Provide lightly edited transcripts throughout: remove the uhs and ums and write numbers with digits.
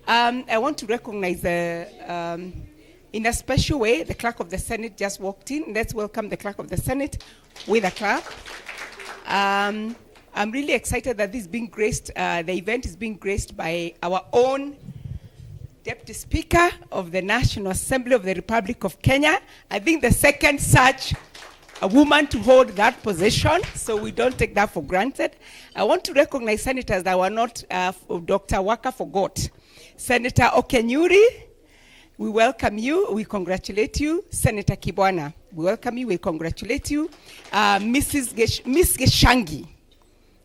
I want to recognize, in a special way, the Clerk of the Senate just walked in. Let's welcome the Clerk of the Senate with a clap. I'm really excited that this is being graced. The event is being graced by our own Deputy Speaker of the National Assembly of the Republic of Kenya. I think the second such a woman to hold that position, so we don't take that for granted. I want to recognize senators that were not, Dr. Waka forgot. Senator Okenyuri, we welcome you, we congratulate you. Senator Kibwana, we welcome you, we congratulate you. Miss Geshangi,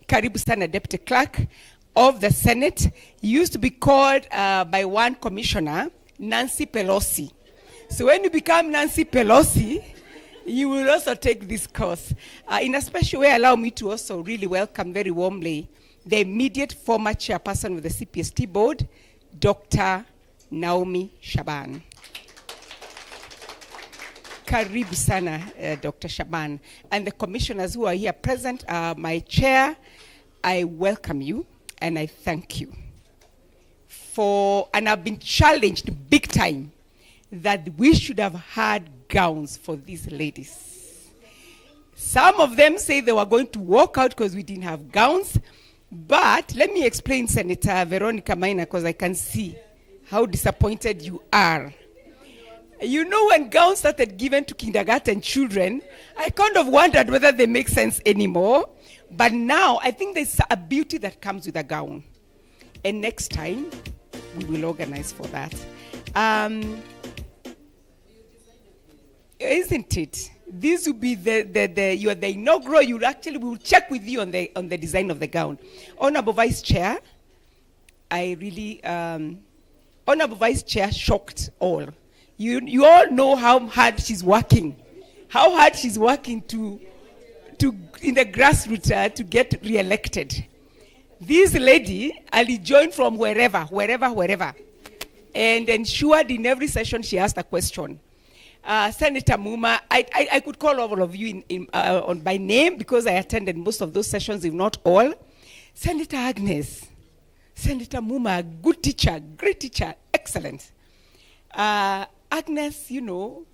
karibu sana, Deputy Clerk of the Senate. Used to be called by one commissioner, Nancy Pelosi. So when you become Nancy Pelosi, you will also take this course. In a special way, allow me to also really welcome very warmly the immediate former chairperson of the Cpst board, Dr. Naomi Shaban. Karibu sana, Dr. Shaban. And the commissioners who are here present, my chair, I welcome you and I thank you and I've been challenged big time that we should have had gowns for these ladies. Some of them say they were going to walk out because we didn't have gowns. But let me explain, Senator Veronica Maina, because I can see how disappointed you are. You know, when gowns started given to kindergarten children, I kind of wondered whether they make sense anymore. But now I think there's a beauty that comes with a gown. And next time, we will organize for that. Isn't it? This will be you are the inaugural. We will check with you on the design of the gown. Honorable Vice Chair, Honorable Vice Chair shocked all. You all know how hard she's working. How hard she's working to in the grassroots to get re-elected. This lady, Ali joined from wherever, and ensured in every session she asked a question. Senator Muma, I could call all of you by name because I attended most of those sessions, if not all. Senator Agnes, Senator Muma, good teacher, great teacher, excellent. Agnes, you know,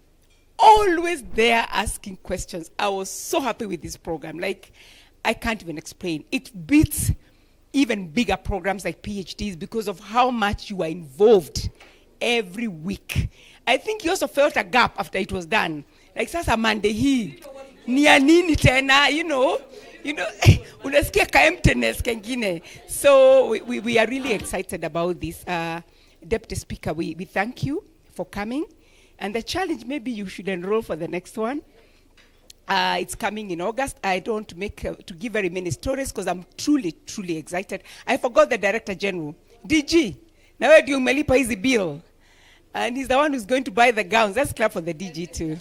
always there asking questions. I was so happy with this program. Like, I can't even explain. It beats even bigger programs like PhDs because of how much you are involved every week. I think you also felt a gap after it was done. Like, sasa Monday hii, niya nini tena, you know, unasikia ka emptiness kengine. So we are really excited about this. Deputy Speaker, we thank you for coming. And the challenge, maybe you should enroll for the next one. It's coming in August. I don't to give very many stories because I'm truly, truly excited. I forgot the Director General. DG, now where do you melipa hizi bill? And he's the one who's going to buy the gowns. Let's clap for the DG too.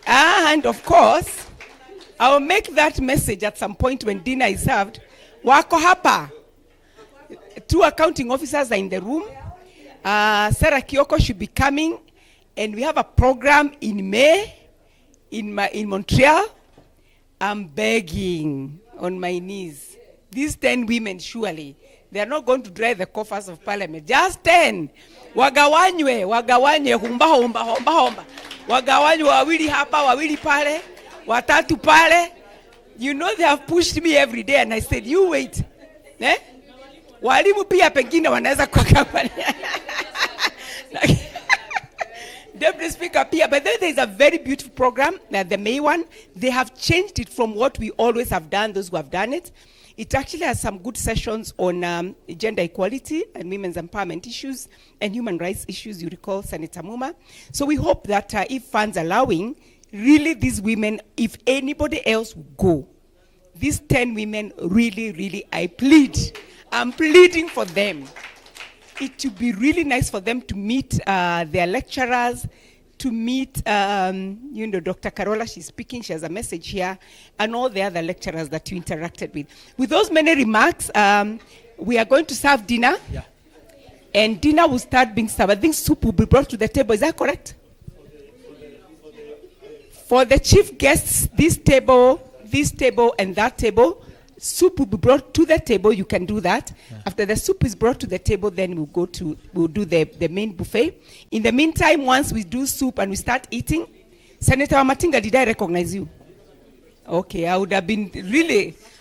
And of course, I'll make that message at some point when dinner is served. Wako hapa. 2 accounting officers are in the room. Sarah Kioko should be coming. And we have a program in May in Montreal. I'm begging on my knees. These 10 women, surely, they are not going to drive the coffers of Parliament. Just 10. Wagawanywe, humba. Wagawanywe, wawili hapa, wawili pale, watatu pale. You know, they have pushed me every day and I said, you wait. Walimu pia pengine wanaweza kwa kampani. Deputy Speaker, but then there's a very beautiful program, the May one. They have changed it from what we always have done, those who have done it. It actually has some good sessions on gender equality and women's empowerment issues and human rights issues, you recall, Senator Muma. So we hope that if funds allowing, really these women, if anybody else will go, these 10 women, really, I'm pleading for them. It would be really nice for them to meet their lecturers, to meet, Dr. Carola, she's speaking, she has a message here, and all the other lecturers that you interacted with. With those many remarks, we are going to serve dinner, and dinner will start being served. I think soup will be brought to the table, is that correct? For the chief guests, this table, and that table, soup will be brought to the table. You can do that. Yeah. After the soup is brought to the table, then we'll do the main buffet. In the meantime, once we do soup and we start eating, Senator Matinga, did I recognize you? Okay, I would have been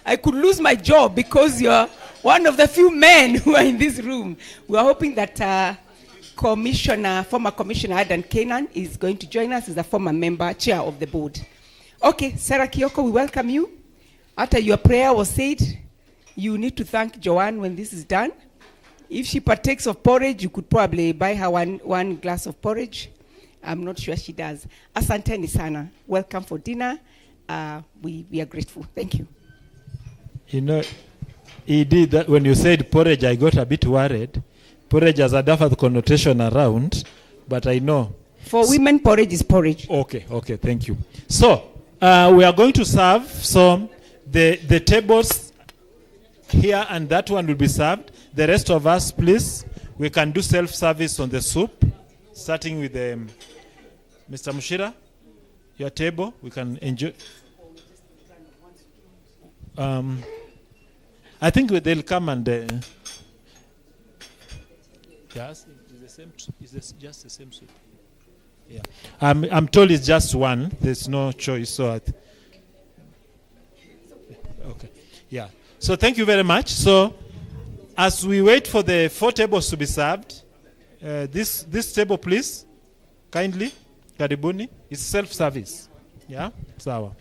I could lose my job because you're one of the few men who are in this room. We are hoping that former Commissioner Adan Kenan is going to join us as a former member, chair of the board. Okay, Sarah Kioko, we welcome you. After your prayer was said, you need to thank Joanne when this is done. If she partakes of porridge, you could probably buy her one glass of porridge. I'm not sure she does. Asanteni sana. Welcome for dinner. We are grateful. Thank you. You know, he did that. When you said porridge, I got a bit worried. Porridge has a different connotation around, but I know. For women, porridge is porridge. Okay, thank you. So, we are going to serve some. The tables here and that one will be served. The rest of us, please, we can do self-service on the soup, starting with Mr. Mushira, your table. We can enjoy. I think they'll come and. Yes, it's the same. It's just the same soup. Yeah, I'm told it's just one. There's no choice. So. Okay. Yeah. So thank you very much. So as we wait for the 4 tables to be served, this table, please, kindly, karibuni, is self-service. Yeah. Sawa.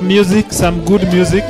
Music, some good music.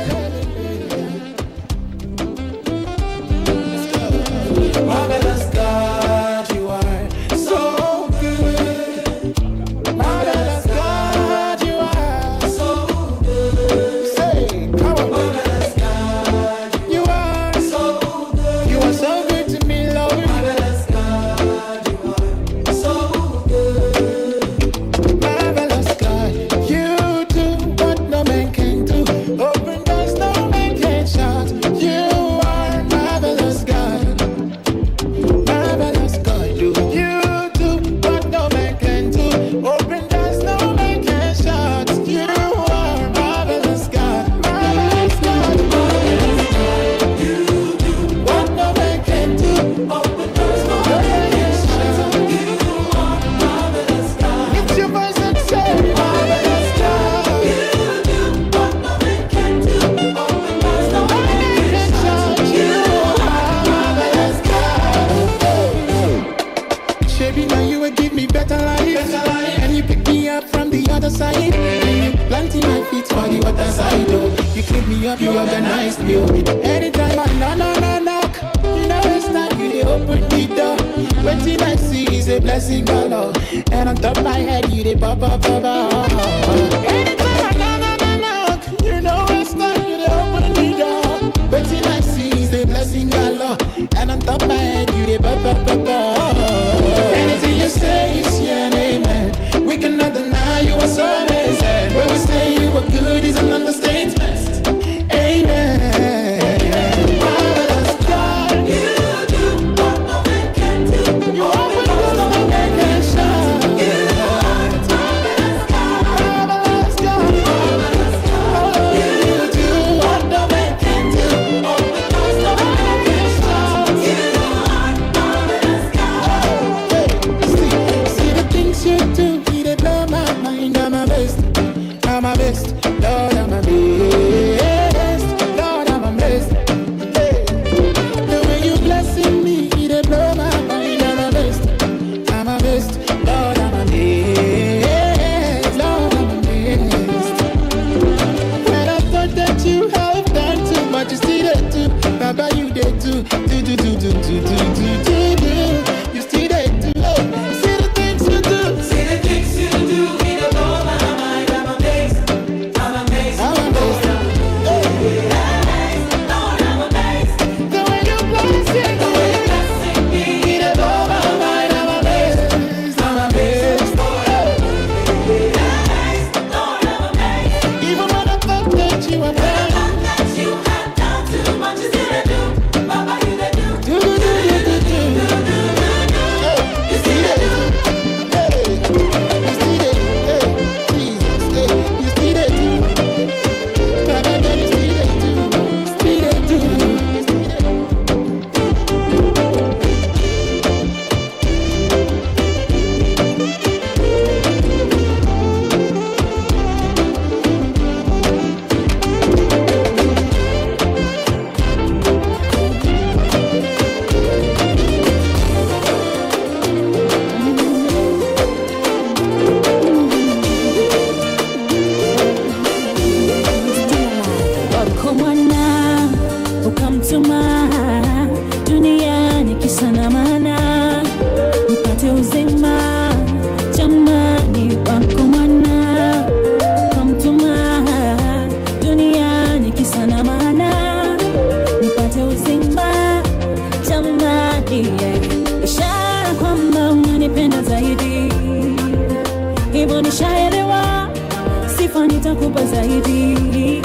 nitakupa zaidi.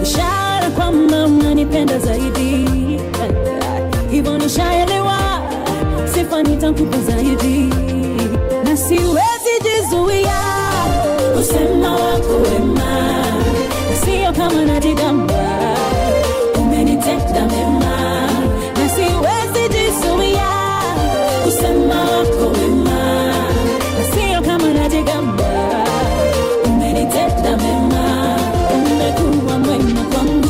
Ishara kwamba unanipenda zaidi, hivyo nishaelewa, sifa nitakupa zaidi. Na siwezi jizuia kusema wako wema, na sio kama najigamba, umenitenda mema. Na siwezi jizuia kusema wako wema, na sio kama najigamba, umenitenda mema. Umekuwa mwema kwangu.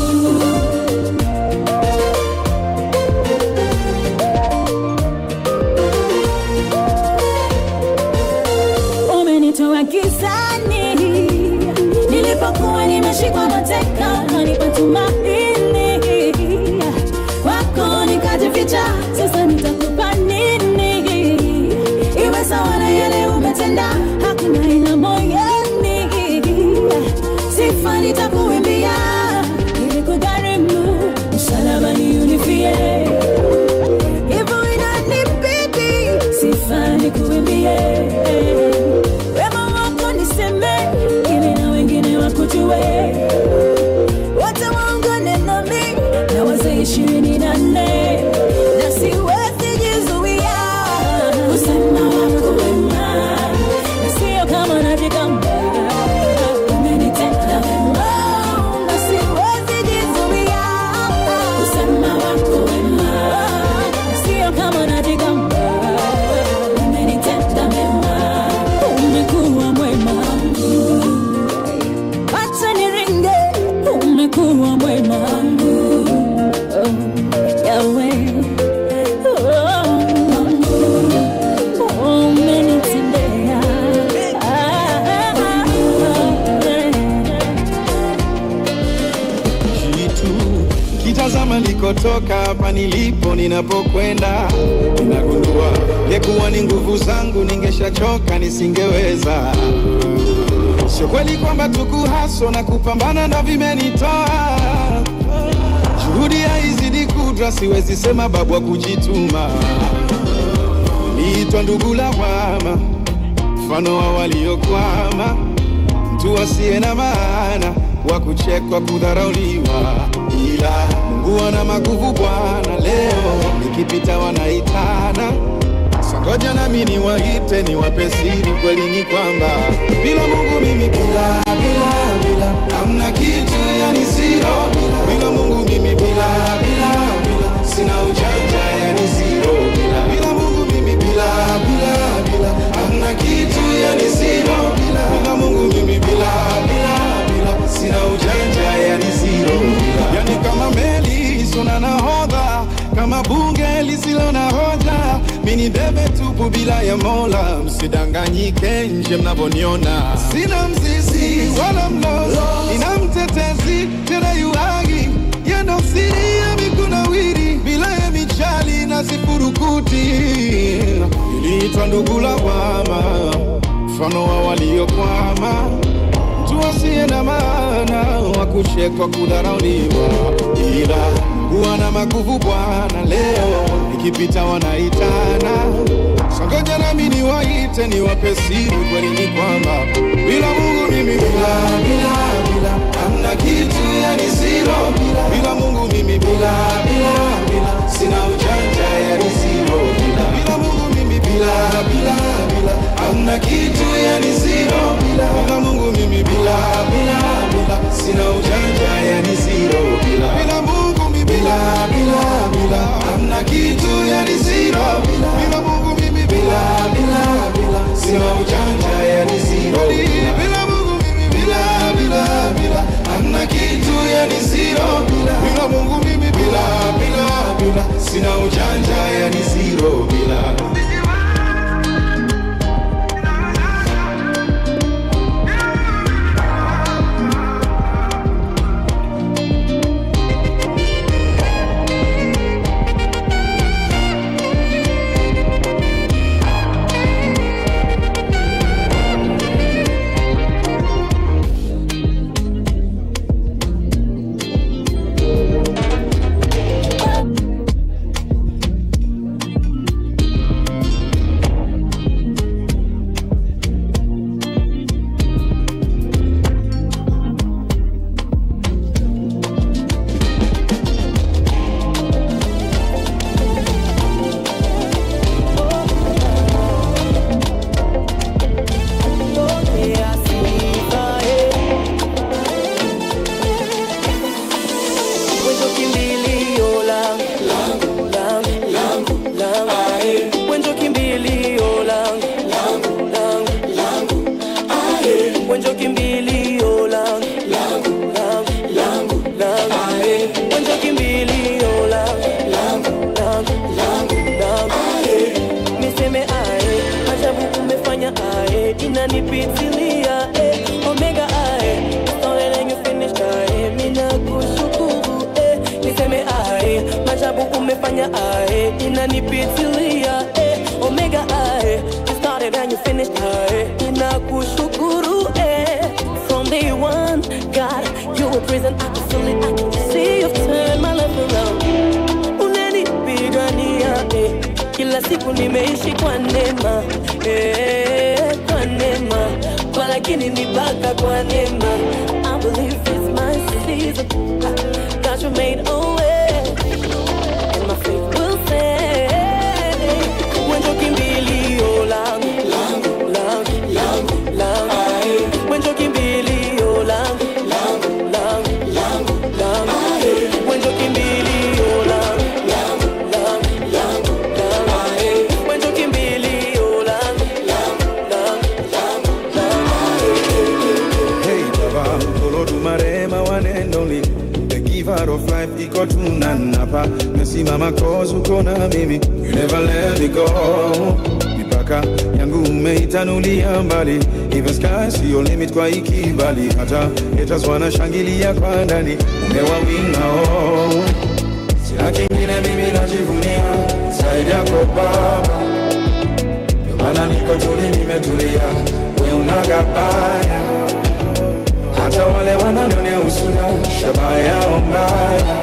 Umenitoa gizani nilipokuwa nimeshikwa mateka, ukanipa tumaini, kwako nikajificha. Sasa nitakupa nini? Iwe sawa na yale umetenda, hakuna ila moyoni. Sifa nitakuimbia, nilikugharimu msalabani unifie, hivyo inanibidi sifa nikuimbie. Wema wako niseme, ili na wengine wakujue, wote waungane nami na wazee 24. Na siwezi jizuia kusema wako wema, na sio kama najigamba, umenitenda wema. Na siwezi jizuia kusema wako wema, na sio kama najigamba, umenitenda wema. Umekuwa mwema, acha niringe, umekuwa mwema. Yahweh, umenitendea. Kitu kitazama nilikotoka, hapa nilipo ninapokwenda, ninagundua yekuwa ni nguvu zangu, ningeshachoka nisingeweza. Sio kweli kwamba tukuhaso na kupambana na vimenitoa, juhudi haizidi kudra, siwezi sema babu wa kujituma. Niitwa ndugu lawama, mfano wa waliokwama, mtu asiye na maana, wa kuchekwa, kudharauliwa. Ila Mungu ana maguvu Bwana, leo nikipita wanaitana. Songoja nami niwaite, niwape siri, kweli ni kwamba bila Mungu mimi bila hamna kitu, yani zero. Bila Mungu mimi bila sina ujanja, yani zero. Bila Mungu mimi bila hamna kitu, yani zero. Bila Mungu mimi bila sina ujanja, yani zero. Yani kama meli isona nahodha, kama bunge lisilo na hoja, mini debe tupu bila ya Mola. Msidanganyike nje mnavoniona, sina mzizi wala mlozi, ina mtetezi tena yuagi, yendo siri ya mikunawiri, bila ya michali na sifurukuti. Niliitwa ndugu lawama, mfano wa waliokwama, mtu asiye na maana, wa kuchekwa, kudharauliwa. Ila Mungu ana maguvu Bwana, leo nikipita wanaitana. Songoja nami niwaite, niwape siri, kweli ni kwamba bila Mungu mimi bila hamna kitu, yani zero. Bila Mungu mimi bila sina ujanja, yani zero. Bila Mungu mimi bila hamna kitu, yani zero. Bila Mungu mimi bila sina ujanja, yani zero. Bila Mungu mimi bila hamna kitu, yani zero. Bila Mungu mimi bila sina ujanja, yani zero. Bila Mungu mimi bila inanipitilia omega started and you finished mina kushukuru niseme majabu umefanya inanipitilia omega you started and you finished inakushukuru from day one God you were present I can feel it I can see you've turned my life around unanipigania kila siku nimeishi kwa neema kwa neema kwa lakini ni baka kwa neema I believe it's my season God you made a way and my faith will say when you kimbilio langu when you kimbilio langu when you kimbilio langu when you kimbilio langu Hey Baba, Lord marema one and only, the giver of life, iko tunanapa. Nasimama cause uko na mimi, you never let me go. Mipaka yangu umeitanulia mbali, even sky see your limit kwa ikibali. Hata haters wanashangilia kwa ndani, umewawinga sina kingine mimi najivunia zaidi yako Baba. Ndio maana niko tuli nimetulia, wewe unagabaya. Hata wale wananionea usuda, shabaha yao mbaya.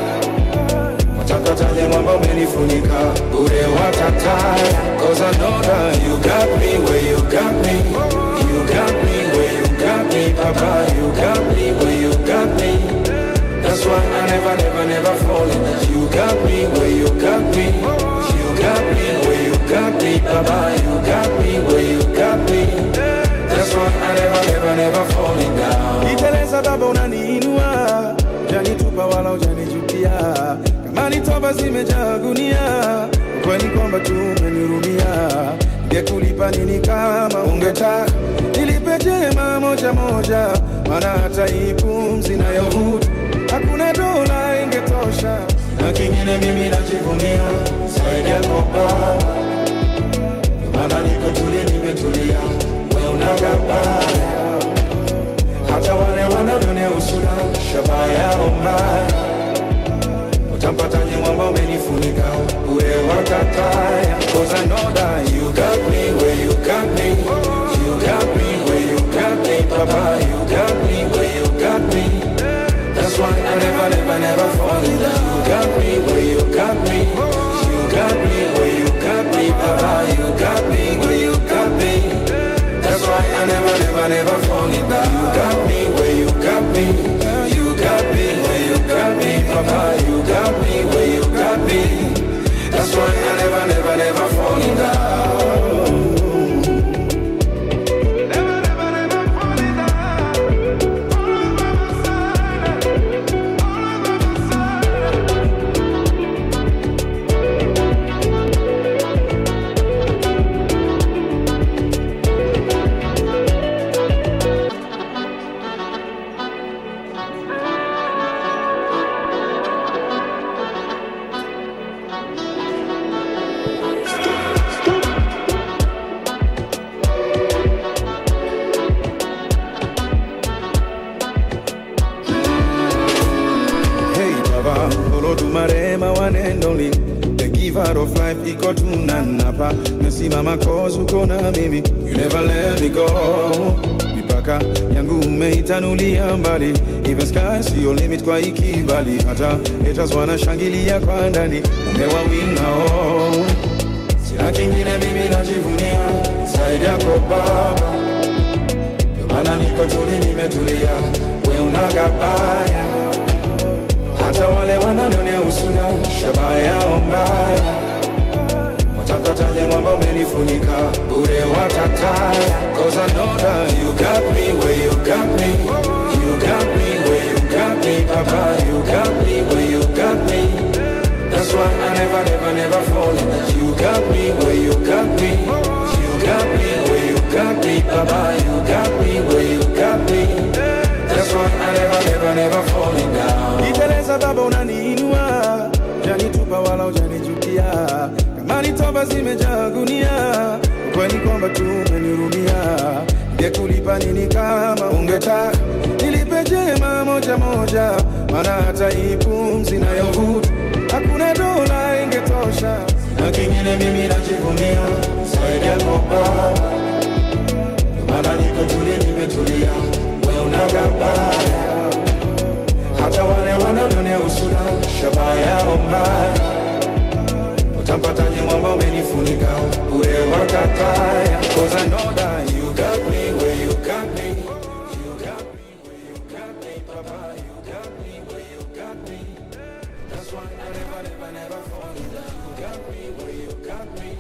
Watakataje mwamba umenifunika, bure watataya. Cause I know that you got me where you got me. You got me where you got me, Papa. You got me where you got me. That's why I never fall in love. You got me where you got me. You got me where you got me, Papa. You got me where you got me. That's why I never falling down. Iteleza baba unaniinua, janitupa wala ujanijutia. Kama ni toba zimejaa gunia, kweli kwamba tu umenirumia. Ngekulipa nini kama ungetaka, nilipe jema moja moja. Maana hata hii pumzi nayovuta, hakuna dola ingetosha. Na kingine mimi najivunia, zaidi yako Baba. Maana niko tuli nimetulia, unagabaya. Hata wale wanadonea usuda, shabaha yao mbaya. Utampataje mwamba umenifunika, ure watataya. Cause I know that you got me where you got me. You got me where you got me, Papa. You got me where you got me. That's why I never fall in love. You got me where you got me. You got me where you got me, Papa. You got me where you got me. That's why I never fall in love. You got me where you got me. You got me where you got me, Papa. You got me where you got me. That's why I never fall in love. Never fall in love. Marema one and only, the giver of life, iko tunanapa. Nasimama cause uko na mimi, you never let me go. Mipaka yangu umeitanulia mbali, even sky see your limit kwa ikibali. Hata haters wanashangilia kwa ndani, umewawinga sina kingine mimi najivunia, zaidi yako Baba. Ndio maana niko tuli nimetulia, wewe unagabaya. Hata wale wananionea usuda, shabaha yao mbaya. Watakataje mwamba umenifunika, bure watataya. Cause I know that you got me where you got me. You got me where you got me, Papa. You got me where you got me. That's why I never fall in love. You got me where you got me. You got me where you got me, Papa. You got me where you got me. That's why I never falling down. Iteleza baba unaniinua, janitupa wala ujanijutia. Kama ni toba zimejaa gunia, kweli kwamba tu umenirumia. ningekulipa nini kama ungetaka nilipe jema moja moja, maana hata hii pumzi nayovuta hakuna dola ingetosha. Na kingine mimi najivunia zaidi yako Baba, maana niko tuli nimetulia, wewe unagabaya hata wale wanaonea usura shabaha yao mbaya. Utampataje mwamba umenifunika ure wakataya, 'cause I know that you got me where you got me, you got me where you got me, Papa, you got me where you got me. That's why I never, never, never fall in love. You got me where you got me,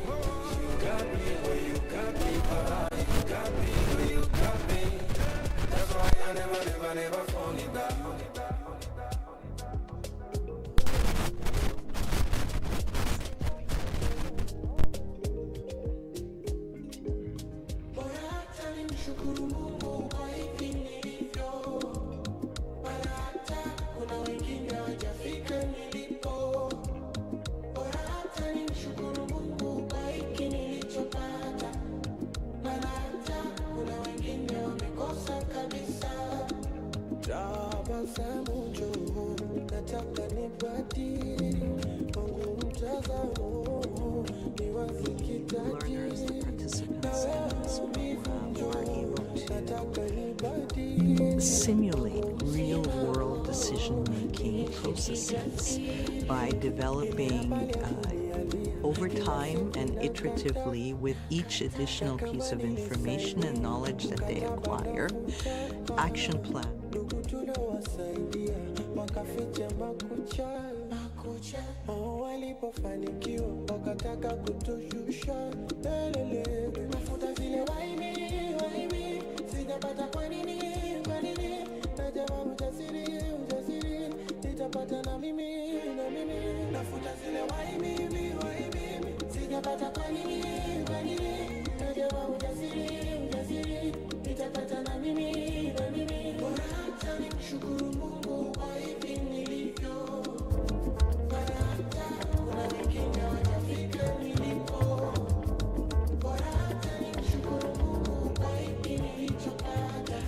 you got me where you got me, Papa, you got me where you got me. That's why I never, never, never fall in love. Learners, the participants in this program are able to simulate real-world decision-making processes by developing over time and iteratively with each additional piece of information and knowledge that they acquire, action plan. Walipofanikiwa wakataka kutushusha mafuta zile waimi sijapata kwa nini na jawabu ujasiri nitapata na mimi mafuta zile waimi sijapata kwa nini na jawabu ujasiri nitapata na mimi bora hata nimshukuru Mungu kwa hivi nilivyo.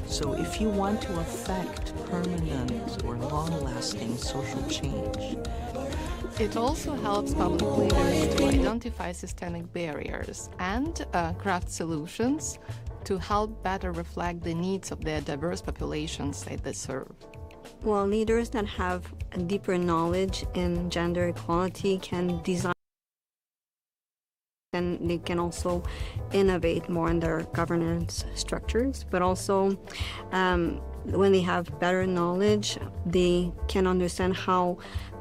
So if you want to affect permanent or long-lasting social change, it also helps public leaders to identify systemic barriers and craft solutions to help better reflect the needs of the diverse populations that they serve. Well, leaders that have a deeper knowledge in gender equality can design, and they can also innovate more in their governance structures, but also when they have better knowledge, they can understand how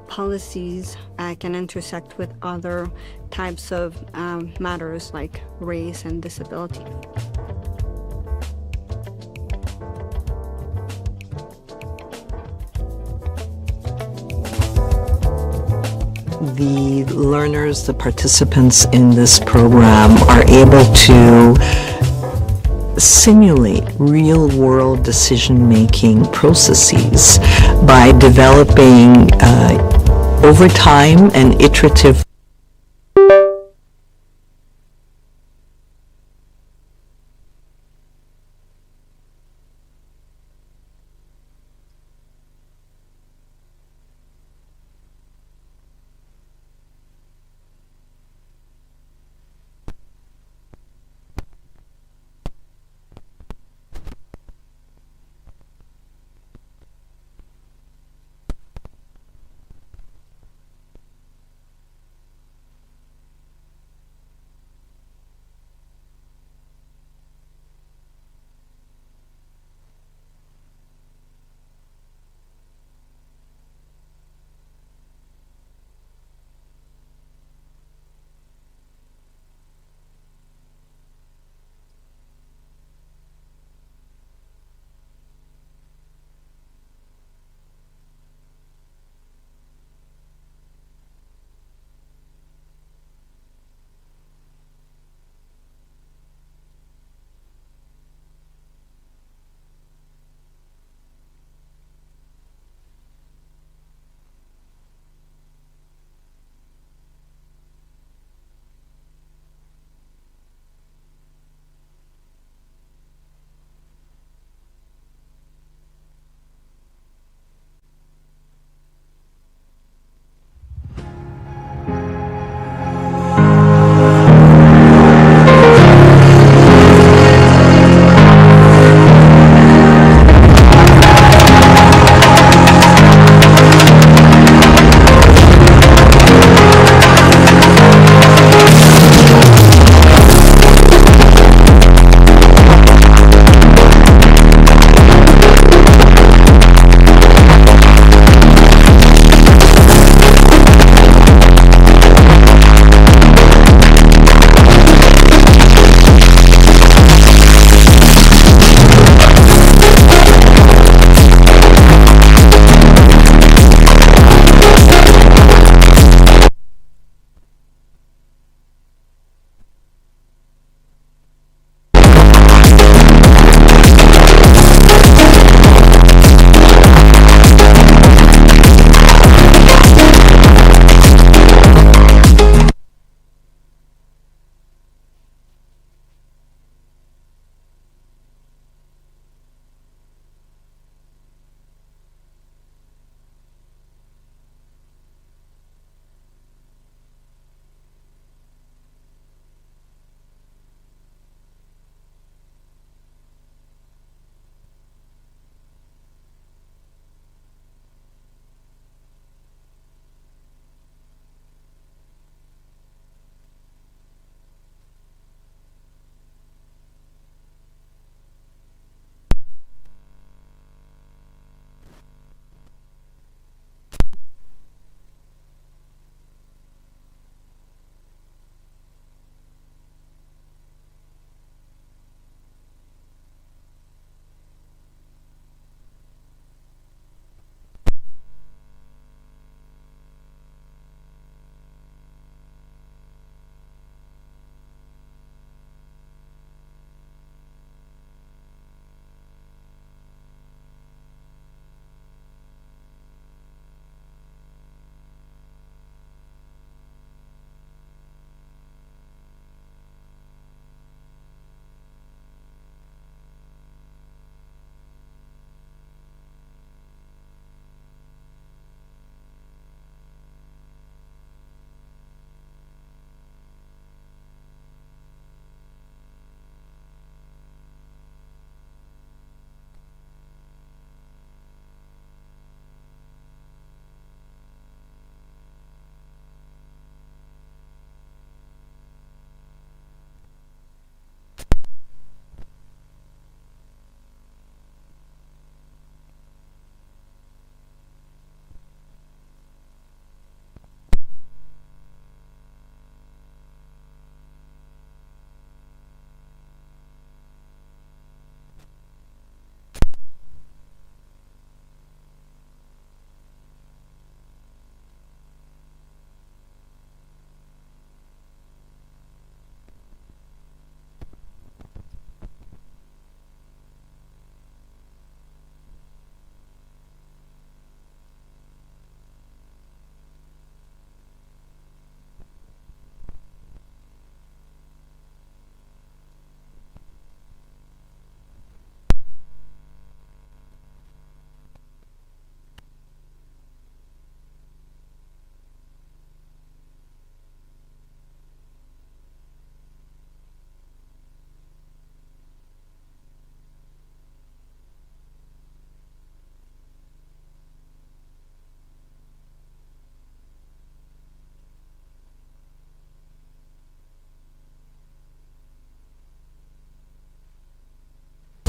policies can intersect with other types of matters like race and disability. The learners, the participants in this program are able to simulate real-world decision-making processes by developing over time and iterative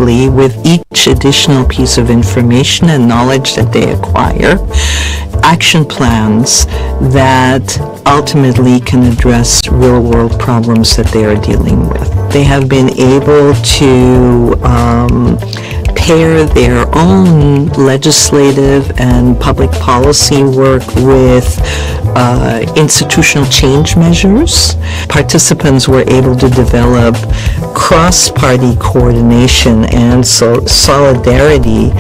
iteratively with each additional piece of information and knowledge that they acquire, action plans that ultimately can address real-world problems that they are dealing with. They have been able to pair their own legislative and public policy work with institutional change measures. Participants were able to develop cross-party coordination and solidarity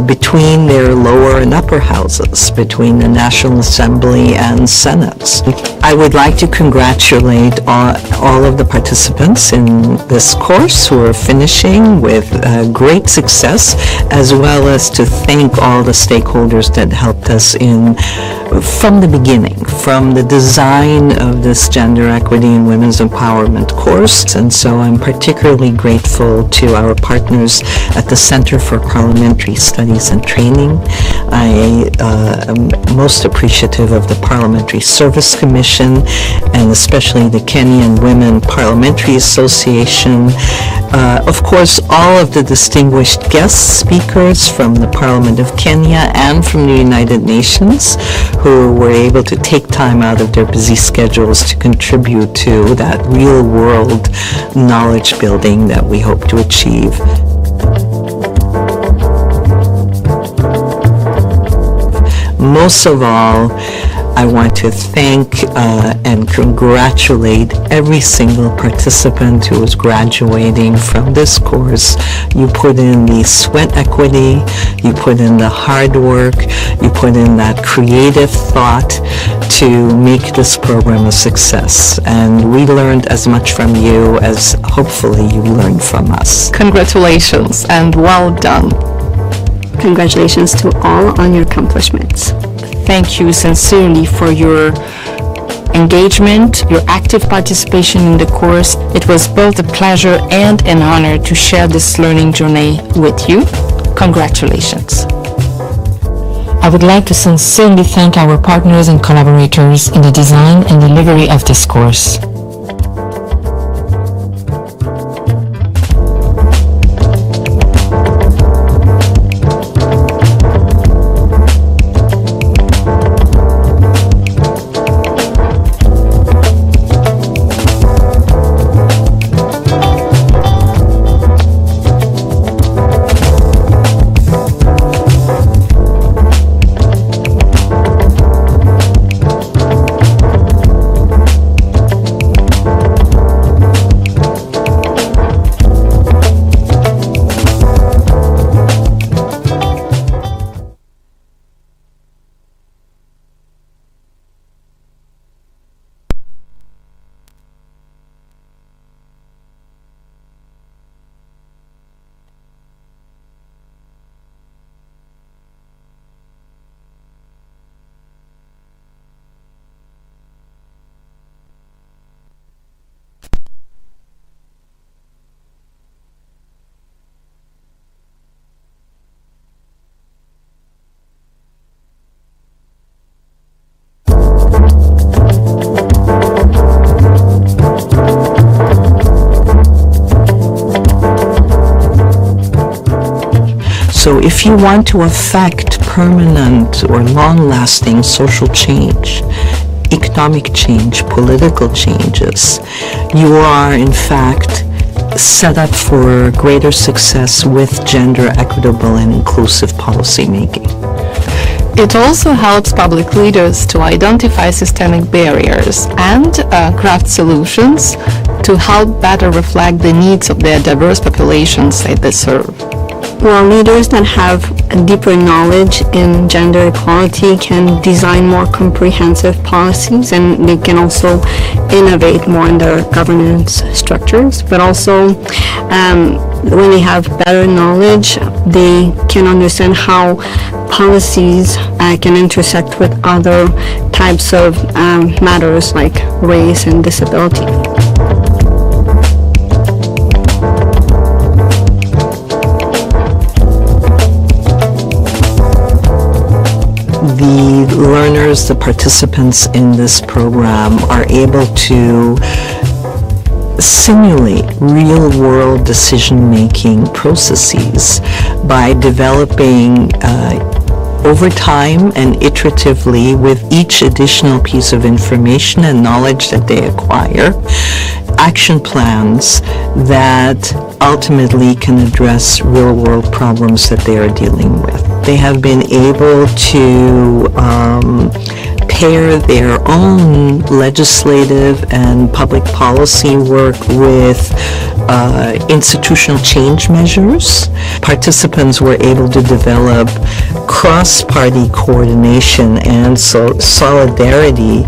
between their lower and upper houses, between the National Assembly and Senates. I would like to congratulate all of the participants in this course who are finishing with great success, as well as to thank all the stakeholders that helped us from the beginning, from the design of this gender equity and women's empowerment course. And so I'm particularly grateful to our partners at the Center for Parliamentary Studies and Training. I am most appreciative of the Parliamentary Service Commission, and especially the Kenyan Women Parliamentary Association. Of course, all of the distinguished guest speakers from the Parliament of Kenya and from the United Nations who were able to take time out of their busy schedules to contribute to that real-world knowledge building that we hope to achieve. Most of all, I want to thank and congratulate every single participant who is graduating from this course. You put in the sweat equity, you put in the hard work, you put in that creative thought to make this program a success. And we learned as much from you as hopefully you learned from us. Congratulations and well done. Congratulations to all on your accomplishments. Thank you sincerely for your engagement, your active participation in the course. It was both a pleasure and an honor to share this learning journey with you. Congratulations. I would like to sincerely thank our partners and collaborators in the design and delivery of this course. So if you want to affect permanent or long-lasting social change, economic change, political changes, you are in fact set up for greater success with gender equitable and inclusive policymaking. It also helps public leaders to identify systemic barriers and craft solutions to help better reflect the needs of their diverse populations that they serve. While leaders that have a deeper knowledge in gender equality can design more comprehensive policies, and they can also innovate more in their governance structures, but also when they have better knowledge, they can understand how policies can intersect with other types of matters like race and disability. The learners, the participants in this program are able to simulate real-world decision-making processes by developing over time and iteratively with each additional piece of information and knowledge that they acquire, action plans that ultimately can address real-world problems that they are dealing with. They have been able to pair their own legislative and public policy work with institutional change measures. Participants were able to develop cross-party coordination and solidarity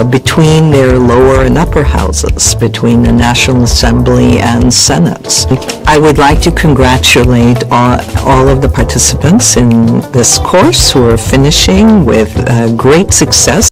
between their lower and upper houses, between the National Assembly and Senates. I would like to congratulate all of the participants in this course who are finishing with great success.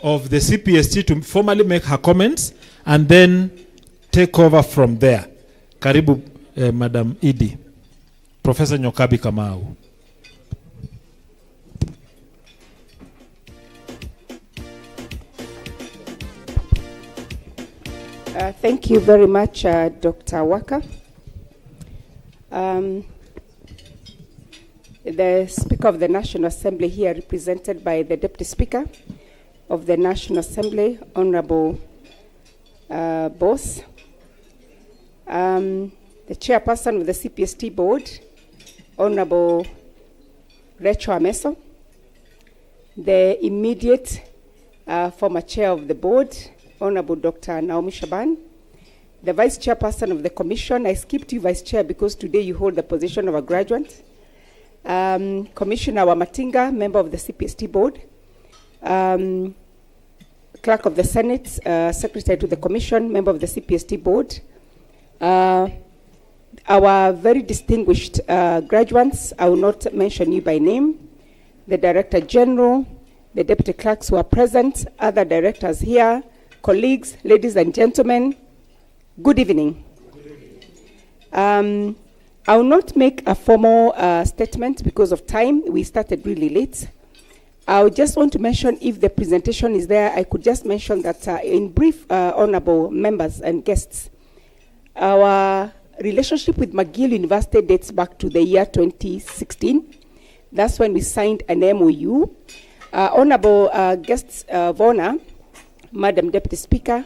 Of the CPST to formally make her comments and then take over from there. Karibu, Madam Edie. Professor Nyokabi Kamau. Thank you very much, Dr. Waka. The Speaker of the National Assembly here, represented by the Deputy Speaker of the National Assembly, Honorable Boss, the Chairperson of the CPST Board, Honorable Rachel Ameso, the immediate former Chair of the Board, Honorable Dr. Naomi Shaban, the Vice Chairperson of the Commission. I skipped you, Vice Chair, because today you hold the position of a graduate. Commissioner Wamatinga, member of the CPST Board, Clerk of the Senate, Secretary to the Commission, member of the CPST Board, our very distinguished graduates, I will not mention you by name, the Director General, the Deputy Clerks who are present, other directors here, colleagues, ladies and gentlemen, good evening. I will not make a formal statement because of time. We started really late. I just want to mention, if the presentation is there, I could just mention that in brief, honorable members and guests, our relationship with McGill University dates back to the year 2016. That's when we signed an MOU. Honorable guests of honor, Madam Deputy Speaker,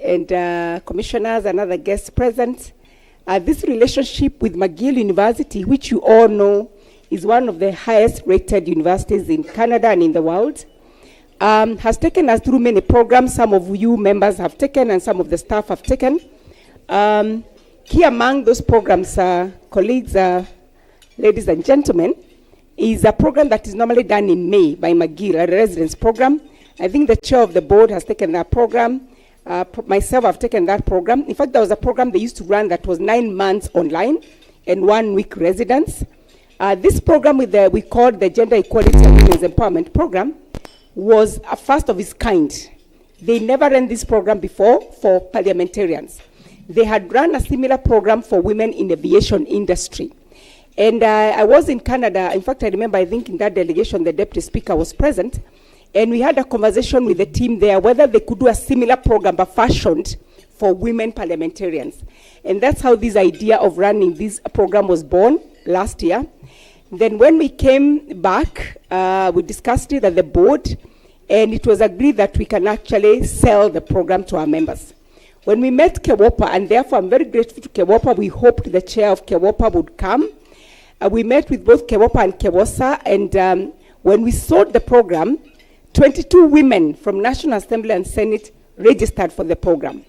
and commissioners and other guests present, this relationship with McGill University, which you all know is one of the highest rated universities in Canada and in the world, has taken us through many programs. Some of you members have taken and some of the staff have taken. Key among those programs, colleagues, ladies and gentlemen, is a program that is normally done in May by McGill, a residence program. I think the chair of the board has taken that program. Myself, I've taken that program. In fact, there was a program they used to run that was 9 months online and 1 week residence. This program we called the Gender Equality and Women's Empowerment Program was a first of its kind. They never ran this program before for parliamentarians. They had run a similar program for women in the aviation industry. And I was in Canada. In fact, I remember, I think in that delegation, the Deputy Speaker was present. And we had a conversation with the team there whether they could do a similar program but fashioned for women parliamentarians. And that's how this idea of running this program was born last year. Then when we came back, we discussed it at the board, and it was agreed that we can actually sell the program to our members. When we met Kewopa, and therefore I'm very grateful to Kewopa, we hoped the chair of Kewopa would come. We met with both Kewopa and Kewosa, and when we sold the program, 22 women from National Assembly and Senate registered for the program.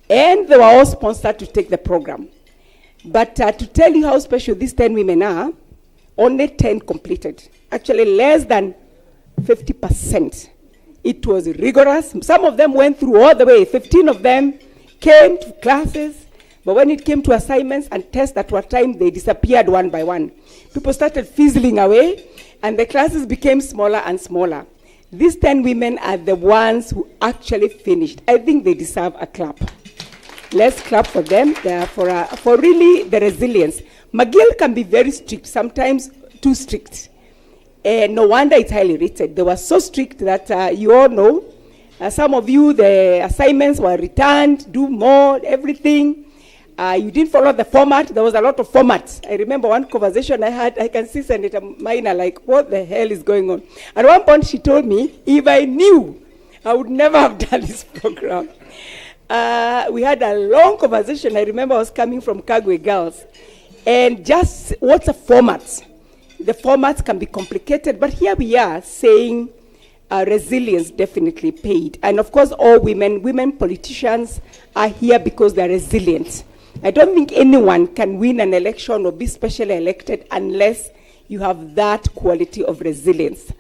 And they were all sponsored to take the program. But to tell you how special these 10 women are, only 10 completed. Actually, less than 50%. It was rigorous. Some of them went through all the way. 15 of them came to classes, but when it came to assignments and tests at what time, they disappeared one by one. People started fizzling away, and the classes became smaller and smaller. These 10 women are the ones who actually finished. I think they deserve a clap. Let's clap for them for really the resilience. McGill can be very strict, sometimes too strict. No wonder it's highly rated. They were so strict that you all know. Some of you, the assignments were returned, do more, everything. You didn't follow the format. There was a lot of formats. I remember one conversation I had. I can see Senator Maina like, what the hell is going on? At one point, she told me, if I knew, I would never have done this program. We had a long conversation. I remember I was coming from Kagwe Girls. And just, what's a format? The formats can be complicated, but here we are saying resilience definitely paid. And of course, all women politicians are here because they're resilient. I don't think anyone can win an election or be specially elected unless you have that quality of resilience.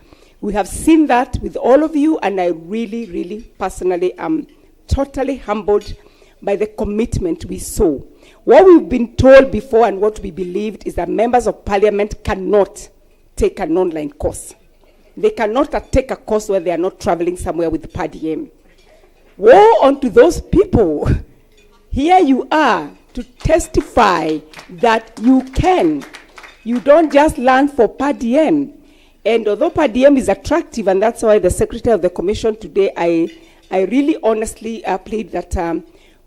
We have seen that with all of you, and I really, really personally am totally humbled by the commitment we saw. What we've been told before and what we believed is that members of parliament cannot take an online course. They cannot take a course where they are not traveling somewhere with per diem. Woe unto those people. Here you are to testify that you can. You don't just learn for per diem. And although per diem is attractive, and that's why the secretary of the commission today, I really honestly plead that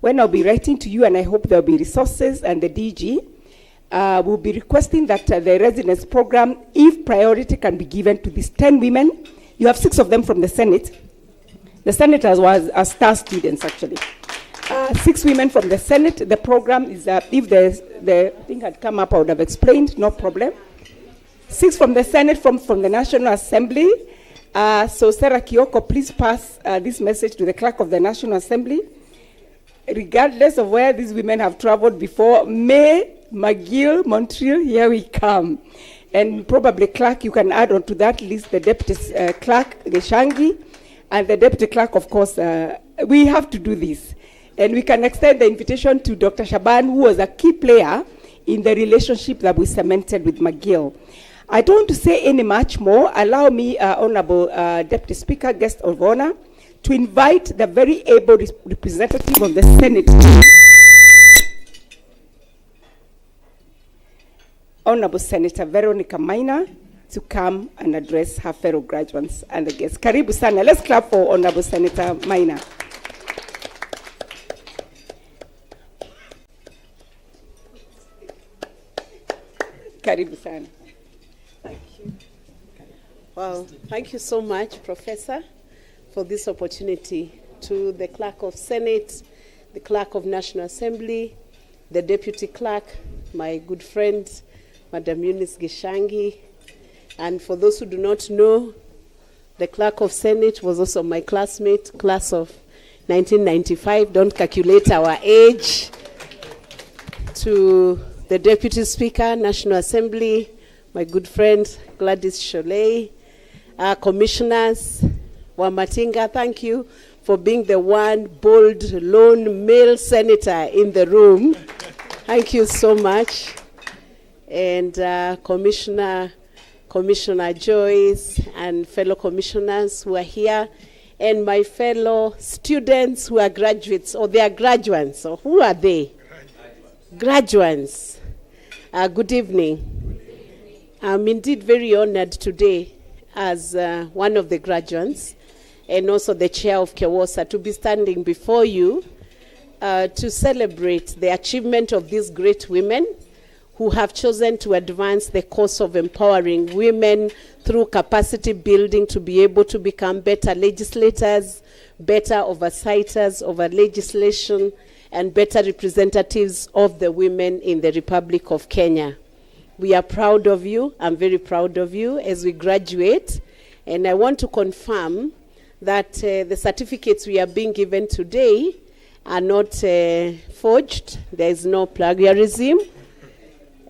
when I'll be writing to you, and I hope there'll be resources, and the DG will be requesting that the residence program, if priority can be given to these 10 women. You have 6 of them from the Senate. The senators were star students, actually. 6 women from the Senate. The program is, if the thing had come up, I would have explained, no problem. 6 from the Senate, from the National Assembly. So Sarah Kioko, please pass this message to the clerk of the National Assembly. Regardless of where these women have traveled before, May, McGill, Montreal, here we come. And probably clerk, you can add on to that list the deputy clerk, Geshangi, and the deputy clerk, of course. We have to do this. And we can extend the invitation to Dr. Shaban, who was a key player in the relationship that we cemented with McGill. I don't want to say any much more. Allow me, Honorable Deputy Speaker, guest of honor, to invite the very able representative of the Senate, Honorable Senator Veronica Maina, to come and address her fellow graduates and the guests. Karibu sana. Let's clap for Honorable Senator Maina. Karibu sana. Thank you. Well, thank you so much, Professor, for this opportunity. To the Clerk of Senate, the Clerk of National Assembly, the Deputy Clerk, my good friend, Madam Eunice Geshangi, and for those who do not know, the Clerk of Senate was also my classmate, class of 1995. Don't calculate our age. To the Deputy Speaker, National Assembly, my good friend, Gladys Sholei, commissioners, Wamatinga, thank you for being the one bold, lone male senator in the room. Thank you so much. And Commissioner Joyce and fellow commissioners who are here, and my fellow students who are graduates, or they are graduates, or who are they? Graduates. Good evening. I'm indeed very honored today as one of the graduates and also the chair of KEWOSA to be standing before you to celebrate the achievement of these great women who have chosen to advance the cause of empowering women through capacity building to be able to become better legislators, better oversighters of our legislation, and better representatives of the women in the Republic of Kenya. We are proud of you. I'm very proud of you as we graduate. And I want to confirm that the certificates we are being given today are not forged. There is no plagiarism.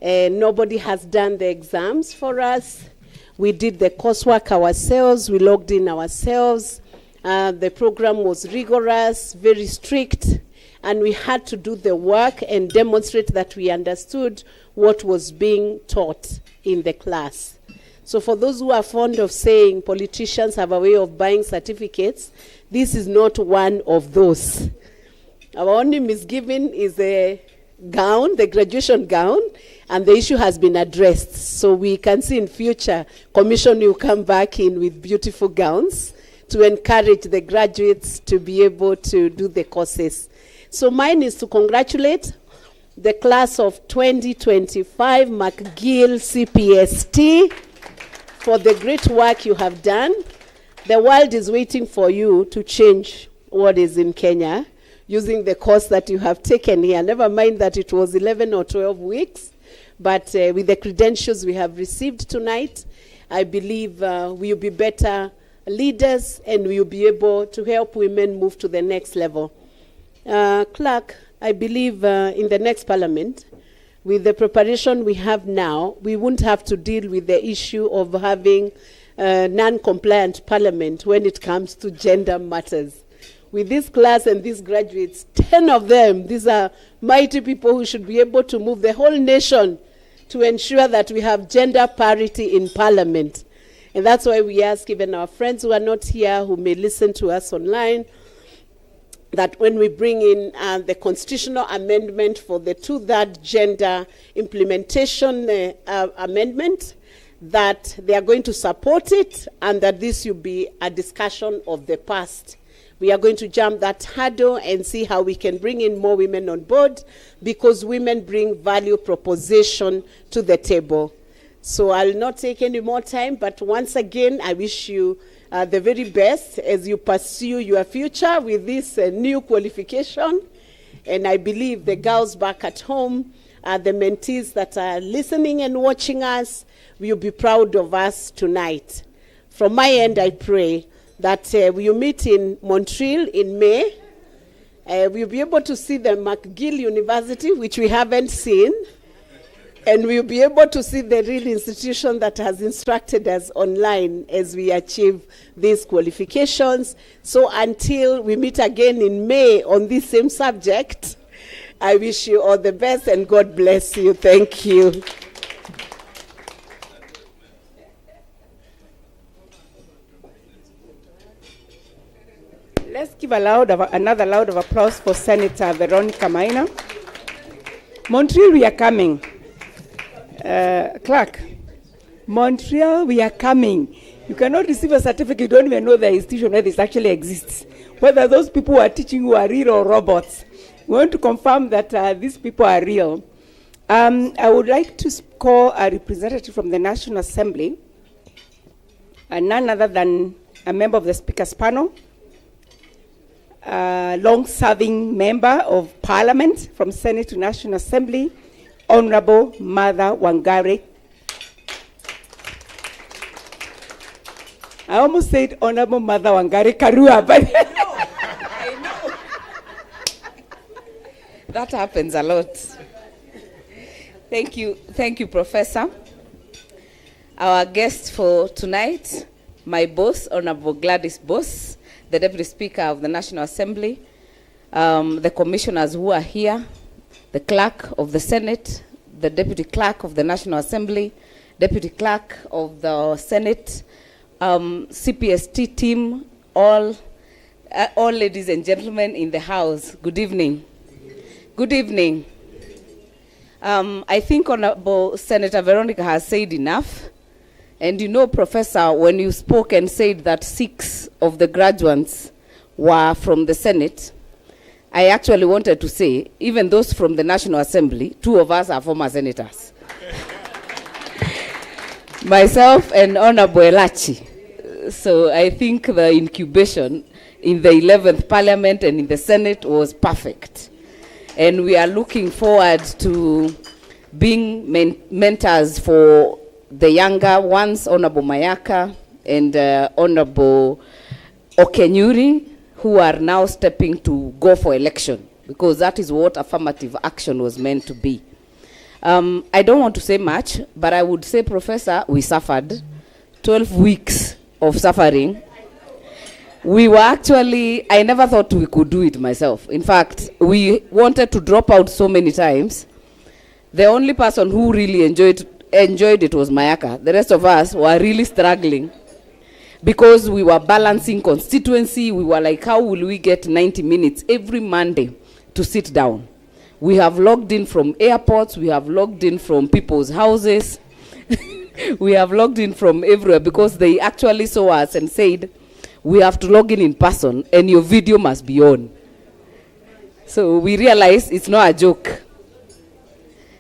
Nobody has done the exams for us. We did the coursework ourselves. We logged in ourselves. The program was rigorous, very strict, and we had to do the work and demonstrate that we understood what was being taught in the class. So for those who are fond of saying politicians have a way of buying certificates, this is not one of those. Our only misgiving is the gown, the graduation gown, and the issue has been addressed. So we can see in future, Commission will come back in with beautiful gowns to encourage the graduates to be able to do the courses. So mine is to congratulate the class of 2025 McGill Cpst for the great work you have done. The world is waiting for you to change what is in Kenya using the course that you have taken here. Never mind that it was 11 or 12 weeks, but with the credentials we have received tonight, I believe we will be better leaders and we will be able to help women move to the next level. Clerk, I believe in the next parliament, with the preparation we have now, we won't have to deal with the issue of having non-compliant parliament when it comes to gender matters. With this class and these graduates, 10 of them, these are mighty people who should be able to move the whole nation to ensure that we have gender parity in parliament. And that's why we ask even our friends who are not here, who may listen to us online, that when we bring in the constitutional amendment for the 2/3 gender implementation amendment, that they are going to support it and that this will be a discussion of the past. We are going to jump that hurdle and see how we can bring in more women on board, because women bring value proposition to the table. So I'll not take any more time, but once again, I wish you the very best as you pursue your future with this new qualification. And I believe the girls back at home, the mentees that are listening and watching us, will be proud of us tonight. From my end, I pray that we will meet in Montreal in May. We'll be able to see the McGill University, which we haven't seen. And we'll be able to see the real institution that has instructed us online as we achieve these qualifications. So until we meet again in May on this same subject, I wish you all the best and God bless you. Thank you. Let's give another loud of applause for Senator Veronica Maina. Montreal, we are coming. Clerk, Montreal, we are coming. You cannot receive a certificate, you don't even know the institution where this actually exists. Whether those people who are teaching you are real or robots. We want to confirm that these people are real. I would like to call a representative from the National Assembly, none other than a member of the Speaker's panel, long-serving member of Parliament from Senate to National Assembly, Honorable Martha Wangari. I almost said Honorable Martha Wangari Karua, but I know. That happens a lot. Thank you, Professor. Our guest for tonight, my boss, Honorable Gladys Boss, the Deputy Speaker of the National Assembly, the commissioners who are here, the Clerk of the Senate, the Deputy Clerk of the National Assembly, Deputy Clerk of the Senate, CPST team, all ladies and gentlemen in the house, good evening. Good evening. I think Honorable Senator Veronica has said enough. And you know, Professor, when you spoke and said that 6 of the graduates were from the Senate, I actually wanted to say, even those from the National Assembly, 2 of us are former senators. Myself and Honorable Elachi. So I think the incubation in the 11th Parliament and in the Senate was perfect. And we are looking forward to being mentors for the younger ones, Honorable Mayaka and Honorable Okenyuri, who are now stepping to go for election. because that is what affirmative action was meant to be. I don't want to say much, but I would say, Professor, we suffered 12 weeks of suffering. We were actually, I never thought we could do it myself. In fact, we wanted to drop out so many times. The only person who really enjoyed it was Mayaka. The rest of us were really struggling because we were balancing constituency. We were like, how will we get 90 minutes every Monday to sit down? We have logged in from airports. We have logged in from people's houses. We have logged in from everywhere because they actually saw us and said, we have to log in person and your video must be on. So we realized it's not a joke.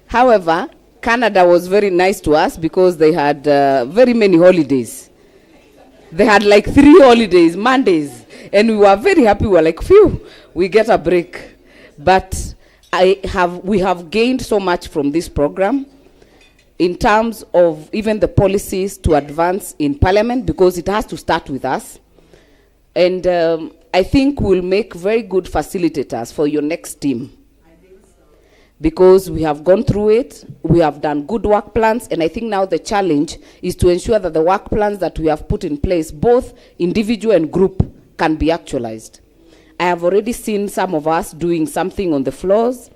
However, Canada was very nice to us because they had very many holidays. They had like 3 holidays, Mondays, and we were very happy. We were like, phew, we get a break. But we have gained so much from this program in terms of even the policies to advance in Parliament, because it has to start with us. And I think we'll make very good facilitators for your next team, because we have gone through it, we have done good work plans, and I think now the challenge is to ensure that the work plans that we have put in place, both individual and group, can be actualized. I have already seen some of us doing something on the floors.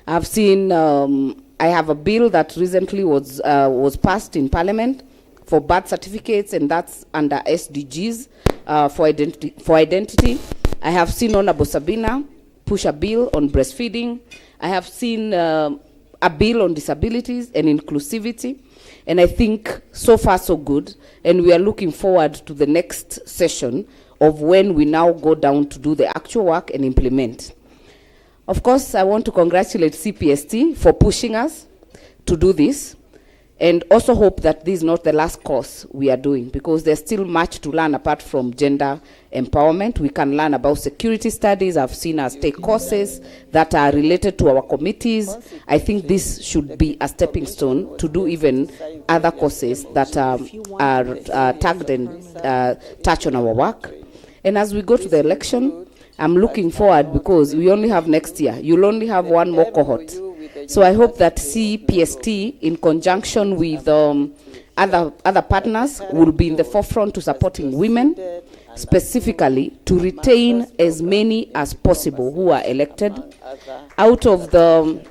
I've seen, I have a bill that recently was passed in Parliament for birth certificates, and that's under SDGs for identity. I have seen Honorable Sabina push a bill on breastfeeding. I have seen a bill on disabilities and inclusivity, and I think so far so good, and we are looking forward to the next session of when we now go down to do the actual work and implement. Of course, I want to congratulate Cpst for pushing us to do this, and also hope that this is not the last course we are doing, because there's still much to learn apart from gender empowerment. We can learn about security studies. I've seen us take courses that are related to our committees. I think this should be a stepping stone to do even other courses that are tagged and touch on our work. And as we go to the election, I'm looking forward, because we only have next year. You'll only have one more cohort. So I hope that Cpst, in conjunction with other partners, will be in the forefront to supporting women, specifically to retain as many as possible who are elected. Out of the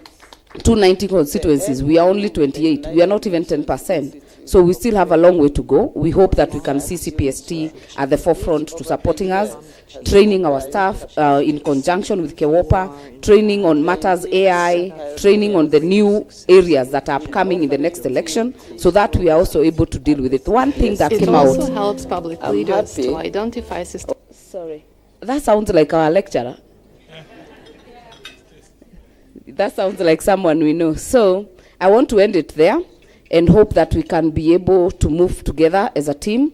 290 constituencies, we are only 28. We are not even 10%. So we still have a long way to go. We hope that we can see Cpst at the forefront to supporting us, training our staff in conjunction with Kewopa, training on matters AI, training on the new areas that are upcoming in the next election, so that we are also able to deal with it. One thing that came out... It also helps public leaders to identify systems. Sorry. That sounds like our lecturer. That sounds like someone we know. So I want to end it there and hope that we can be able to move together as a team.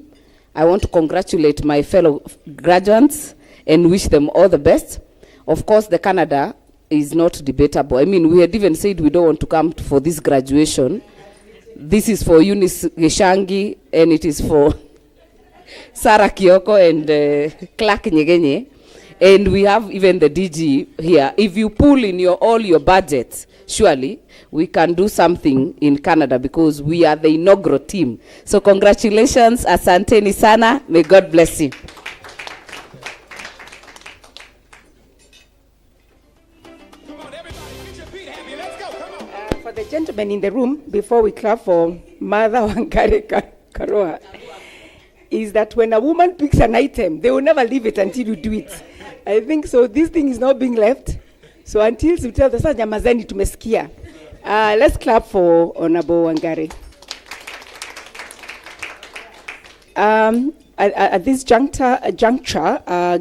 I want to congratulate my fellow graduates and wish them all the best. Of course, the Canada is not debatable. I mean, we had even said we don't want to come for this graduation. This is for Eunice Geshangi, and it is for Sarah Kioko and Clark Nyegenye. And we have even the DG here. If you pull in all your budgets, surely we can do something in Canada, because we are the inaugural team. So congratulations, asanteni sana. May God bless you. For the gentlemen in the room, before we clap for Mother Wangari Karoa, is that when a woman picks an item, they will never leave it until you do it. I think so. This thing is not being left. So until you tell the Nyamazani tumesikia. Let's clap for Honorable Wangari. At this juncture,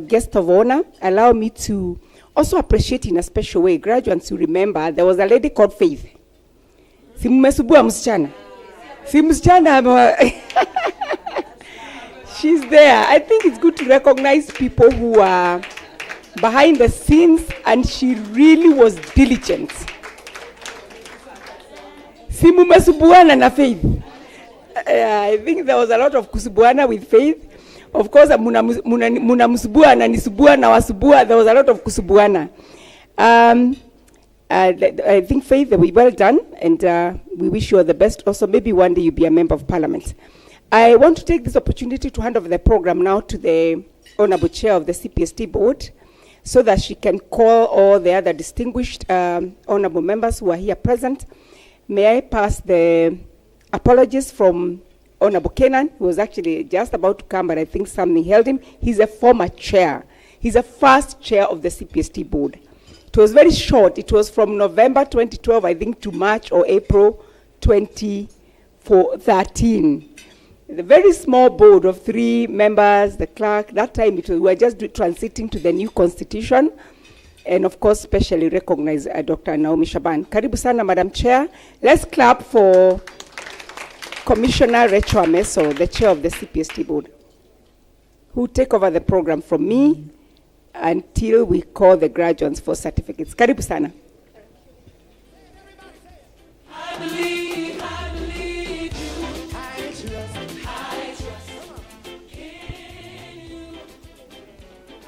guest of honor, allow me to also appreciate in a special way graduates who remember there was a lady called Faith. Si mmesubua msichana. Si msichana. She's there. I think it's good to recognize people who are behind the scenes, and she really was diligent. Si mmesubuana na Faith. I think there was a lot of kusubuana with Faith. Of course, muna musubua na nisubua na wasubua. There was a lot of kusubuana. I think, Faith, that we well done, and we wish you all the best. Also, maybe one day you'll be a member of parliament. I want to take this opportunity to hand over the program now to the Honorable Chair of the Cpst board, so that she can call all the other distinguished honorable members who are here present. May I pass the apologies from Honorable Kenan, who was actually just about to come, but I think something held him. He's a former chair. He's a first chair of the Cpst board. It was very short. It was from November 2012, I think, to March or April 2013. The very small board of 3 members, the clerk. That time we were just transiting to the new constitution, and of course, specially recognize Dr. Naomi Shaban. Karibu sana, Madam Chair. Let's clap for Commissioner Rachel Ameso, the chair of the Cpst board, who take over the program from me until we call the graduates for certificates. Karibu sana.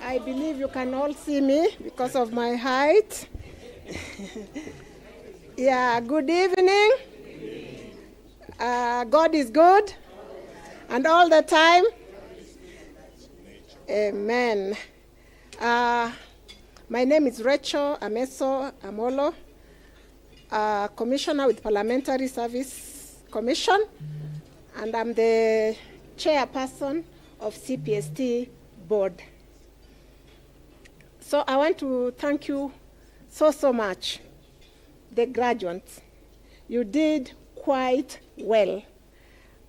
I believe you can all see me because of my height. Yeah, good evening. God is good, and all the time. Amen. My name is Rachel Ameso Amolo, Commissioner with Parliamentary Service Commission, and I'm the chairperson of Cpst board. So I want to thank you so much, the graduates. You did quite well.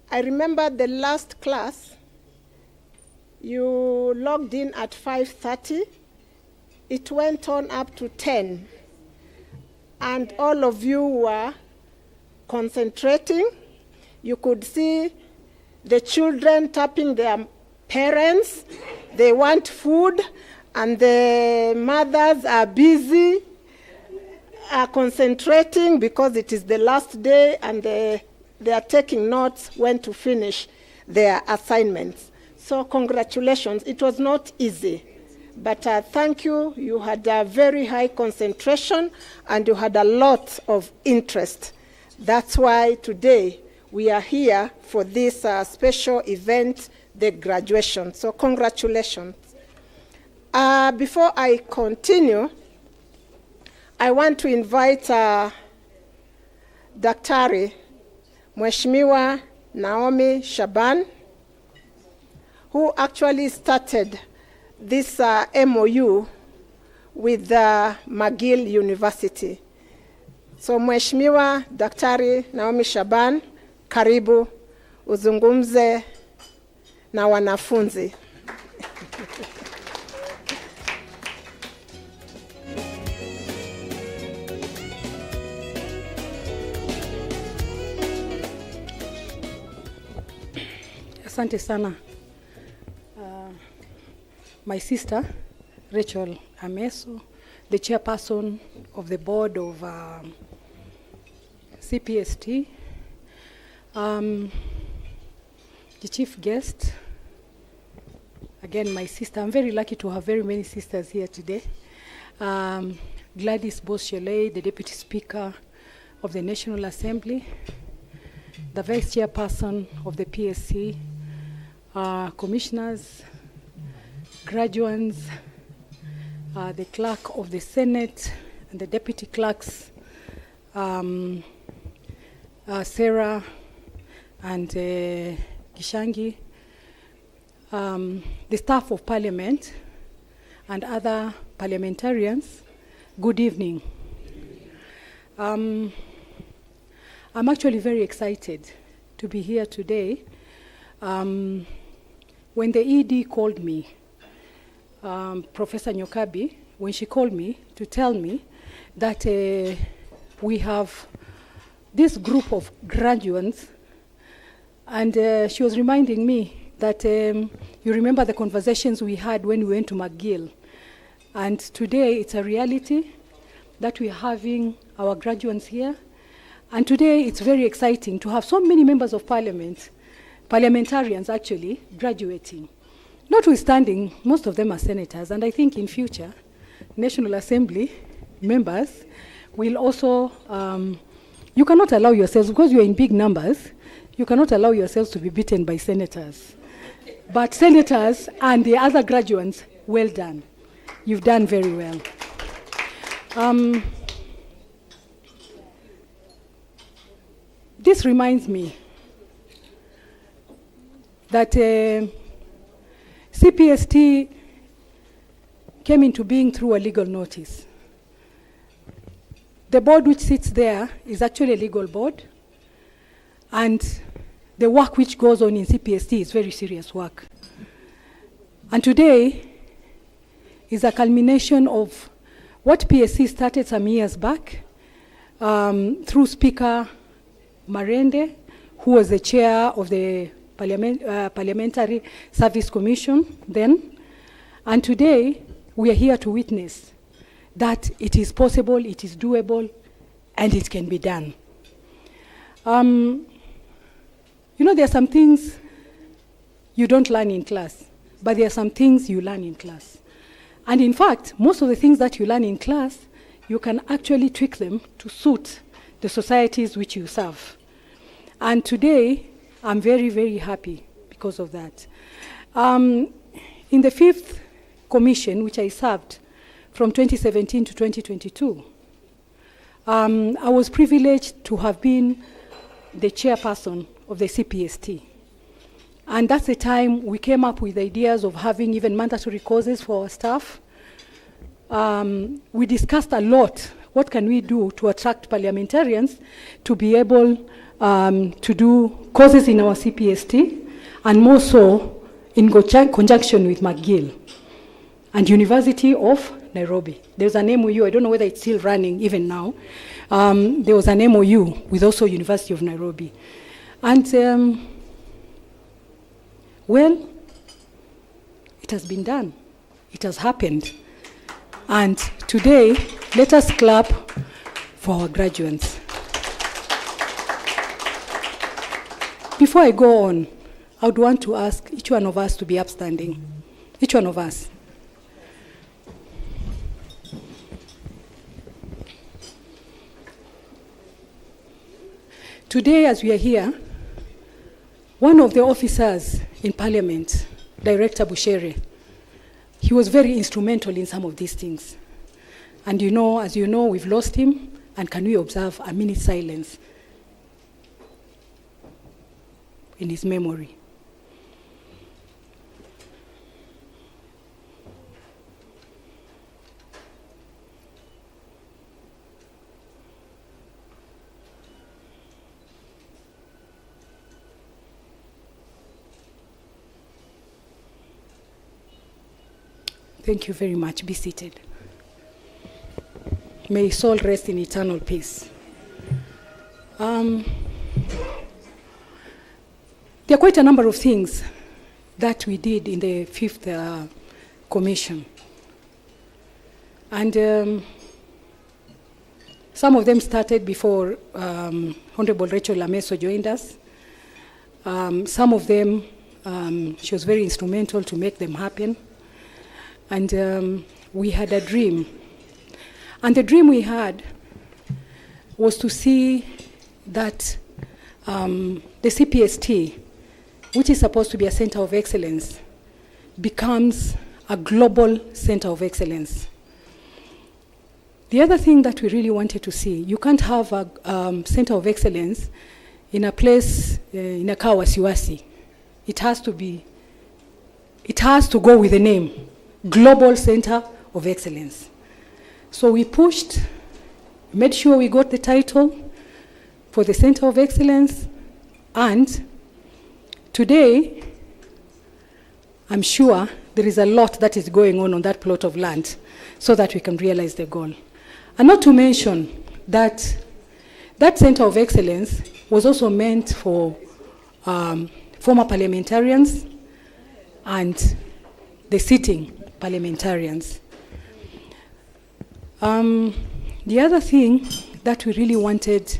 I remember the last class, you logged in at 5:30. It went on up to 10. And all of you were concentrating. You could see the children tapping their parents. They want food, and the mothers are busy, are concentrating because it is the last day, and they are taking notes when to finish their assignments. So congratulations. It was not easy, but thank you. You had a very high concentration, and you had a lot of interest. That's why today we are here for this special event, the graduation. So congratulations. Before I continue, I want to invite Daktari Mheshimiwa Naomi Shaban, who actually started this MOU with McGill University. So Mheshimiwa Daktari Naomi Shaban, karibu uzungumze na wanafunzi. Asante sana. My sister, Rachel Ameso, the chairperson of the board of Cpst, the chief guest, again my sister. I'm very lucky to have very many sisters here today. Gladys Boschele, the deputy speaker of the National Assembly, the vice chairperson of the PSC, commissioners, graduates, the clerk of the Senate, and the deputy clerks, Sarah and Gishangi, the staff of Parliament, and other parliamentarians. Good evening. I'm actually very excited to be here today. When the ED called me, Professor Nyokabi, when she called me to tell me that we have this group of graduates, and she was reminding me that you remember the conversations we had when we went to McGill, and today it's a reality that we're having our graduates here, and today it's very exciting to have so many members of parliament, parliamentarians actually, graduating. Notwithstanding, most of them are senators, and I think in future, National Assembly, members will also, you cannot allow yourselves, because you're in big numbers, you cannot allow yourselves to be beaten by senators. But senators and the other graduates, well done. You've done very well. This reminds me that Cpst came into being through a legal notice. The board which sits there is actually a legal board, and the work which goes on in Cpst is very serious work. And today is a culmination of what PSC started some years back through Speaker Marende, who was the chair of the Parliamentary Service Commission then. And today, we are here to witness that it is possible, it is doable, and it can be done. You know, there are some things you don't learn in class, but there are some things you learn in class. And in fact, most of the things that you learn in class, you can actually tweak them to suit the societies which you serve. And today, I'm very, very happy because of that. In the 5th commission, which I served from 2017 to 2022, I was privileged to have been the chairperson of the Cpst. And that's the time we came up with ideas of having even mandatory courses for our staff. We discussed a lot, what can we do to attract parliamentarians to be able to do courses in our Cpst, and more so in conjunction with McGill and University of Nairobi. There's an MOU, I don't know whether it's still running even now. There was an MOU with also University of Nairobi. And well, it has been done. It has happened. And today, let us clap for our graduates. Before I go on, I would want to ask each one of us to be upstanding. Each one of us. Today, as we are here, one of the officers in Parliament, Director Bushere, he was very instrumental in some of these things. And you know, as you know, we've lost him, and can we observe a minute silence in his memory? Thank you very much. Be seated. May his soul rest in eternal peace. There are quite a number of things that we did in the 5th commission. And some of them started before Honorable Rachel Lameso joined us. Some of them, she was very instrumental to make them happen. And we had a dream. And the dream we had was to see that the Cpst, which is supposed to be a center of excellence, becomes a global center of excellence. The other thing that we really wanted to see, you can't have a center of excellence in a place, in a Kawasiwasi. It has to go with the name. Global Center of Excellence. So we pushed, made sure we got the title for the Center of Excellence, and today, I'm sure there is a lot that is going on that plot of land so that we can realize the goal. And not to mention that that Center of Excellence was also meant for former parliamentarians and the sitting parliamentarians. The other thing that we really wanted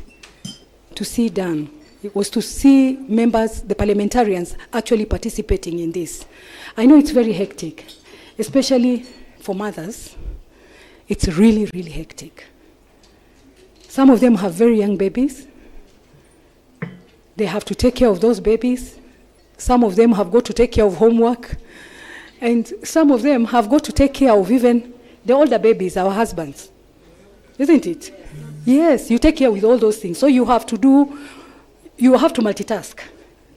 to see done, it was to see members, the parliamentarians, actually participating in this. I know it's very hectic, especially for mothers. it's really, really hectic. Some of them have very young babies. They have to take care of those babies. Some of them have got to take care of homework. And some of them have got to take care of even the older babies, our husbands. Isn't it? Yes, you take care with all those things. So you have to multitask.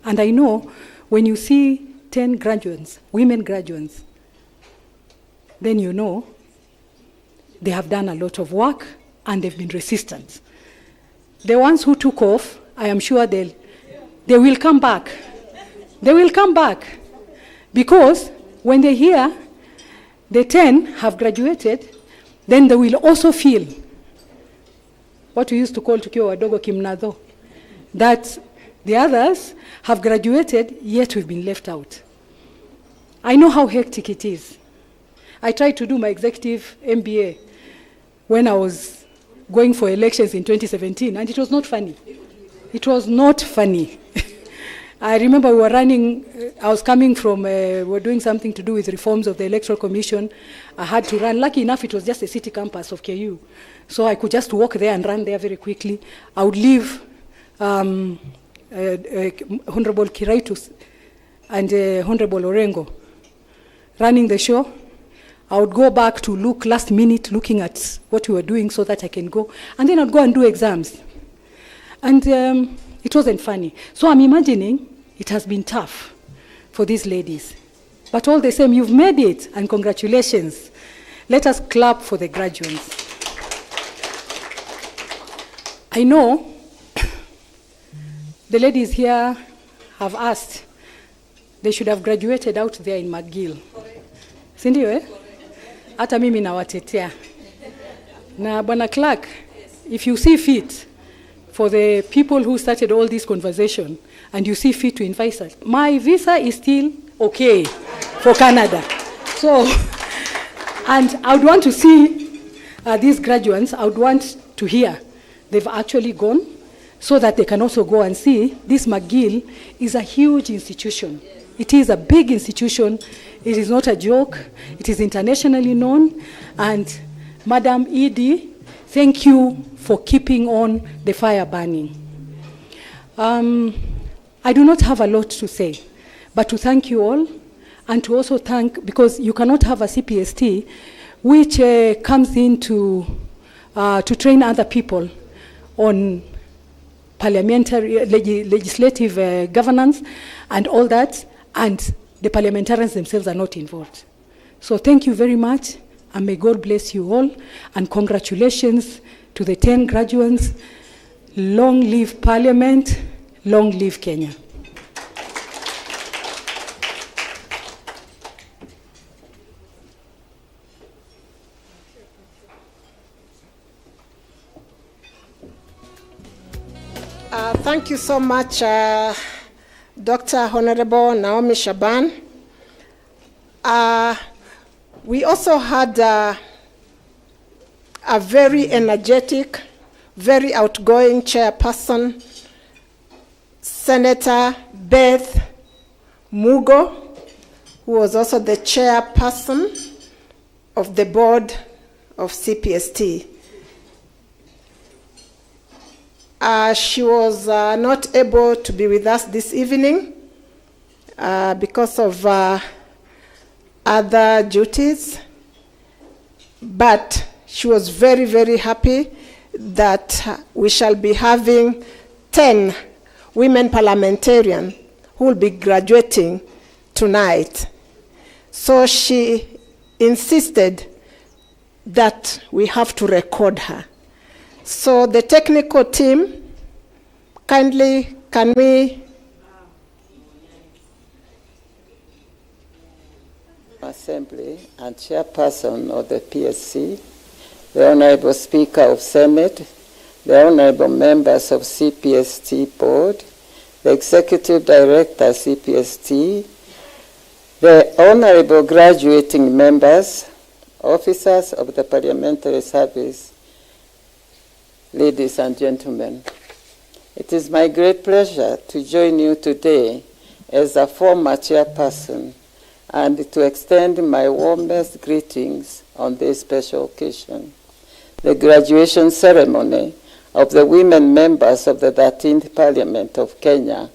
And I know when you see 10 graduates, women graduates, then you know they have done a lot of work and they've been resistant. The ones who took off, I am sure they will come back. They will come back. Because when they hear the 10 have graduated, then they will also feel what we used to call tukiwa wadogo kimnadho, that the others have graduated, yet we've been left out. I know how hectic it is. I tried to do my executive MBA when I was going for elections in 2017, and it was not funny. It was not funny. I remember we were running, I was coming from, we were doing something to do with reforms of the Electoral Commission. I had to run. Lucky enough, it was just a city campus of KU. So I could just walk there and run there very quickly. I would leave Honorable Kiraitus and Honorable Orengo running the show. I would go back to look last minute, looking at what we were doing so that I can go. And then I'd go and do exams. And it wasn't funny. So I'm imagining it has been tough for these ladies. But all the same, you've made it, and congratulations. Let us clap for the graduates. I know the ladies here have asked, they should have graduated out there in McGill. Sindio, eh? Hata mimi nawatetea. Na Bwana Clark, if you see fit for the people who started all this conversation and you see fit to invite us, my visa is still okay for Canada. So, and I would want to see these graduates, I would want to hear they've actually gone so that they can also go and see this McGill is a huge institution. It is a big institution. It is not a joke. It is internationally known. And Madam Edie, thank you for keeping on the fire burning. I do not have a lot to say, but to thank you all, and to also thank, because you cannot have a CPST which comes in to train other people on parliamentary, legislative governance and all that, and the parliamentarians themselves are not involved. So thank you very much, and may God bless you all, and congratulations to the 10 graduates. Long live Parliament, long live Kenya. Thank you so much, Dr. Honorable Naomi Shaban. We also had a very energetic, very outgoing chairperson, Senator Beth Mugo, who was also the chairperson of the board of CPST. She was not able to be with us this evening because of other duties, but she was very, very happy that we shall be having 10 women parliamentarians who will be graduating tonight. So she insisted that we have to record her. So the technical team, kindly, can we? Assembly and Chairperson of the PSC, the Honorable Speaker of Senate, the Honorable Members of CPST Board, the Executive Director CPST, the Honorable Graduating Members, Officers of the Parliamentary Service, ladies and gentlemen. It is my great pleasure to join you today as a former chairperson and to extend my warmest greetings on this special occasion, the graduation ceremony of the women members of the 13th Parliament of Kenya,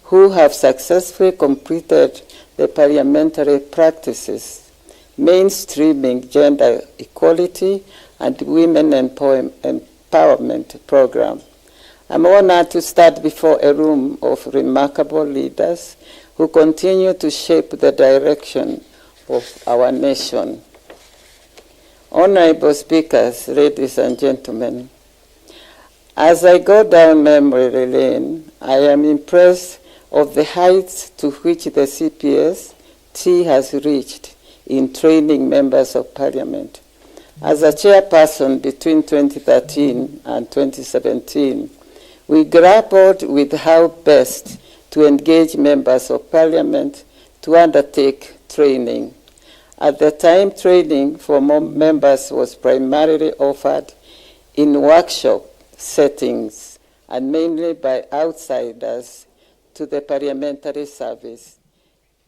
who have successfully completed the parliamentary practices, mainstreaming gender equality and women empowerment program. I'm honored to start before a room of remarkable leaders who continue to shape the direction of our nation. Honorable speakers, ladies and gentlemen, as I go down memory lane, I am impressed of the heights to which the Cpst has reached in training members of parliament. As a chairperson between 2013 and 2017, we grappled with how best to engage members of parliament to undertake training. At the time, training for members was primarily offered in workshop settings and mainly by outsiders to the parliamentary service.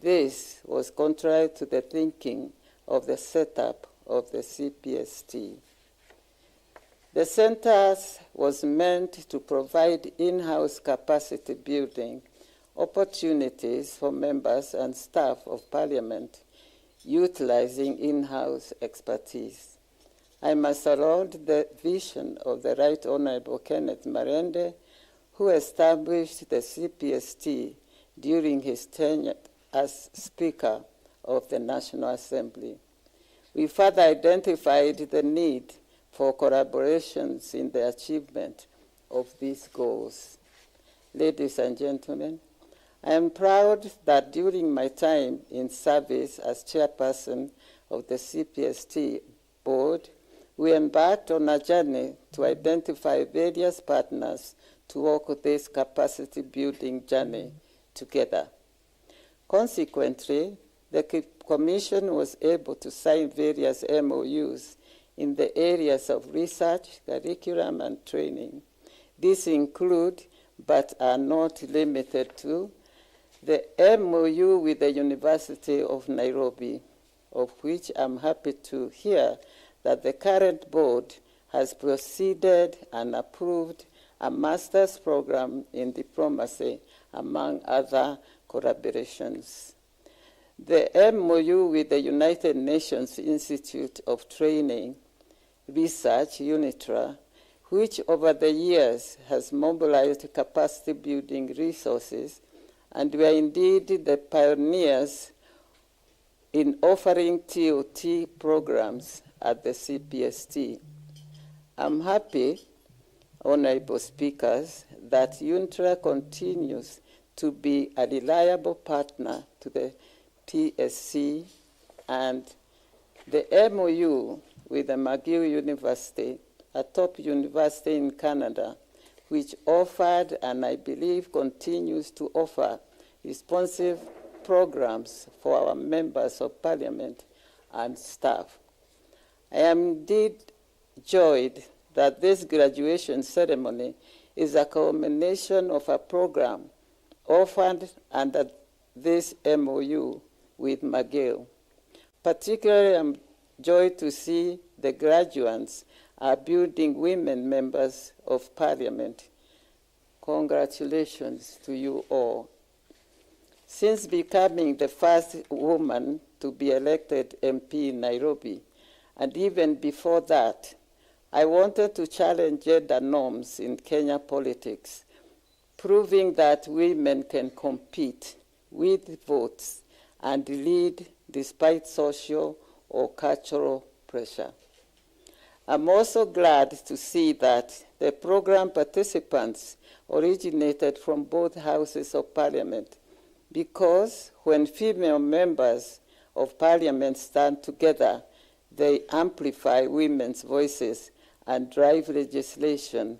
This was contrary to the thinking of the setup of the Cpst. The centers was meant to provide in-house capacity building opportunities for members and staff of parliament utilizing in-house expertise. I must laud the vision of the Right Honorable Kenneth Marende, who established the Cpst during his tenure as Speaker of the National Assembly. We further identified the need for collaborations in the achievement of these goals. Ladies and gentlemen, I am proud that during my time in service as chairperson of the Cpst board, we embarked on a journey to identify various partners to walk this capacity building journey together. Consequently, the Commission was able to sign various MOUs in the areas of research, curriculum, and training. These include, but are not limited to, the MOU with the University of Nairobi, of which I'm happy to hear that the current board has proceeded and approved a master's program in diplomacy, among other collaborations. The MOU with the United Nations Institute of Training Research, UNITRA, which over the years has mobilized capacity building resources, and we are indeed the pioneers in offering TOT programs at the Cpst. I'm happy, honorable speakers, that UNITRA continues to be a reliable partner to the PSC, and the MOU with the McGill University, a top university in Canada, which offered and I believe continues to offer responsive programs for our members of parliament and staff. I am indeed joyed that this graduation ceremony is a culmination of a program offered under this MOU with McGill. Particularly, I'm joyed to see the graduates are building women members of parliament. Congratulations to you all. Since becoming the first woman to be elected MP in Nairobi, and even before that, I wanted to challenge gender norms in Kenya politics, proving that women can compete with votes and lead despite social or cultural pressure. I'm also glad to see that the program participants originated from both houses of parliament, because when female members of parliament stand together, they amplify women's voices and drive legislation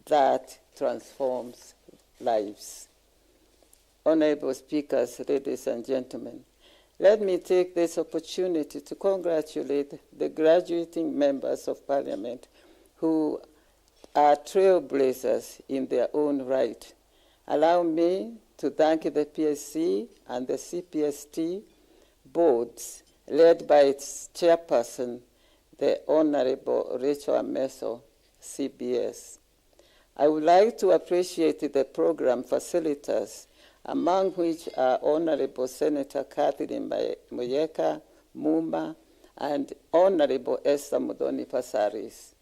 that transforms lives. Honorable speakers, ladies and gentlemen, let me take this opportunity to congratulate the graduating members of parliament who are trailblazers in their own right. Allow me to thank the PSC and the Cpst boards led by its chairperson, the Honorable Rachel Ameso, CBS. I would like to appreciate the program facilitators, among which are Honorable Senator Catherine Moyeka Muma and Honorable Esther Mudhoni Passaris.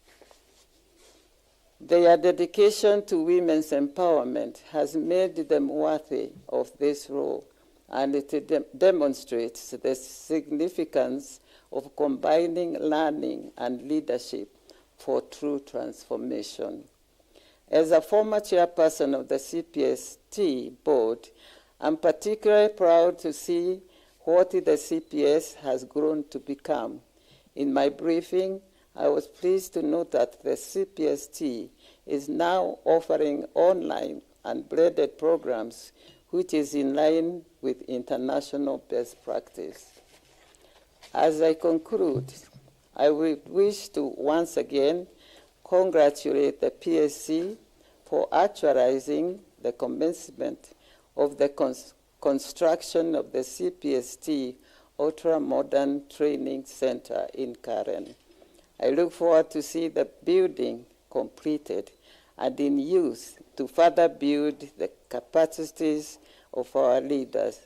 Their dedication to women's empowerment has made them worthy of this role, and it demonstrates the significance of combining learning and leadership for true transformation. As a former chairperson of the CPST board, I'm particularly proud to see what the CPS has grown to become. In my briefing, I was pleased to note that the CPST is now offering online and blended programs, which is in line with international best practice. As I conclude, I would wish to once again congratulate the PSC for actualizing the commencement of the construction of the CPST Ultra-Modern Training Center in Karen. I look forward to see the building completed and in use to further build the capacities of our leaders,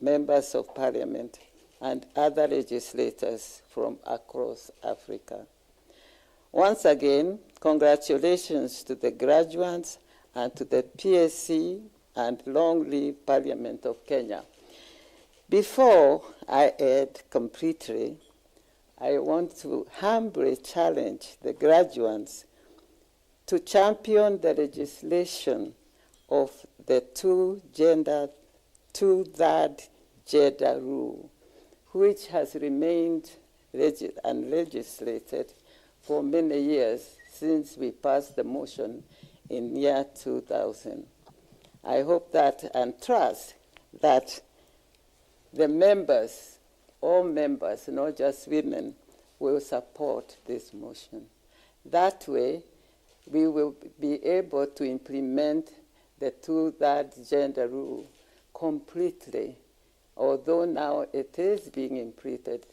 members of parliament, and other legislators from across Africa. Once again, congratulations to the graduates and to the PSC, and long live Parliament of Kenya. Before I end completely, I want to humbly challenge the graduates to champion the legislation of the two-third gender rule, which has remained unlegislated for many years since we passed the motion in year 2000. I hope that and trust that the members, all members, not just women, will support this motion. That way, we will be able to implement the two-third gender rule completely, although now it is being implemented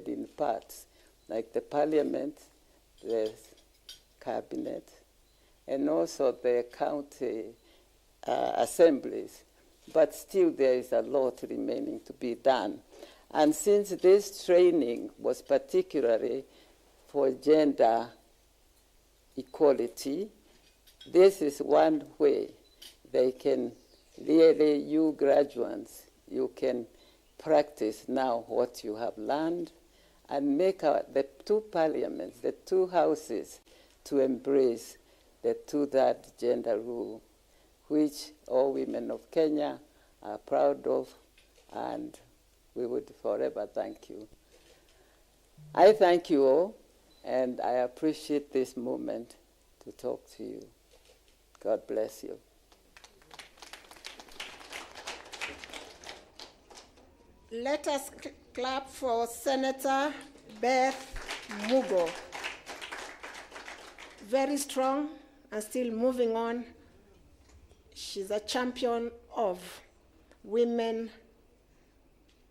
in parts, like the parliament, the cabinet, and also the county assemblies. But still there is a lot remaining to be done. And since this training was particularly for gender equality, this is one way they can really, you graduates, you can practice now what you have learned and make the two parliaments, the two houses, to embrace the two-third gender rule, which all women of Kenya are proud of, and we would forever thank you. I thank you all, and I appreciate this moment to talk to you. God bless you. Let us clap for Senator Beth Mugo. Very strong and still moving on. She's a champion of women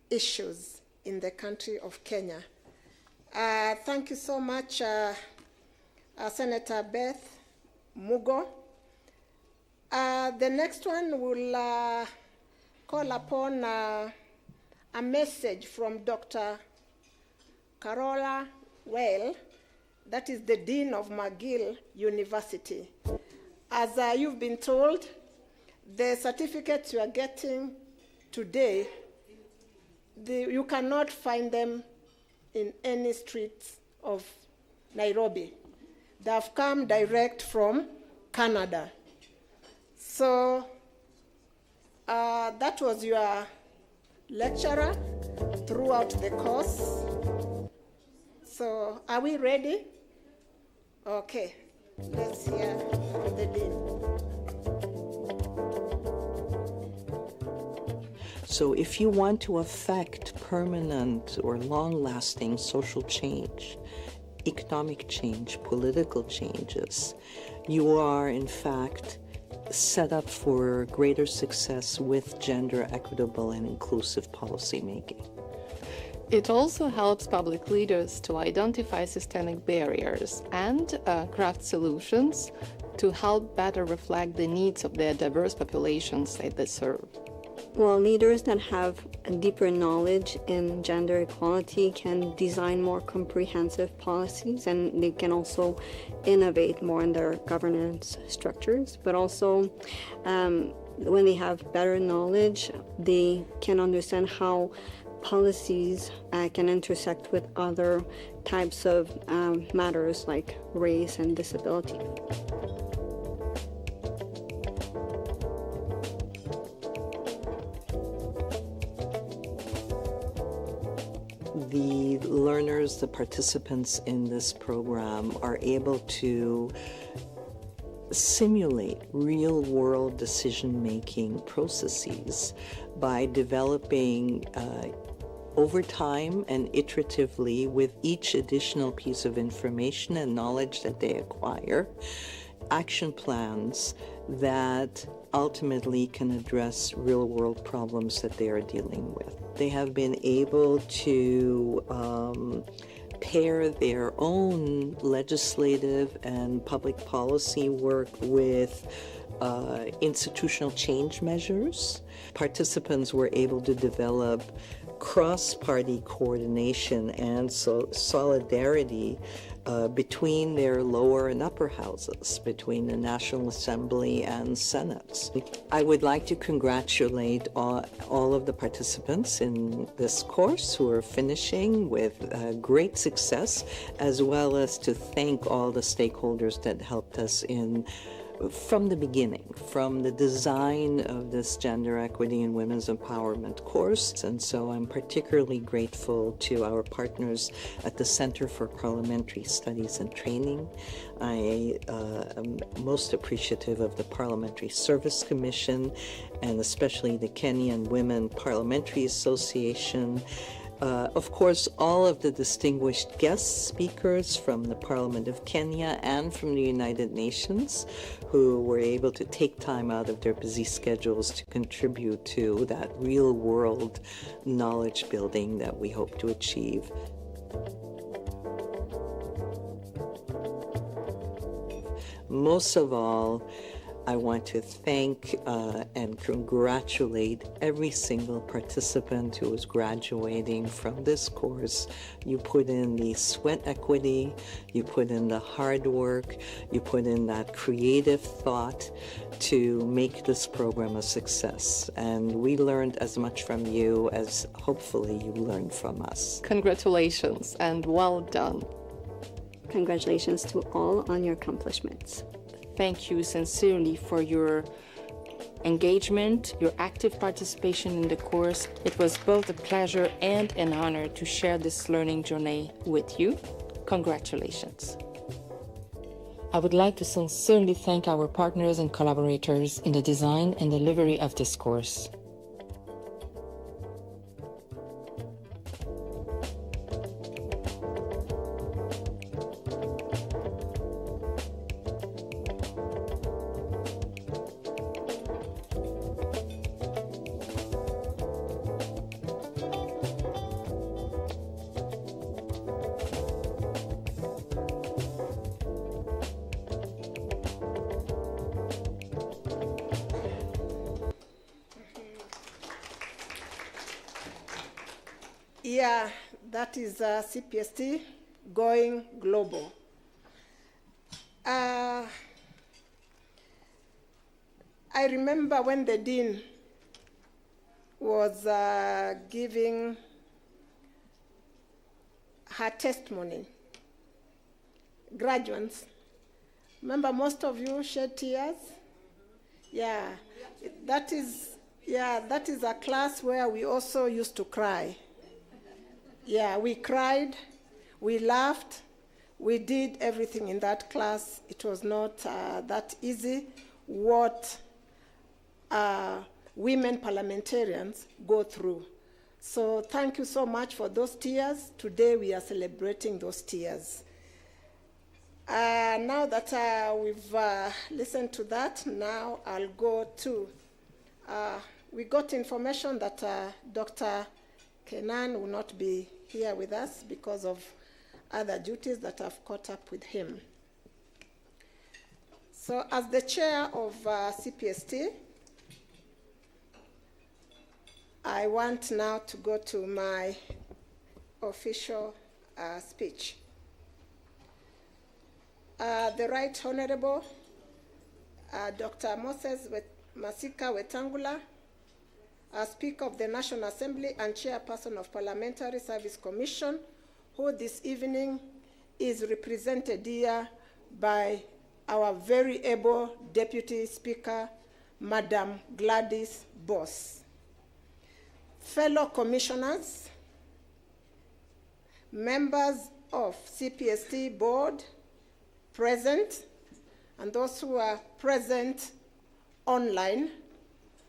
issues in the country of Kenya. Thank you so much, Senator Beth Mugo. The next one will call upon a message from Dr. Carola Well, that is the Dean of McGill University. As you've been told, the certificates you are getting today, you cannot find them in any streets of Nairobi. They have come direct from Canada. So that was your lecturer throughout the course. So are we ready? Okay, let's hear from the Dean. So if you want to affect permanent or long-lasting social change, economic change, political changes, you are in fact set up for greater success with gender equitable and inclusive policymaking. It also helps public leaders to identify systemic barriers and craft solutions to help better reflect the needs of their diverse populations that they serve. Well, leaders that have a deeper knowledge in gender equality can design more comprehensive policies, and they can also innovate more in their governance structures. But also, when they have better knowledge, they can understand how policies can intersect with other types of matters like race and disability. The learners, the participants in this program are able to simulate real-world decision-making processes by developing over time and iteratively with each additional piece of information and knowledge that they acquire, action plans that ultimately can address real-world problems that they are dealing with. They have been able to pair their own legislative and public policy work with institutional change measures. Participants were able to develop cross-party coordination and solidarity between their lower and upper houses, between the National Assembly and Senate. I would like to congratulate all of the participants in this course who are finishing with great success, as well as to thank all the stakeholders that helped us from the beginning, from the design of this gender equity and women's empowerment course. And so I'm particularly grateful to our partners at the Center for Parliamentary Studies and Training. I am most appreciative of the Parliamentary Service Commission, and especially the Kenyan Women Parliamentary Association. Of course, all of the distinguished guest speakers from the Parliament of Kenya and from the United Nations who were able to take time out of their busy schedules to contribute to that real-world knowledge building that we hope to achieve. Most of all, I want to thank and congratulate every single participant who is graduating from this course. You put in the sweat equity, you put in the hard work, you put in that creative thought to make this program a success. And we learned as much from you as hopefully you learned from us. Congratulations and well done. Congratulations to all on your accomplishments. Thank you sincerely for your engagement, your active participation in the course. It was both a pleasure and an honor to share this learning journey with you. Congratulations. I would like to sincerely thank our partners and collaborators in the design and delivery of this course. Yeah, that is Cpst going global. I remember when the dean was giving her testimony. Graduates, remember most of you shed tears? Yeah, that is a class where we also used to cry. Yeah, we cried, we laughed, we did everything in that class. It was not that easy what women parliamentarians go through. So thank you so much for those tears. Today we are celebrating those tears. Now that we've listened to that, now I'll go to, we got information that Dr. Kenan will not be here with us because of other duties that have caught up with him. So as the chair of CPST, I want now to go to my official speech. The Right Honorable Dr. Moses Masika Wetangula, Speaker of the National Assembly and Chairperson of Parliamentary Service Commission, who this evening is represented here by our very able Deputy Speaker, Madam Gladys Boss. Fellow commissioners, members of CPST board present, and those who are present online,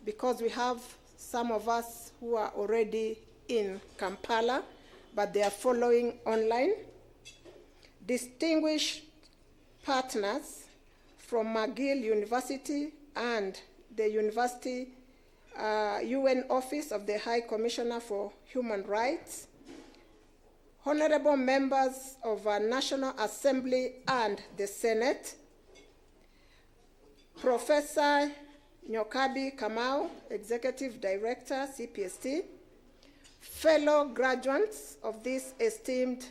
because we have some of us who are already in Kampala, but they are following online. Distinguished partners from McGill University and the University UN Office of the High Commissioner for Human Rights, honorable members of our National Assembly and the Senate, Professor Nyokabi Kamau, Executive Director, CPST, fellow graduates of this esteemed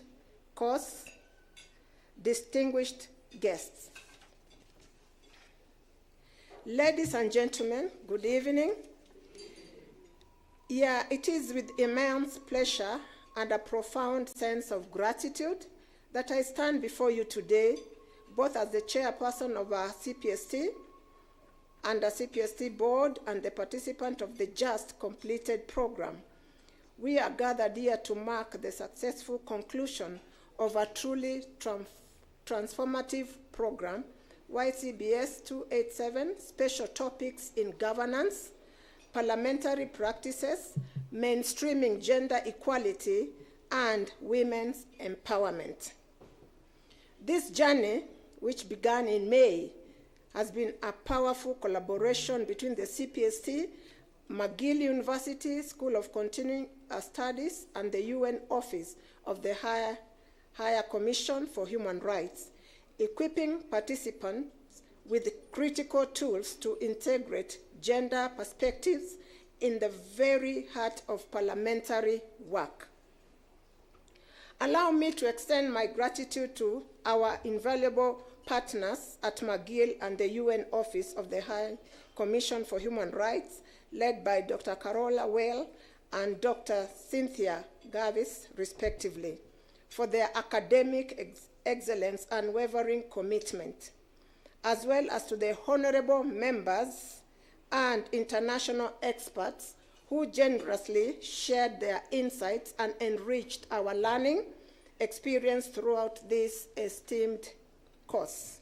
course, distinguished guests. Ladies and gentlemen, good evening. Yeah, it is with immense pleasure and a profound sense of gratitude that I stand before you today, both as the chairperson of our CPST and the CPST board and the participant of the just completed program. We are gathered here to mark the successful conclusion of a truly transformative program, YCBS 287, Special Topics in Governance, Parliamentary Practices, Mainstreaming Gender Equality, and Women's Empowerment. This journey, which began in May, has been a powerful collaboration between the CPST, McGill University School of Continuing Studies, and the UN Office of the Higher Commission for Human Rights, equipping participants with critical tools to integrate gender perspectives in the very heart of parliamentary work. Allow me to extend my gratitude to our invaluable partners at McGill and the UN Office of the High Commission for Human Rights, led by Dr. Carola Well and Dr. Cynthia Gavis, respectively, for their academic excellence and unwavering commitment, as well as to the honorable members and international experts who generously shared their insights and enriched our learning experience throughout this esteemed course.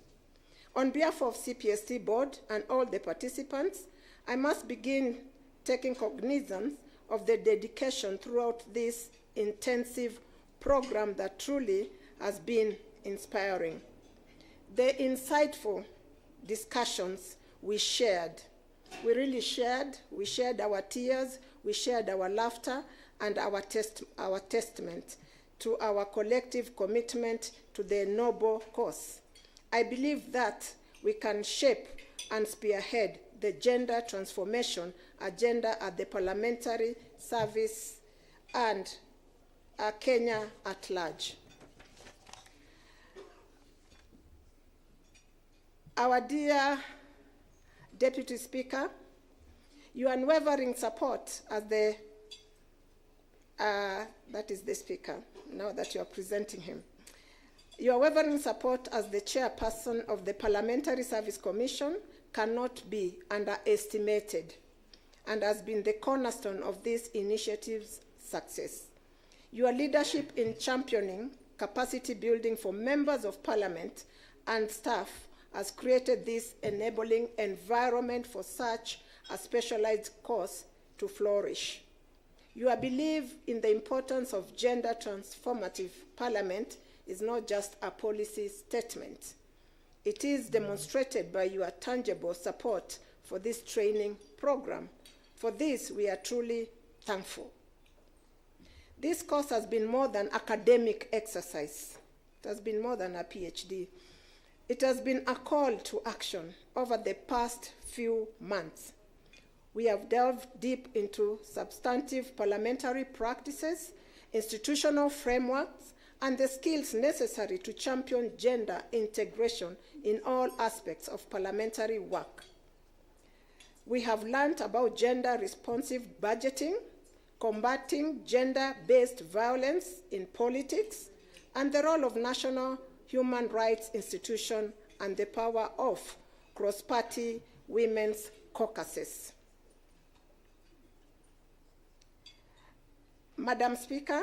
On behalf of CPST board and all the participants, I must begin taking cognizance of the dedication throughout this intensive program that truly has been inspiring. The insightful discussions we shared, we shared our tears, we shared our laughter, and our testament to our collective commitment to the noble cause. I believe that we can shape and spearhead the gender transformation agenda at the Parliamentary Service and Kenya at large. Our dear Deputy Speaker, your unwavering support as the, that is the Speaker, now that you are presenting him. Your unwavering support as the chairperson of the Parliamentary Service Commission cannot be underestimated and has been the cornerstone of this initiative's success. Your leadership in championing capacity building for members of Parliament and staff has created this enabling environment for such a specialized course to flourish. You believe in the importance of gender transformative parliament is not just a policy statement. It is demonstrated by your tangible support for this training program. For this, we are truly thankful. This course has been more than academic exercise. It has been more than a PhD. It has been a call to action over the past few months. We have delved deep into substantive parliamentary practices, institutional frameworks, and the skills necessary to champion gender integration in all aspects of parliamentary work. We have learned about gender-responsive budgeting, combating gender-based violence in politics, and the role of national human rights institutions and the power of cross-party women's caucuses. Madam Speaker,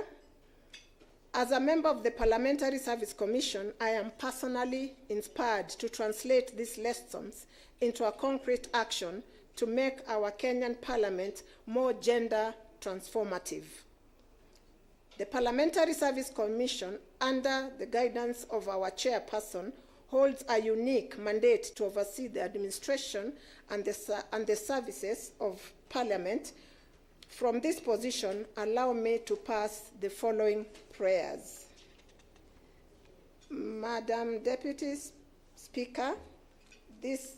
as a member of the Parliamentary Service Commission, I am personally inspired to translate these lessons into a concrete action to make our Kenyan Parliament more gender transformative. The Parliamentary Service Commission, under the guidance of our chairperson, holds a unique mandate to oversee the administration and the services of Parliament. From this position, allow me to pass the following prayers. Madam Deputy Speaker, this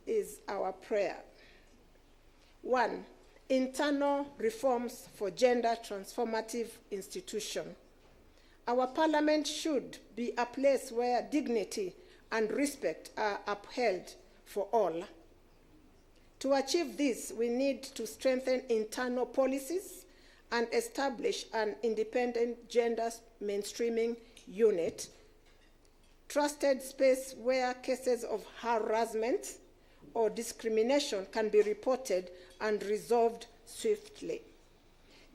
is our prayer. 1. Internal reforms for gender transformative institution. Our Parliament should be a place where dignity and respect are upheld for all. To achieve this, we need to strengthen internal policies and establish an independent gender mainstreaming unit, trusted space where cases of harassment or discrimination can be reported and resolved swiftly.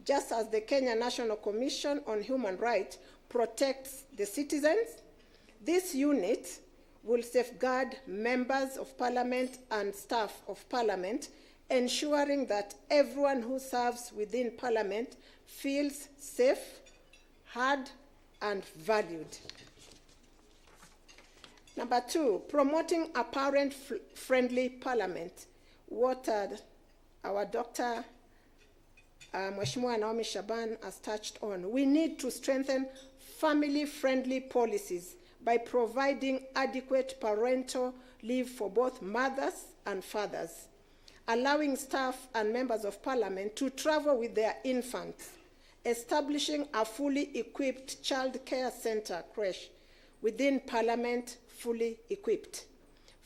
Just as the Kenya National Commission on Human Rights protects the citizens, this unit will safeguard members of Parliament and staff of Parliament, ensuring that everyone who serves within Parliament feels safe, heard, and valued. Number 2, promoting a parent-friendly Parliament. What our Dr. Mheshimiwa Naomi Shaban has touched on. We need to strengthen family-friendly policies by providing adequate parental leave for both mothers and fathers, allowing staff and members of Parliament to travel with their infants, establishing a fully equipped child care center creche within Parliament, fully equipped.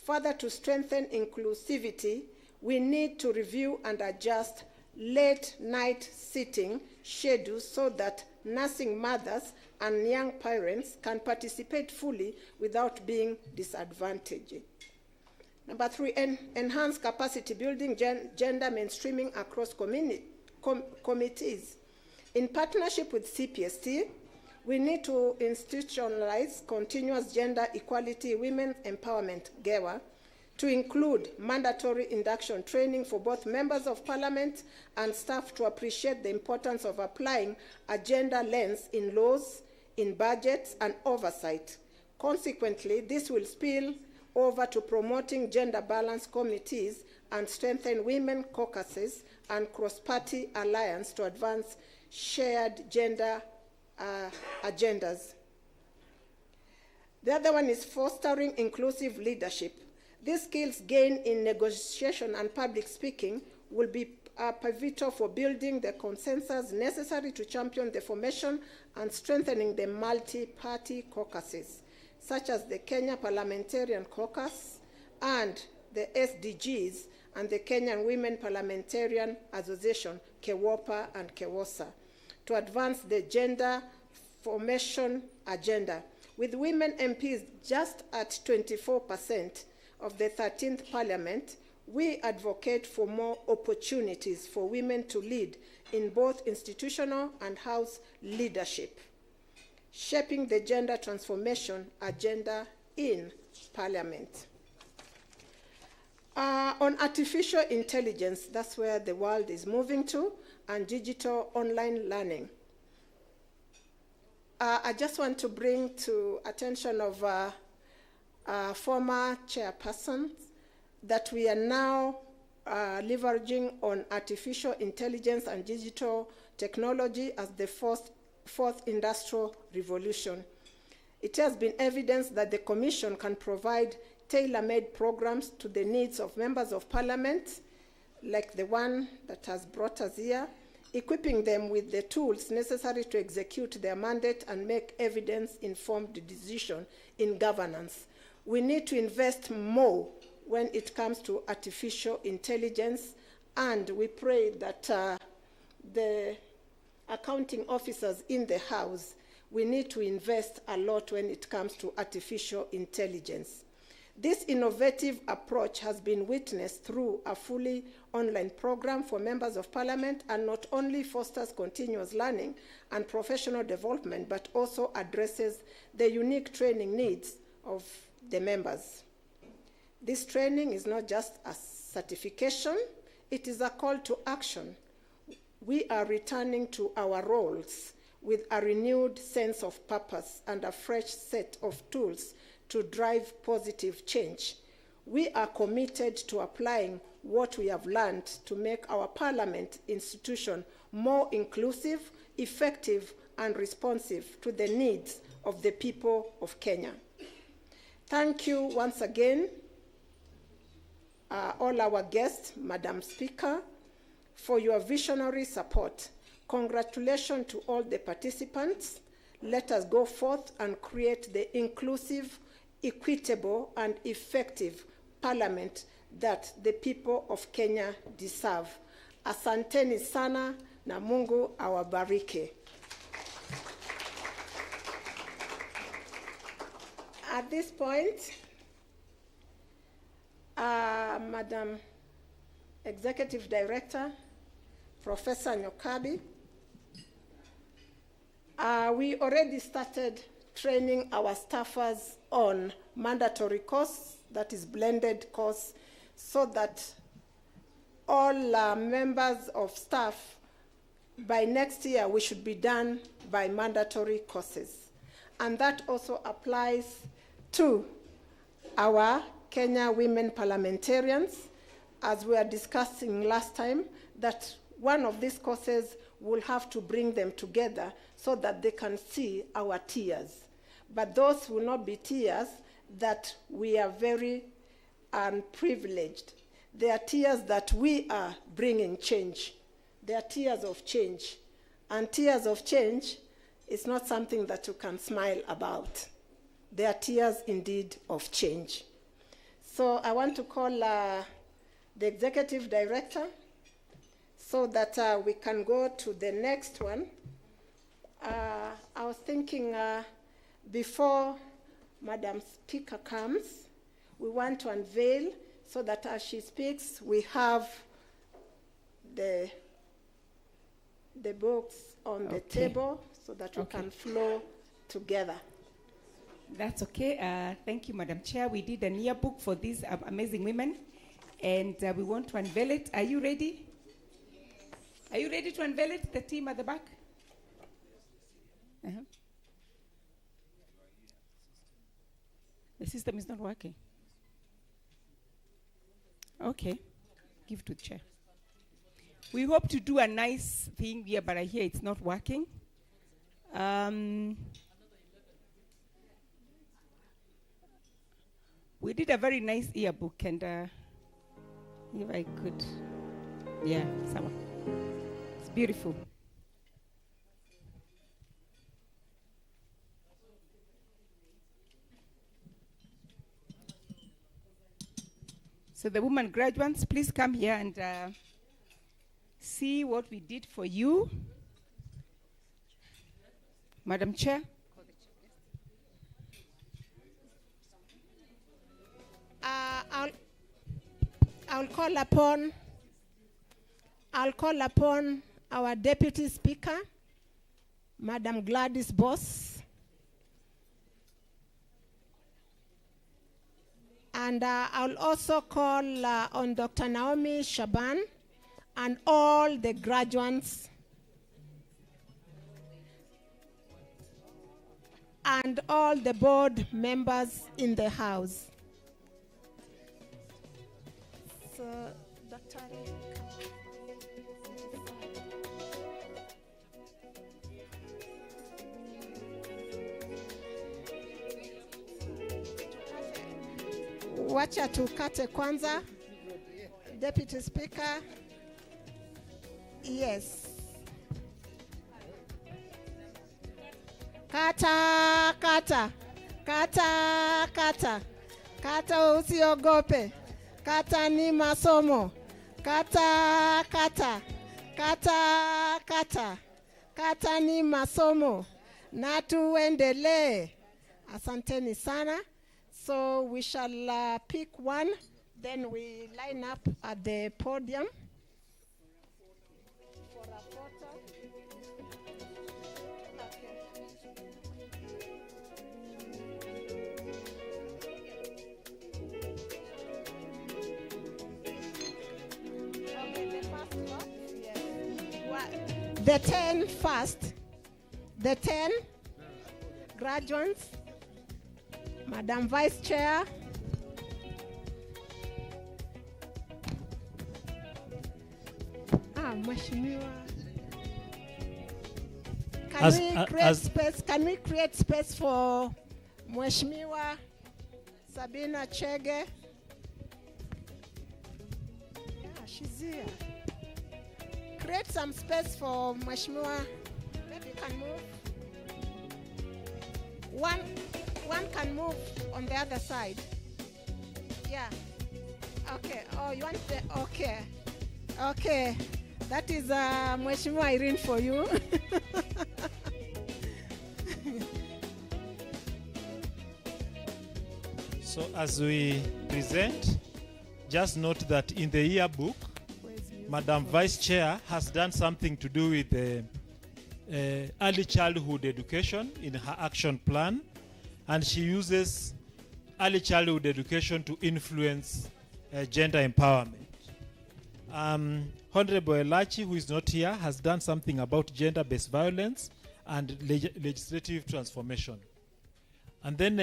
Further, to strengthen inclusivity, we need to review and adjust late night sitting schedules so that nursing mothers and young parents can participate fully without being disadvantaged. Number 3, enhance capacity building gender mainstreaming across committees. In partnership with Cpst, we need to institutionalize continuous gender equality women empowerment Gewe to include mandatory induction training for both members of Parliament and staff to appreciate the importance of applying a gender lens in laws, in budgets, and oversight. Consequently, this will spill over to promoting gender-balanced committees and strengthen women caucuses and cross-party alliance to advance shared gender agendas. The other one is fostering inclusive leadership. These skills gained in negotiation and public speaking will be pivotal for building the consensus necessary to champion the formation and strengthening the multi-party caucuses, such as the Kenya Parliamentarian Caucus and the SDGs and the Kenyan Women Parliamentarian Association, KEWOPA and KEWOSA, to advance the gender formation agenda. With women MPs just at 24% of the 13th Parliament, we advocate for more opportunities for women to lead in both institutional and house leadership, shaping the gender transformation agenda in Parliament. On artificial intelligence, that's where the world is moving to, and digital online learning. I just want to bring to attention of former chairperson that we are now leveraging on artificial intelligence and digital technology as the fourth industrial revolution. It has been evidenced that the Commission can provide tailor-made programs to the needs of members of Parliament, like the one that has brought us here, equipping them with the tools necessary to execute their mandate and make evidence-informed decisions in governance. We need to invest more when it comes to artificial intelligence, and we pray that the accounting officers in the House, we need to invest a lot when it comes to artificial intelligence. This innovative approach has been witnessed through a fully online program for members of Parliament, and not only fosters continuous learning and professional development, but also addresses the unique training needs of the members. This training is not just a certification, it is a call to action. We are returning to our roles with a renewed sense of purpose and a fresh set of tools to drive positive change. We are committed to applying what we have learned to make our Parliament institution more inclusive, effective, and responsive to the needs of the people of Kenya. Thank you once again, all our guests, Madam Speaker, for your visionary support. Congratulations to all the participants. Let us go forth and create the inclusive, equitable, and effective Parliament that the people of Kenya deserve. Asanteni sana na Mungu awabariki. At this point, Madam Executive Director, Professor Nyokabi, we already started training our staffers on mandatory course, that is blended course, so that all members of staff, by next year, we should be done by mandatory courses. And that also applies to our Kenya women parliamentarians, as we were discussing last time, that one of these courses will have to bring them together so that they can see our tiers. But those will not be tiers that we are very unprivileged. They are tiers that we are bringing change. They are tiers of change. And tiers of change is not something that you can smile about. They are tiers indeed of change. So I want to call the Executive Director so that we can go to the next one. I was thinking before Madam Speaker comes, we want to unveil so that as she speaks, we have the books on the table so that we can flow together. That's okay. Thank you, Madam Chair. We did an yearbook for these amazing women, and we want to unveil it. Are you ready? Are you ready to unveil it, the team at the back? Uh-huh. The system is not working. Okay. Give to the chair. We hope to do a nice thing here, but I hear it's not working. We did a very nice yearbook, and if I could, yeah, someone. It's beautiful. So the women graduates, please come here and see what we did for you. Madam Chair. I'll call upon our Deputy Speaker, Madam Gladys Boss. And I'll also call on Dr. Naomi Shaban and all the graduates. and all the board members in the house. So, Dr. Wacha tukate kwanza. Deputy Speaker. Yes. Kata, kata. Kata, kata. Kata usiogope. Kata ni masomo. Kata, kata. Kata, kata. Kata ni masomo. Na tuendelee. Asanteni sana. So we shall pick one, then we line up at the podium for a photo. Okay, the first lot, yes. The 10 first, the 10 graduates. Madam Vice Chair. Mheshimiwa. Can we create space for Mheshimiwa Sabina Chege? Yeah, she's here. Create some space for Mheshimiwa. Maybe you can move. One can move on the other side. Yeah. Okay. Oh, you want the... Okay. Okay. That is Mheshimiwa Irene for you. So as we present, just note that in the yearbook, Madam Vice Chair has done something to do with early childhood education in her action plan. And she uses early childhood education to influence gender empowerment. Honorable Elachi, who is not here, has done something about gender-based violence and legislative transformation. And then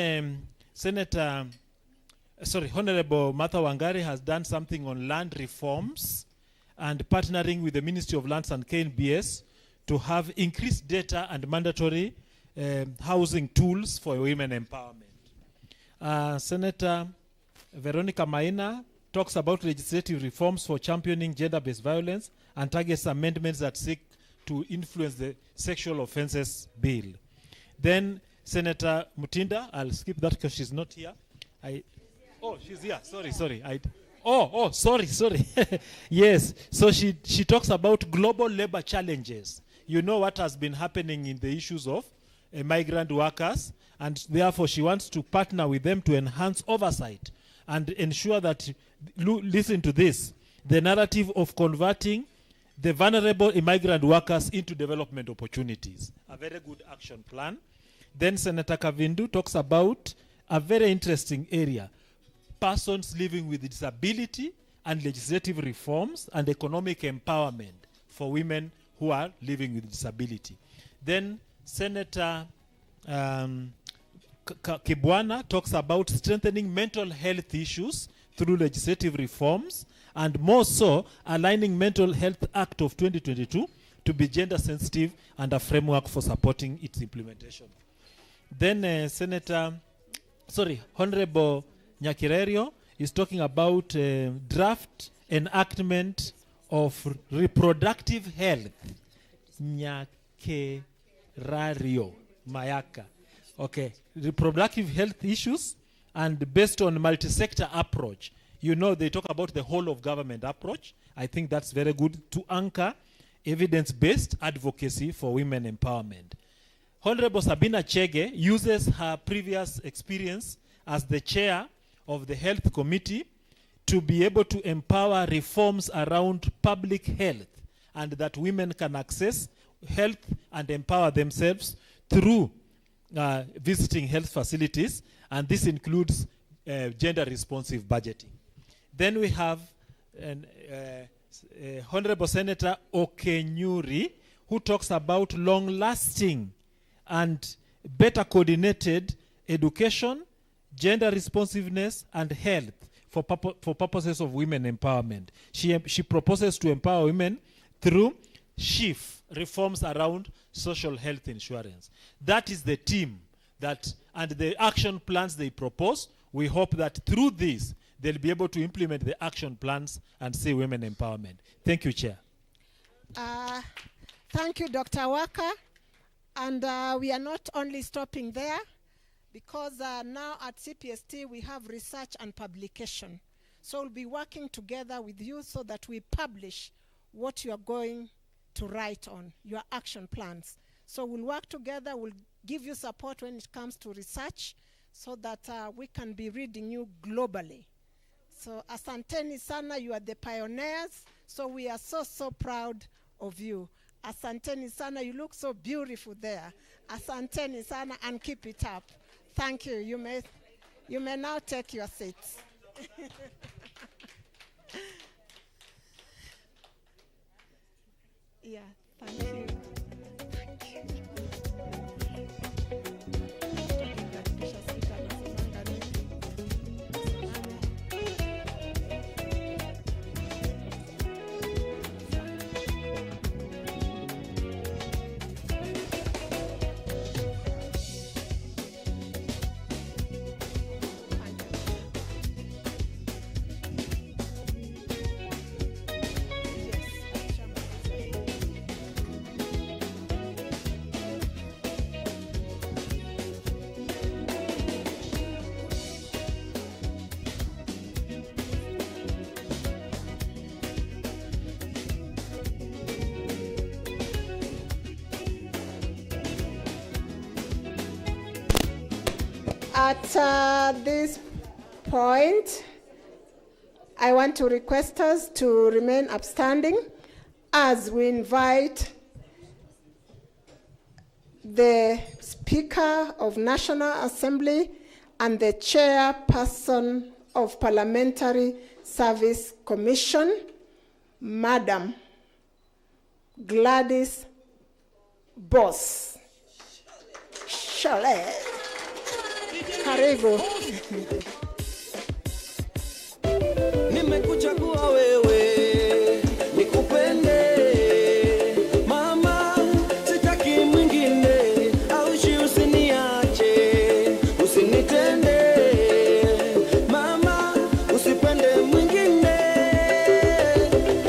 Honorable Martha Wangari has done something on land reforms and partnering with the Ministry of Lands and KNBS to have increased data and mandatory housing tools for women empowerment. Senator Veronica Maina talks about legislative reforms for championing gender-based violence and targets amendments that seek to influence the sexual offences bill. Then Senator Mutinda, I'll skip that because she's not here. She's here. Sorry. Sorry. Yes. So she talks about global labor challenges. You know what has been happening in the issues of migrant workers, and therefore she wants to partner with them to enhance oversight and ensure that, listen to this, the narrative of converting the vulnerable immigrant workers into development opportunities. A very good action plan. Then Senator Kavindu talks about a very interesting area, persons living with disability and legislative reforms and economic empowerment for women who are living with disability. Then Senator Kibwana talks about strengthening mental health issues through legislative reforms, and more so aligning Mental Health Act of 2022 to be gender sensitive and a framework for supporting its implementation. Then Honorable Nyakirerio is talking about draft enactment of reproductive health. Nyakirerio Mayaka. Okay, reproductive health issues, and based on multi-sector approach. You know, they talk about the whole of government approach. I think that's very good to anchor evidence-based advocacy for women empowerment. Honorable Sabina Chege uses her previous experience as the chair of the Health Committee to be able to empower reforms around public health, and that women can access health and empower themselves through visiting health facilities, and this includes gender-responsive budgeting. Then we have Honorable Senator Okenyuri, who talks about long-lasting and better coordinated education, gender responsiveness, and health for purposes of women empowerment. She proposes to empower women through SHIF, reforms around social health insurance. That is the team and the action plans they propose. We hope that through this, they'll be able to implement the action plans and see women empowerment. Thank you, Chair. Thank you, Dr. Waka. And we are not only stopping there, because now at CPST we have research and publication. So we'll be working together with you so that we publish what you are going to write on, your action plans. So we'll work together, we'll give you support when it comes to research so that we can be reading you globally. So asanteni sana, you are the pioneers, so we are so proud of you. Asanteni sana, you look so beautiful there. Asanteni sana, and keep it up. Thank you. You may now take your seats. Yeah, thank you. At this point, I want to request us to remain upstanding as we invite the Speaker of National Assembly and the Chairperson of Parliamentary Service Commission, Madam Gladys Boss. Shale. Karibu. Nimekuchagua wewe nikupende mama, sitaki mwingine, aushi usiniache, usinitende mama, usipende mwingine.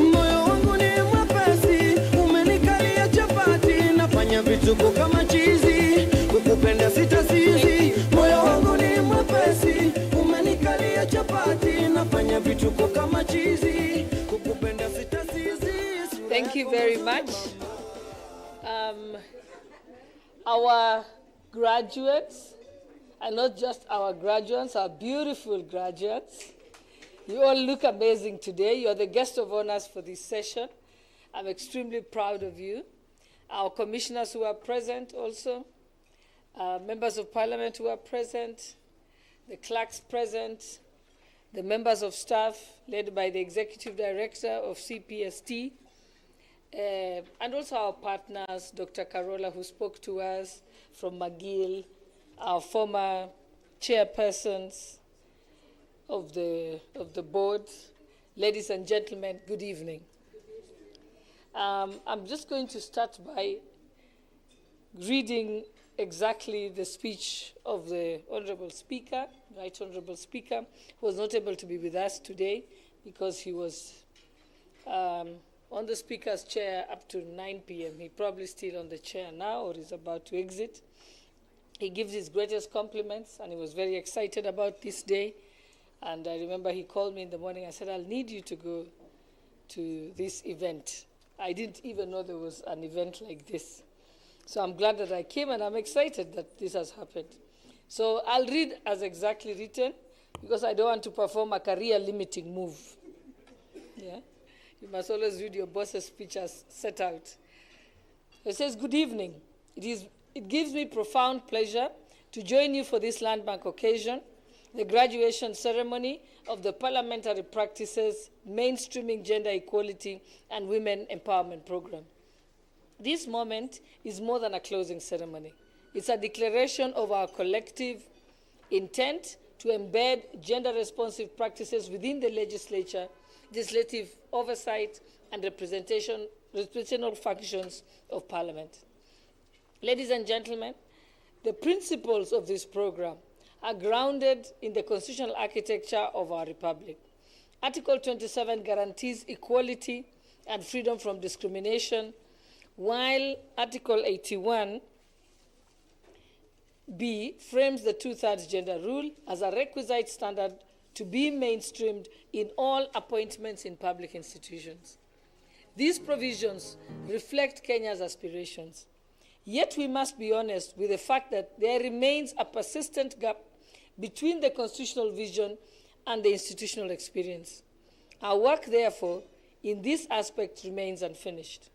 Moyo wangu ni mwepesi, umenikalia chapati, nafanya vituko kama chizi, kukupenda sitasisi. Moyo wangu ni mwepesi, umenikalia chapati, nafanya vituko kama chizi, kukupenda sitasisi. Thank you very much. Our graduates, and not just our graduates, our beautiful graduates. You all look amazing today. You're the guest of honors for this session. I'm extremely proud of you. Our commissioners who are present also, members of parliament who are present, the clerks present, the members of staff led by the executive director of CPST, and also our partners, Dr. Carola, who spoke to us from McGill, our former chairpersons of the board. Ladies and gentlemen, good evening. I'm just going to start by reading exactly the speech of the Honorable Speaker, Right Honorable Speaker, who was not able to be with us today because he was on the Speaker's chair up to 9 p.m. He's probably still on the chair now or is about to exit. He gives his greatest compliments and he was very excited about this day. And I remember he called me in the morning. I said, I'll need you to go to this event. I didn't even know there was an event like this. So I'm glad that I came and I'm excited that this has happened. So I'll read as exactly written because I don't want to perform a career limiting move. Yeah? You must always read your boss's speech as set out. It says, good evening. It gives me profound pleasure to join you for this landmark occasion, the graduation ceremony of the Parliamentary Practices, Mainstreaming Gender Equality and Women Empowerment Program. This moment is more than a closing ceremony. It's a declaration of our collective intent to embed gender-responsive practices within the legislative oversight and representational functions of Parliament. Ladies and gentlemen, the principles of this program are grounded in the constitutional architecture of our republic. Article 27 guarantees equality and freedom from discrimination, while Article 81B frames the two-thirds gender rule as a requisite standard to be mainstreamed in all appointments in public institutions. These provisions reflect Kenya's aspirations. Yet we must be honest with the fact that there remains a persistent gap between the constitutional vision and the institutional experience. Our work, therefore, in this aspect remains unfinished.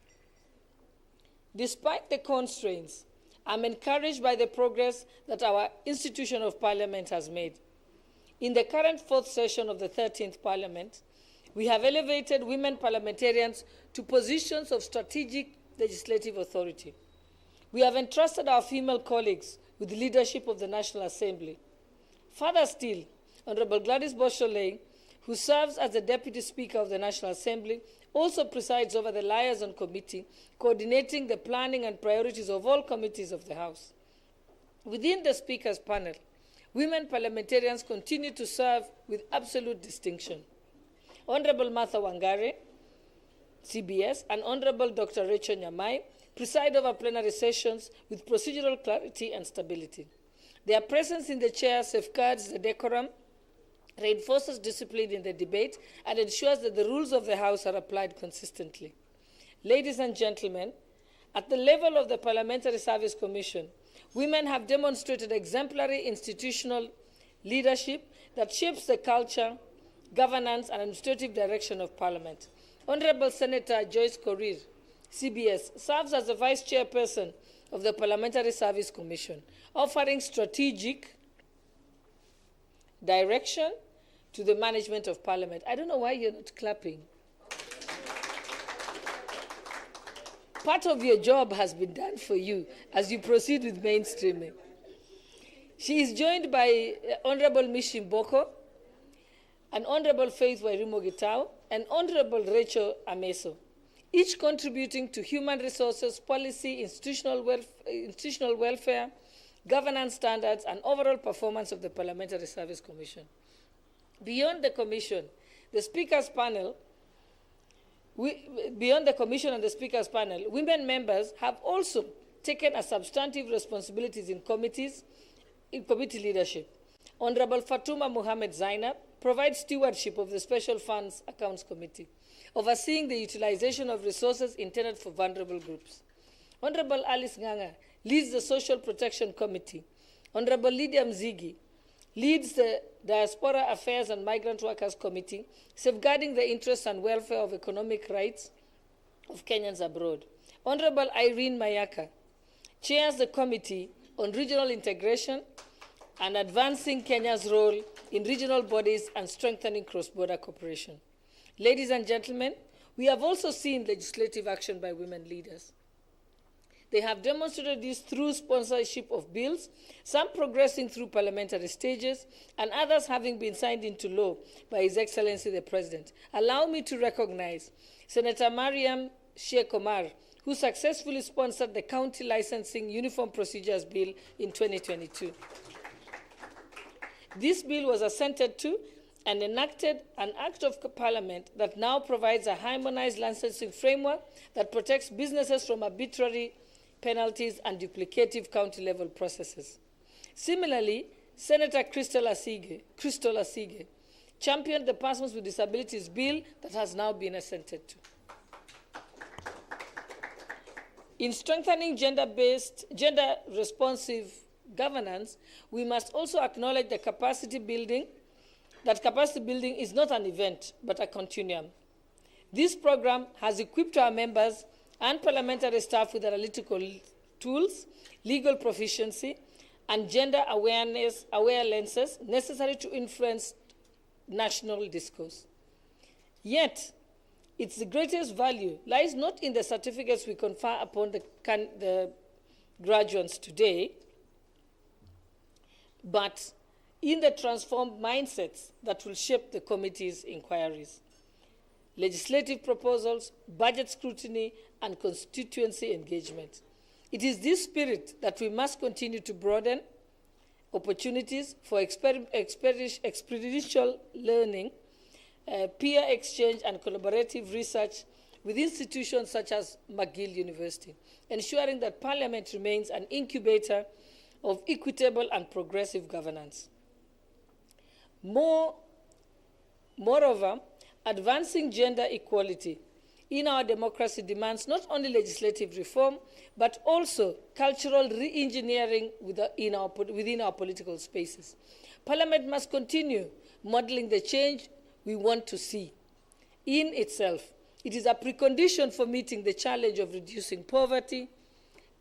Despite the constraints, I'm encouraged by the progress that our institution of Parliament has made. In the current fourth session of the 13th Parliament, we have elevated women parliamentarians to positions of strategic legislative authority. We have entrusted our female colleagues with the leadership of the National Assembly. Further still, Honorable Gladys Bosholei, who serves as the Deputy Speaker of the National Assembly, also presides over the liaison committee, coordinating the planning and priorities of all committees of the House. Within the Speaker's panel, women parliamentarians continue to serve with absolute distinction. Honorable Martha Wangare, CBS, and Honorable Dr. Rachel Nyamai preside over plenary sessions with procedural clarity and stability. Their presence in the chair safeguards the decorum, reinforces discipline in the debate, and ensures that the rules of the House are applied consistently. Ladies and gentlemen, at the level of the Parliamentary Service Commission, women have demonstrated exemplary institutional leadership that shapes the culture, governance, and administrative direction of Parliament. Honorable Senator Joyce Korir, CBS, serves as the Vice Chairperson of the Parliamentary Service Commission, offering strategic direction to the management of Parliament. I don't know why you're not clapping. Part of your job has been done for you as you proceed with mainstreaming. She is joined by Honorable Mishi Mboko, and Honorable Faith Wairimu Gitau, and Honorable Rachel Ameso, each contributing to human resources, policy, institutional welfare, governance standards, and overall performance of the Parliamentary Service Commission. Beyond the Commission, the Speaker's panel, beyond the Commission and the Speaker's panel, women members have also taken a substantive responsibilities in committee leadership. Honorable Fatuma Mohammed Zainab provides stewardship of the Special Funds Accounts Committee, overseeing the utilization of resources intended for vulnerable groups. Honorable Alice Nganga leads the Social Protection Committee. Honorable Lydia Mzigi leads the Diaspora Affairs and Migrant Workers Committee, safeguarding the interests and welfare of economic rights of Kenyans abroad. Honorable Irene Mayaka chairs the Committee on Regional Integration and advancing Kenya's role in regional bodies and strengthening cross-border cooperation. Ladies and gentlemen, we have also seen legislative action by women leaders. They have demonstrated this through sponsorship of bills, some progressing through parliamentary stages, and others having been signed into law by His Excellency the President. Allow me to recognize Senator Mariam Sheikh Omar, who successfully sponsored the County Licensing Uniform Procedures Bill in 2022. This bill was assented to and enacted an Act of Parliament that now provides a harmonized licensing framework that protects businesses from arbitrary penalties and duplicative county-level processes. Similarly, Senator Crystal Asige championed the Persons with Disabilities Bill that has now been assented to. In strengthening gender-responsive governance, we must also acknowledge that capacity building is not an event, but a continuum. This program has equipped our members and parliamentary staff with analytical tools, legal proficiency, and gender-aware lenses necessary to influence national discourse. Yet, its greatest value lies not in the certificates we confer upon the graduates today, but in the transformed mindsets that will shape the committee's inquiries. Legislative proposals, budget scrutiny, and constituency engagement. It is this spirit that we must continue to broaden opportunities for experiential learning, peer exchange, and collaborative research with institutions such as McGill University, ensuring that Parliament remains an incubator of equitable and progressive governance. Moreover, advancing gender equality in our democracy demands not only legislative reform, but also cultural re-engineering within our political spaces. Parliament must continue modeling the change we want to see. In itself, it is a precondition for meeting the challenge of reducing poverty,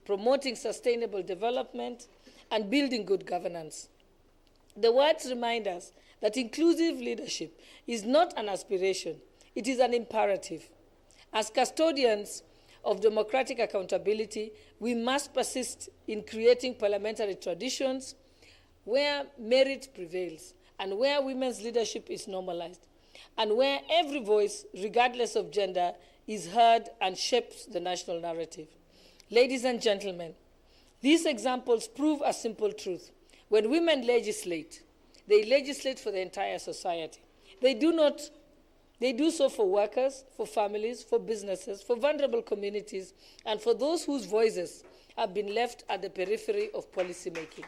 promoting sustainable development, and building good governance. The words remind us that inclusive leadership is not an aspiration, it is an imperative. As custodians of democratic accountability, we must persist in creating parliamentary traditions where merit prevails and where women's leadership is normalized, and where every voice, regardless of gender, is heard and shapes the national narrative. Ladies and gentlemen, these examples prove a simple truth. When women legislate, they legislate for the entire society. They do so for workers, for families, for businesses, for vulnerable communities, and for those whose voices have been left at the periphery of policymaking.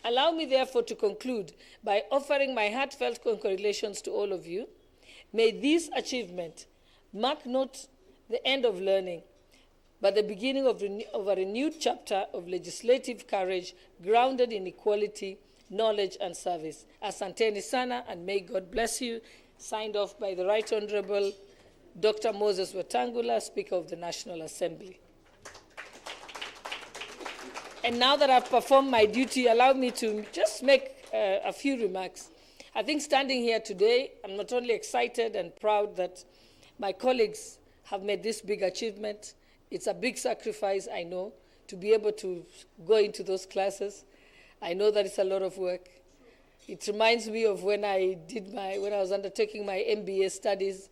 Allow me, therefore, to conclude by offering my heartfelt congratulations to all of you. May this achievement mark not the end of learning, but the beginning of a renewed chapter of legislative courage grounded in equality, knowledge, and service. Asanteni sana, and may God bless you. Signed off by the Right Honorable Dr. Moses Wetangula, Speaker of the National Assembly. And now that I've performed my duty, allow me to just make a few remarks. I think standing here today, I'm not only excited and proud that my colleagues have made this big achievement. It's a big sacrifice, I know, to be able to go into those classes. I know that it's a lot of work. It reminds me of when I was undertaking my MBA studies,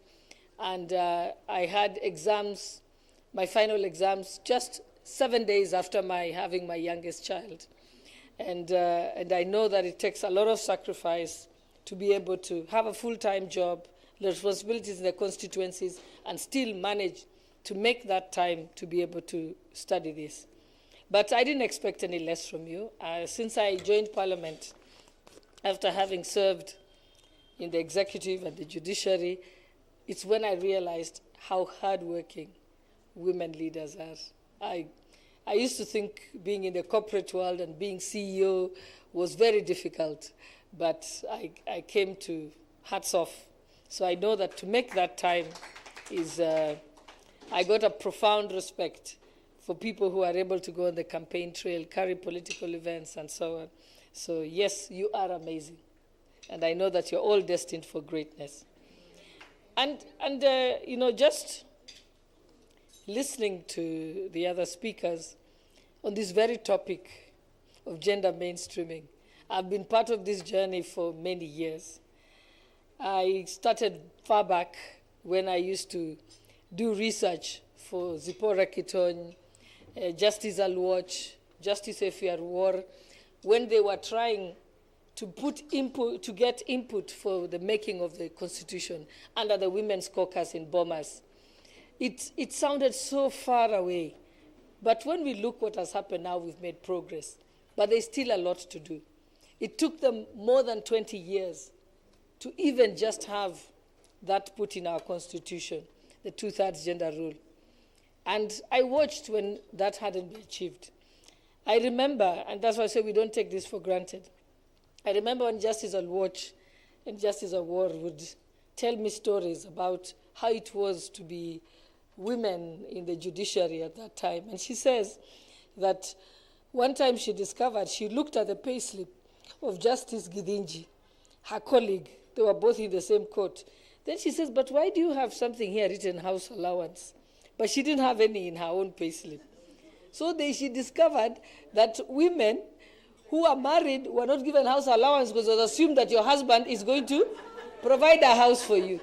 and I had exams, my final exams, just 7 days after having my youngest child. And I know that it takes a lot of sacrifice to be able to have a full-time job, the responsibilities in the constituencies, and still manage to make that time to be able to study this. But I didn't expect any less from you. Since I joined Parliament, after having served in the executive and the judiciary, it's when I realized how hardworking women leaders are. I used to think being in the corporate world and being CEO was very difficult, but I came to hats off. So I know that to make that time is, I got a profound respect for people who are able to go on the campaign trail, carry political events, and so on. So yes, you are amazing. And I know that you're all destined for greatness. And just listening to the other speakers on this very topic of gender mainstreaming, I've been part of this journey for many years. I started far back when I used to do research for Zipporah Kiton, Justice Alwatch, Justice Efiar War, when they were trying to get input for the making of the Constitution under the Women's Caucus in Bomas. It sounded so far away. But when we look what has happened now, we've made progress. But there's still a lot to do. It took them more than 20 years to even just have that put in our Constitution, the 2/3 gender rule. And I watched when that hadn't been achieved. I remember, and that's why I say we don't take this for granted. I remember when Justice Alwatch and Justice Awar would tell me stories about how it was to be women in the judiciary at that time. And she says that one time she discovered, she looked at the payslip of Justice Gidinji, her colleague. They were both in the same court. Then she says, but why do you have something here written house allowance? But she didn't have any in her own payslip. So she discovered that women who are married were not given house allowance because it was assumed that your husband is going to provide a house for you.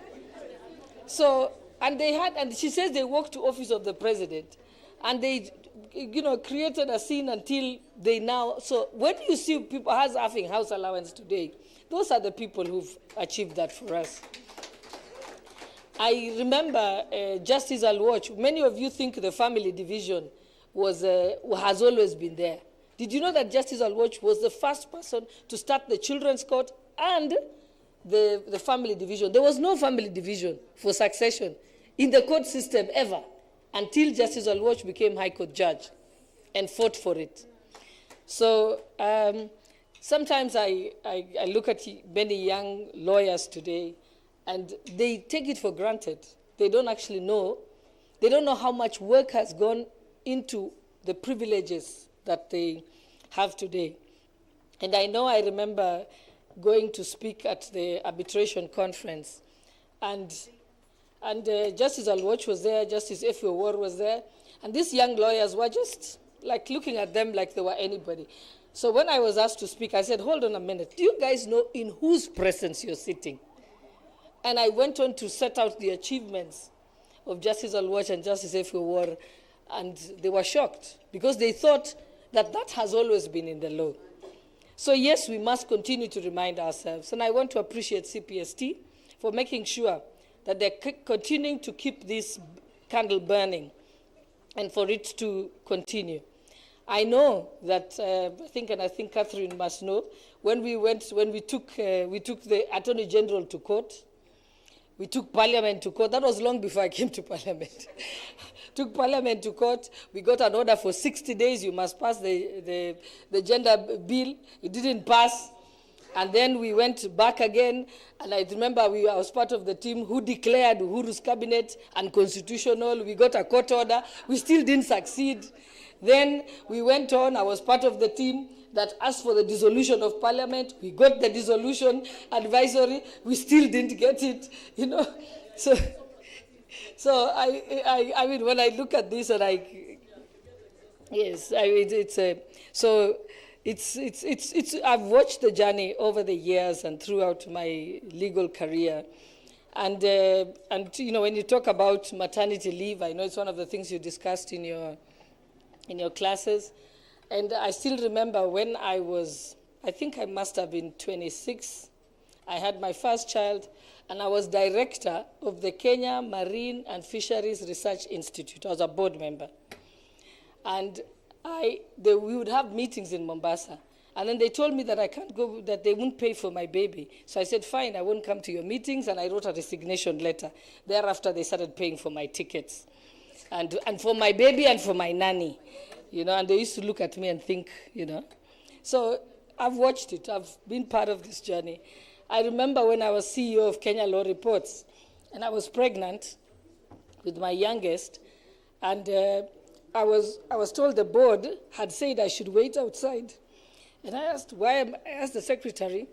So, and she says they walked to office of the president, and they, created a scene until they now. So when you see people having house allowance today, those are the people who've achieved that for us. I remember Justice Alwatch. Many of you think the family division has always been there. Did you know that Justice Alwatch was the first person to start the children's court and the family division? There was no family division for succession in the court system ever until Justice Alwatch became High Court judge and fought for it. So sometimes I look at many young lawyers today, and they take it for granted. They don't actually know. They don't know how much work has gone into the privileges that they have today. And I remember going to speak at the arbitration conference, and Justice Alwatch was there, Justice Efwe War was there, and these young lawyers were just like looking at them like they were anybody. So when I was asked to speak, I said, hold on a minute, do you guys know in whose presence you're sitting? And I went on to set out the achievements of Justice Alwatch and Justice Efwe War, and they were shocked because they thought that has always been in the law. So yes, we must continue to remind ourselves, and I want to appreciate CPST for making sure that they're continuing to keep this candle burning and for it to continue. I know that, I think Catherine must know, when we took the Attorney General to court, we took Parliament to court. That was long before I came to Parliament. Took Parliament to court. We got an order for 60 days. You must pass the gender bill. It didn't pass. And then we went back again. And I remember I was part of the team who declared Uhuru's cabinet unconstitutional. We got a court order. We still didn't succeed. Then we went on. I was part of the team that asked for the dissolution of Parliament. We got the dissolution advisory. We still didn't get it, So I mean, when I look at this, and I've watched the journey over the years and throughout my legal career, and when you talk about maternity leave, I know it's one of the things you discussed in your classes. And I still remember when I think I must have been 26, I had my first child, and I was director of the Kenya Marine and Fisheries Research Institute. I was a board member. And we would have meetings in Mombasa. And then they told me that I can't go, that they wouldn't pay for my baby. So I said, fine, I won't come to your meetings, and I wrote a resignation letter. Thereafter, they started paying for my tickets. And for my baby and for my nanny. And they used to look at me and think, So I've watched it. I've been part of this journey. I remember when I was CEO of Kenya Law Reports, and I was pregnant with my youngest, and I was told the board had said I should wait outside. And I asked the secretary,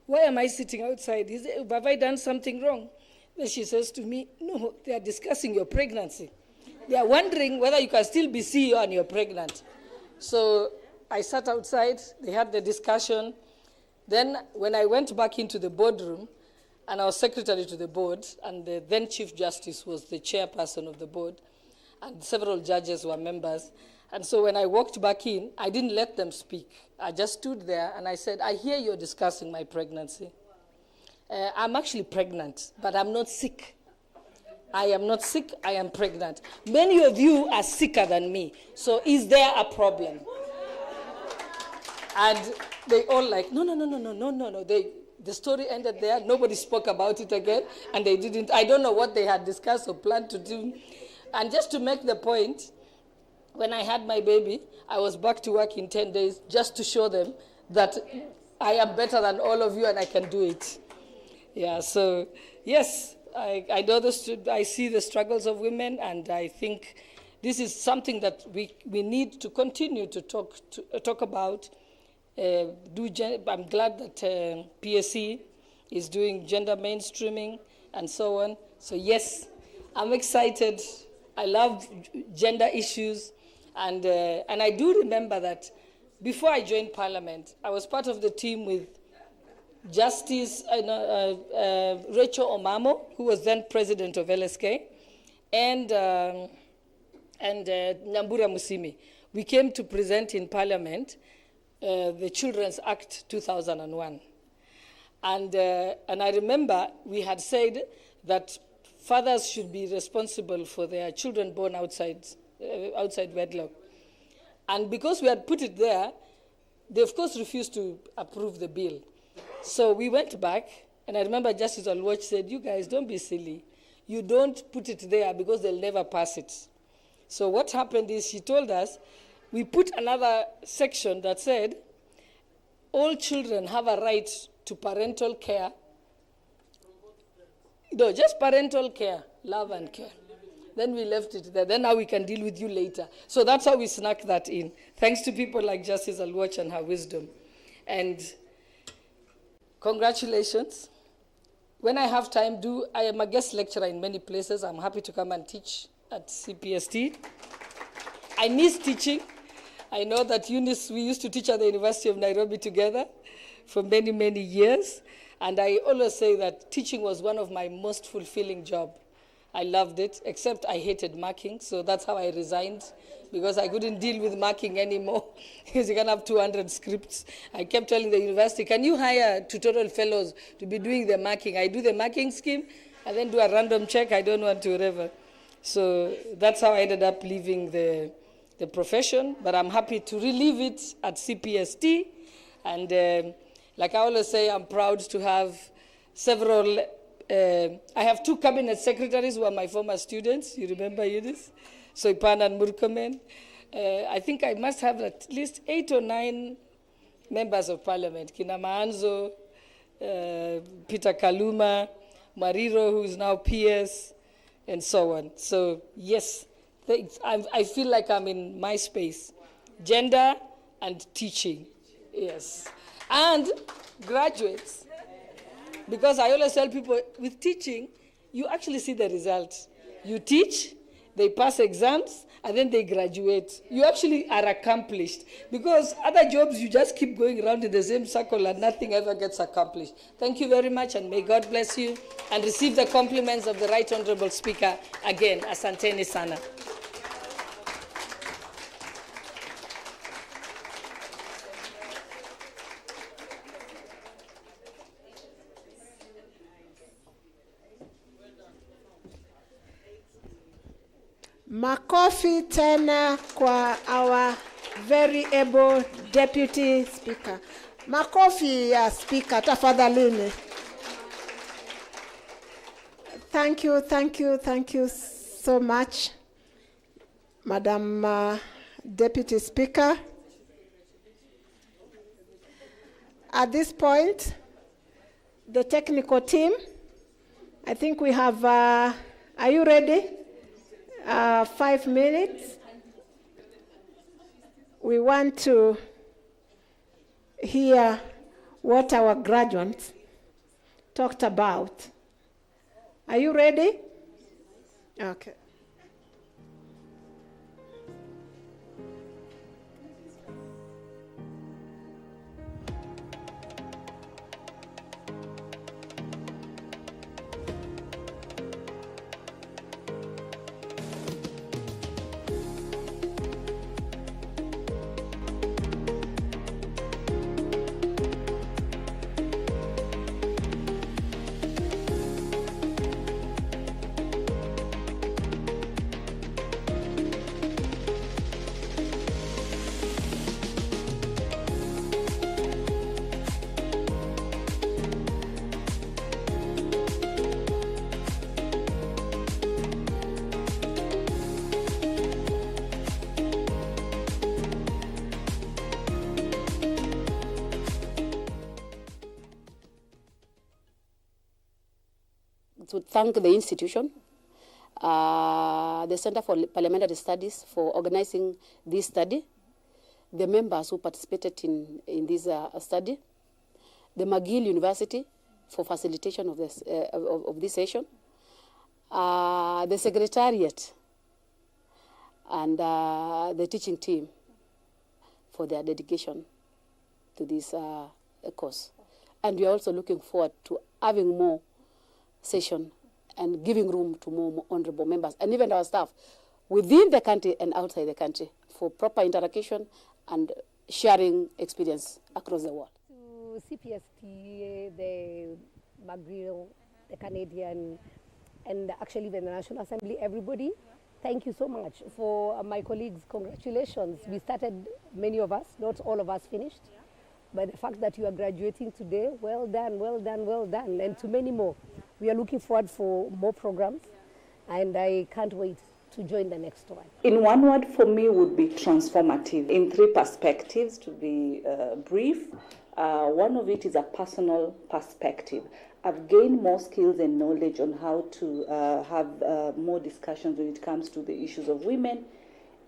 why am I sitting outside? Have I done something wrong? Then she says to me, no, they are discussing your pregnancy. They are wondering whether you can still be CEO and you're pregnant. So I sat outside, they had the discussion. Then when I went back into the boardroom, and I was secretary to the board, and the then Chief Justice was the chairperson of the board, and several judges were members. And so when I walked back in, I didn't let them speak. I just stood there and I said, I hear you're discussing my pregnancy. I'm actually pregnant, but I'm not sick. I am not sick, I am pregnant. Many of you are sicker than me, so is there a problem? And they all like, no. The story ended there, nobody spoke about it again, and they didn't. I don't know what they had discussed or planned to do. And just to make the point, when I had my baby, I was back to work in 10 days just to show them that I am better than all of you and I can do it. Yeah, so yes, I know I see the struggles of women, and I think this is something that we need to continue to talk about. I'm glad that PSC is doing gender mainstreaming and so on. So yes, I'm excited. I love gender issues, and I do remember that before I joined Parliament, I was part of the team with Justice Rachel Omamo, who was then president of LSK, and Nyambura Musimi. We came to present in Parliament the Children's Act 2001. And I remember we had said that fathers should be responsible for their children born outside wedlock. And because we had put it there, they of course refused to approve the bill. So we went back, and I remember Justice Alwatch said, you guys, don't be silly. You don't put it there because they'll never pass it. So what happened is she told us, we put another section that said, all children have a right to parental care. No, just parental care, love and care. Then we left it there. Then now we can deal with you later. So that's how we snuck that in, thanks to people like Justice Alwatch and her wisdom. And congratulations. When I have time, I am a guest lecturer in many places. I'm happy to come and teach at Cpst. I miss teaching. I know that Eunice, we used to teach at the University of Nairobi together for many, many years. And I always say that teaching was one of my most fulfilling jobs. I loved it, except I hated marking, so that's how I resigned, because I couldn't deal with marking anymore, because you can have 200 scripts. I kept telling the university, can you hire tutorial fellows to be doing the marking? I do the marking scheme, and then do a random check. I don't want to whatever. So that's how I ended up leaving the profession, but I'm happy to relive it at CPST. And like I always say, I'm proud to have several, I have 2 cabinet secretaries who are my former students. You remember Eunice? Soipan and Murkomen. I think I must have at least 8 or 9 members of parliament. Kina Maanzo, Peter Kaluma, Mariro, who is now PS, and so on. So yes, I feel like I'm in my space. Gender and teaching, yes. And graduates. Because I always tell people, with teaching, you actually see the results. You teach, they pass exams, and then they graduate. You actually are accomplished. Because other jobs, you just keep going around in the same circle and nothing ever gets accomplished. Thank you very much, and may God bless you, and receive the compliments of the Right Honorable Speaker again. Asanteni sana. Makofi tena kwa our very able deputy speaker. Makofi ya speaker tafadhalini. Thank you so much, Madam Deputy Speaker. At this point, the technical team, I think we have, are you ready? 5 minutes. We want to hear what our graduates talked about. Are you ready? Okay. To thank the institution, the Center for Parliamentary Studies for organizing this study, the members who participated in this study, the McGill University for facilitation of this session, the Secretariat, and the teaching team. for their dedication to this course. And we are also looking forward to having more session and giving room to more honorable members and even our staff within the country and outside the country for proper interaction and sharing experience across the world. To Cpst, the McGill, the Canadian, and actually the National Assembly, everybody, thank you so much. For my colleagues, congratulations. We started, many of us, not all of us finished. But the fact that you are graduating today, well done, well done, well done. And to many more. We are looking forward for more programs, and I can't wait to join the next one. In one word, for me, would be transformative. In three perspectives, to be brief. One of it is a personal perspective. I've gained more skills and knowledge on how to have more discussions when it comes to the issues of women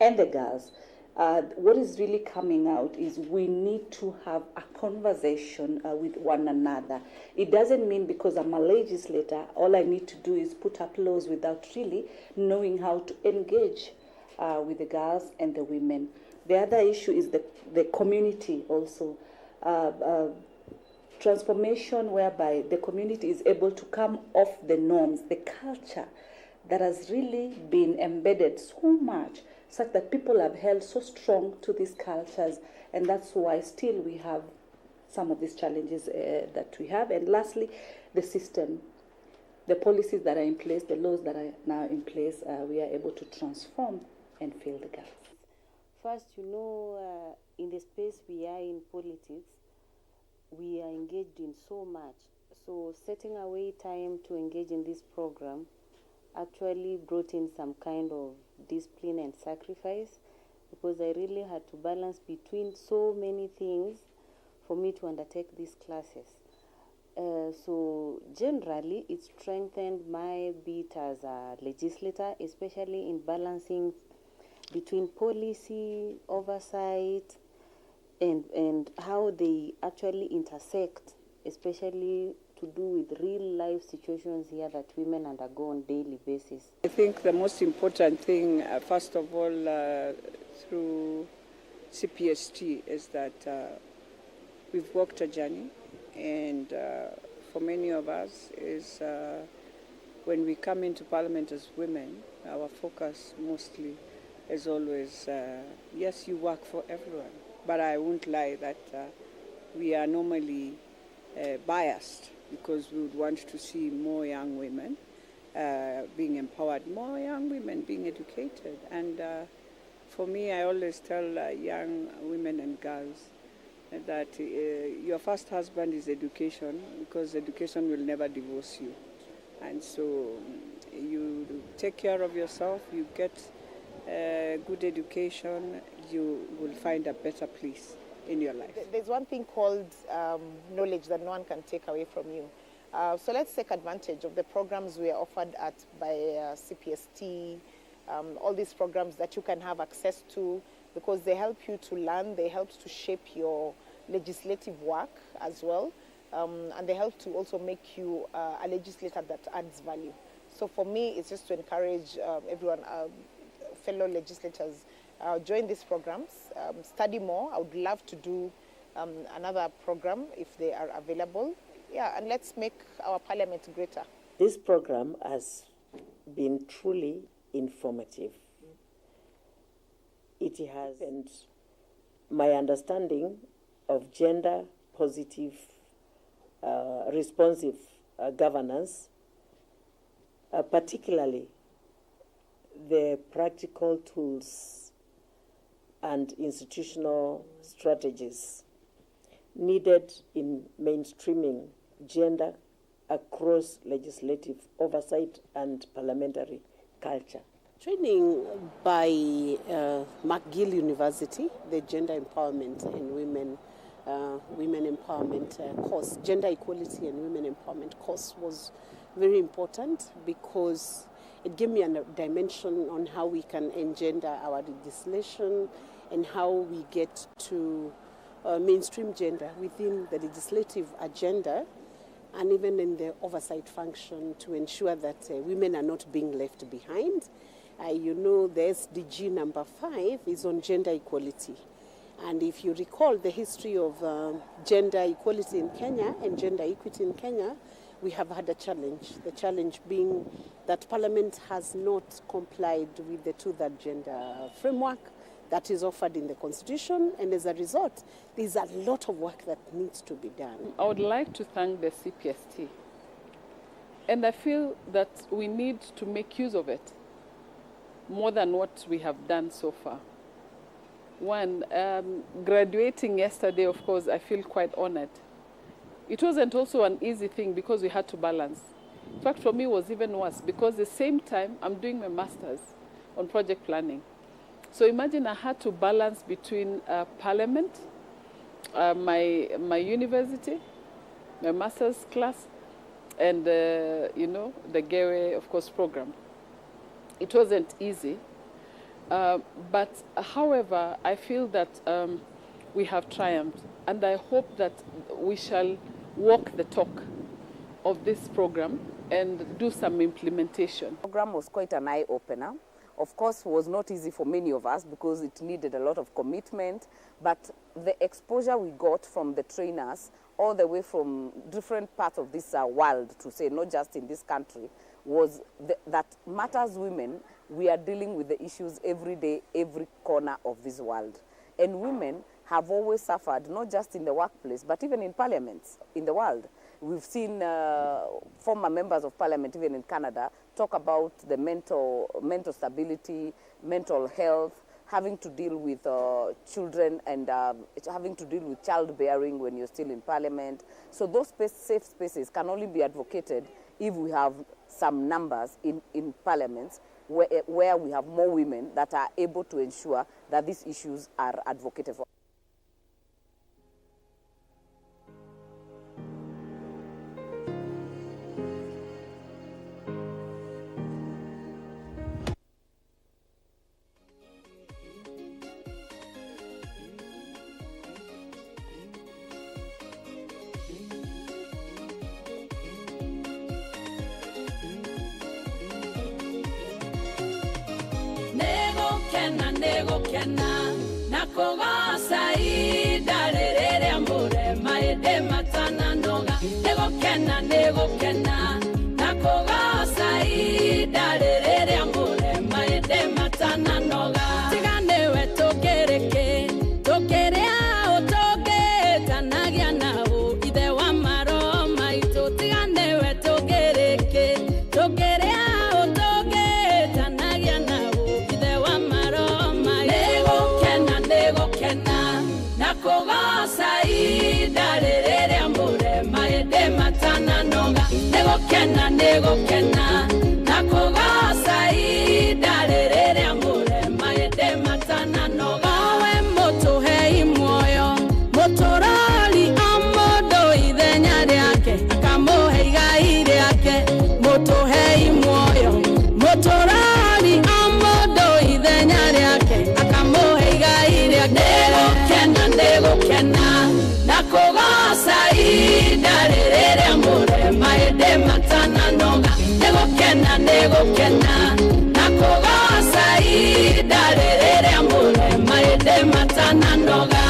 and the girls. What is really coming out is we need to have a conversation with one another. It doesn't mean because I'm a legislator, all I need to do is put up laws without really knowing how to engage with the girls and the women. The other issue is the community also. Transformation whereby the community is able to come off the norms, the culture that has really been embedded so much, such that people have held so strong to these cultures, and that's why still we have some of these challenges that we have. And lastly, the system, the policies that are in place, the laws that are now in place, we are able to transform and fill the gaps. First, in the space we are in politics, we are engaged in so much. So setting away time to engage in this program actually brought in some kind of discipline and sacrifice, because I really had to balance between so many things for me to undertake these classes. So generally, it strengthened my bit as a legislator, especially in balancing between policy, oversight, and how they actually intersect, especially to do with real life situations here that women undergo on a daily basis. I think the most important thing, first of all, through CPST is that we've walked a journey, and for many of us is when we come into Parliament as women, our focus mostly is always, yes, you work for everyone, but I won't lie that we are normally biased, because we would want to see more young women being empowered, more young women being educated. And for me, I always tell young women and girls that your first husband is education, because education will never divorce you. And so you take care of yourself, you get good education, you will find a better place in your life. There's one thing called knowledge that no one can take away from you. So let's take advantage of the programs we are offered by CPST, all these programs that you can have access to, because they help you to learn, they help to shape your legislative work as well, and they help to also make you a legislator that adds value. So for me, it's just to encourage everyone, fellow legislators, join these programs, study more. I would love to do another program if they are available. Yeah, and let's make our parliament greater. This program has been truly informative. It has, and my understanding of gender positive, responsive governance, particularly the practical tools and institutional strategies needed in mainstreaming gender across legislative oversight and parliamentary culture. Training by McGill University, the Gender Empowerment and Women Empowerment course, Gender Equality and Women Empowerment course, was very important because it gave me a dimension on how we can engender our legislation and how we get to mainstream gender within the legislative agenda and even in the oversight function to ensure that women are not being left behind. The SDG number 5 is on gender equality. And if you recall the history of gender equality in Kenya and gender equity in Kenya, we have had a challenge. The challenge being that Parliament has not complied with the two-third gender framework that is offered in the Constitution, and as a result, there's a lot of work that needs to be done. I would like to thank the CPST, and I feel that we need to make use of it more than what we have done so far. One, graduating yesterday, of course, I feel quite honored. It wasn't also an easy thing because we had to balance. In fact, for me, it was even worse because at the same time, I'm doing my master's on project planning. So imagine I had to balance between Parliament, my university, my master's class, and the Gewe, of course, program. It wasn't easy. But however, I feel that we have triumphed, and I hope that we shall walk the talk of this program and do some implementation. The program was quite an eye-opener. Of course, it was not easy for many of us because it needed a lot of commitment, but the exposure we got from the trainers all the way from different parts of this world, to say, not just in this country, was that matters women, we are dealing with the issues every day, every corner of this world. And women have always suffered, not just in the workplace, but even in parliaments in the world. We've seen former members of parliament, even in Canada, talk about the mental stability, mental health, having to deal with children and having to deal with childbearing when you're still in parliament. So those safe spaces can only be advocated if we have some numbers in parliaments where we have more women that are able to ensure that these issues are advocated for. Negokena nakogosa idarere amore maede matana noga negokena nakogosa idarere amore maede matana noga tigane wetokereke tokerea otoke tanagia nao ide wa maro maito tigane wetokereke tokerea Nakogosa idarere amore maede matana noga negokena nakogosa idarere amore maede matana noga we moto hei moyo motorali amodo idenya yake akamohe igai yake moto hei moyo motorali amodo idenya yake akamohe igai yake negokena nakogosa idarere amore maede matana noga negokena nakogosa idarere amore maede matana noga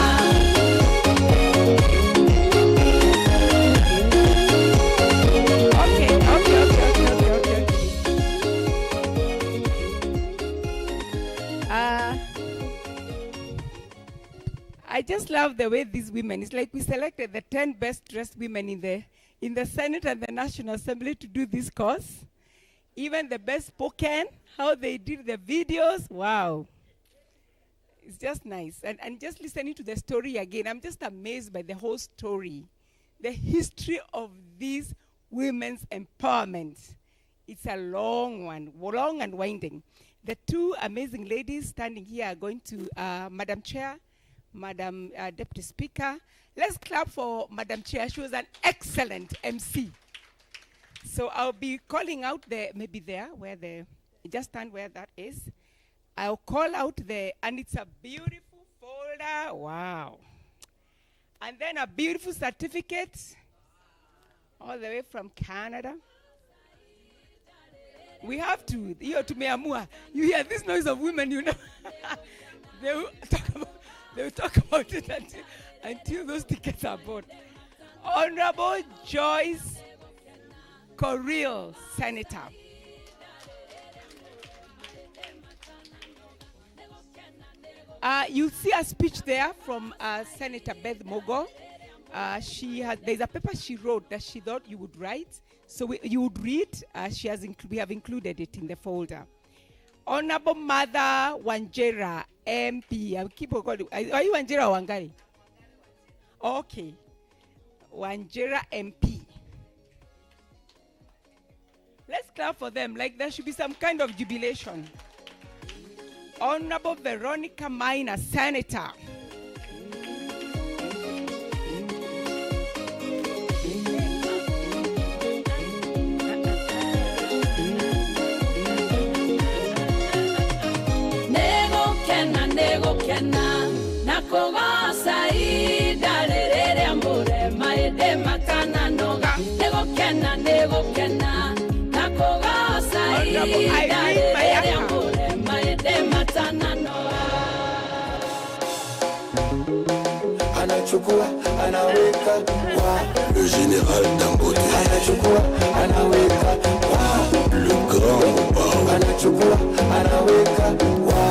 I just love the way these women, it's like we selected the 10 best dressed women in the Senate and the National Assembly to do this course. Even the best spoken, how they did the videos, wow. It's just nice. And just listening to the story again, I'm just amazed by the whole story. The history of these women's empowerment. It's a long one, long and winding. The two amazing ladies standing here are going to, Madam Chair, Madam Deputy Speaker. Let's clap for Madam Chair. She was an excellent MC. So I'll be calling out maybe there, just stand where that is. I'll call out and it's a beautiful folder. Wow. And then a beautiful certificate, all the way from Canada. We have to meamua. You hear this noise of women, you know. They will talk about They will talk about it until those tickets are bought. Honorable Joyce Correal, Senator. You see a speech there from Senator Beth Mogo. There's a paper she wrote that she thought you would write, so you would read. We have included it in the folder. Honorable Mother Wanjera, MP. I keep on calling. Are you Wanjera or Wangari? Okay. Wanjera MP. Let's clap for them. Like there should be some kind of jubilation. Honorable Veronica Minor, Senator. Nego kena nakoga saida lerere ambure maede makana noga nego kena nakoga saida lerere ambure maede matana noga anachukua anaweka wa le général Dangote anachukua anaweka wa le grand Bao anachukua anaweka wa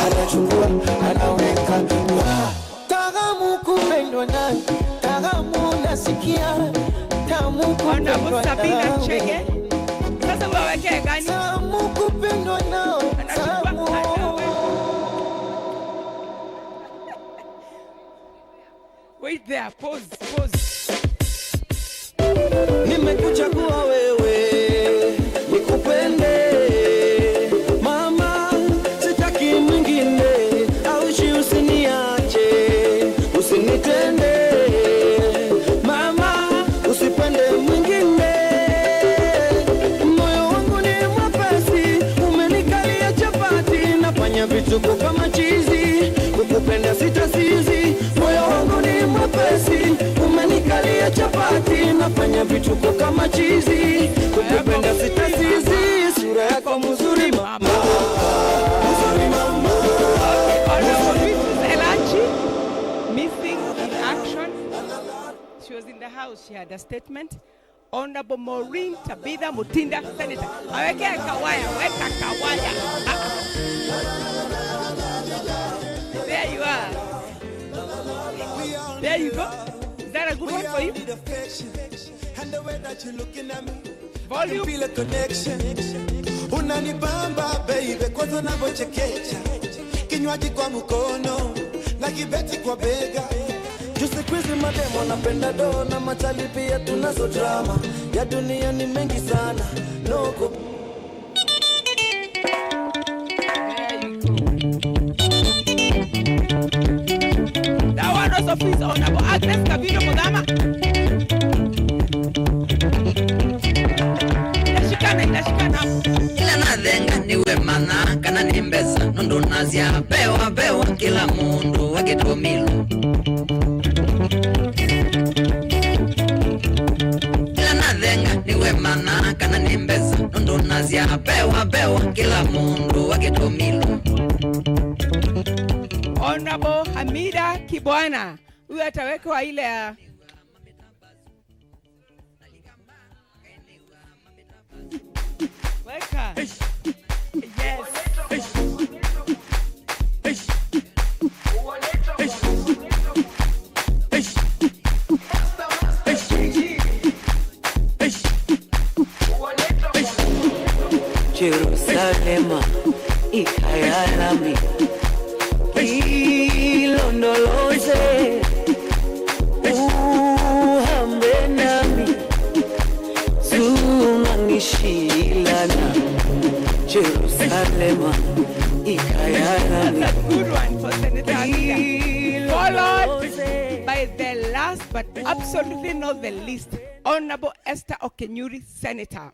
anachukua anaweka wa tagamu kupendwa na tagamu nasikia tamu kupendwa Sabina Chege. Sasa waweke gani? Tamu kupendwa nao tamu. Wait there, pause. Nimekuchagua wewe nikupende mama, sitaki mwingine, aushi usiniache, usinitende mama, usipende mwingine. Moyo wangu ni mwepesi, umenikalia chapati, nafanya vituko kama chizi, kukupenda sitasizi. Moyo wangu ni mwepesi, umenikalia chapati, nafanya vituko kama chizi, kukupenda sitasizi. Sura yako mzuri mama, mzuri mama. Missing in action. She was in the house. She had a statement. Honorable Maureen Tabitha Mutinda, Senator. Aweke kawaya, weka kawaya. There you are. There you go. Is that a good one for you? And the way that you're looking at me, volume. I feel a connection. Unanibamba baby, kwa tunavyochekecha. Kinywaji kwa mkono, na kibeti kwa bega. Just quizi mademo napenda do na machali pia tunazo drama. Ya dunia ni mengi sana. No go. That one also feels honorable. Agnes Kabino Modama. Ila nadhenga niwe mana kana nimbeza nondo nazia bewa kila mundu wakitomilo Ila nadhenga niwe mana kana nimbeza nondo nazia bewa kila mundu wakitomilo Honorable Hamida Kibwana. Huyu atawekwa ile weka. Yes. Jerusalema ikayalami ilondoloze uhambe nami zungangishilana Jerusalema ikayalami. That's a good one for Senator Akia. Followed by the last but absolutely not the least, Honorable Esther Okenyuri, Senator.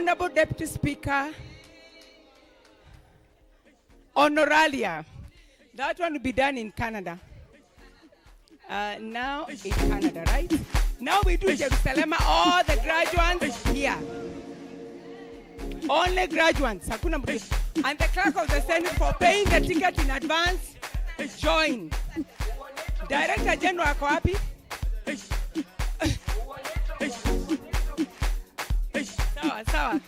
Honorable Deputy Speaker, Honoralia. That one will be done in Canada. Now in Canada, right? Now we do Jerusalem, all the graduates here. Only graduates. Hakuna mtu. And the clerk of the Senate for paying the ticket in advance, join. Director General ako wapi? Sawa, sawa.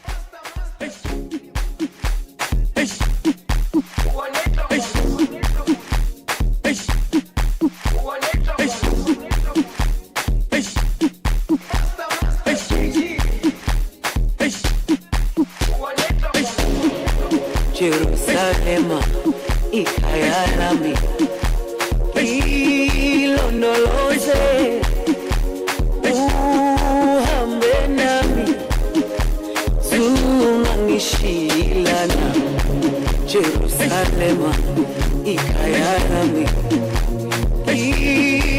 Jerusalema ikayalami ilondoloze uhambe nami zungangishilana Jerusalema ikayalami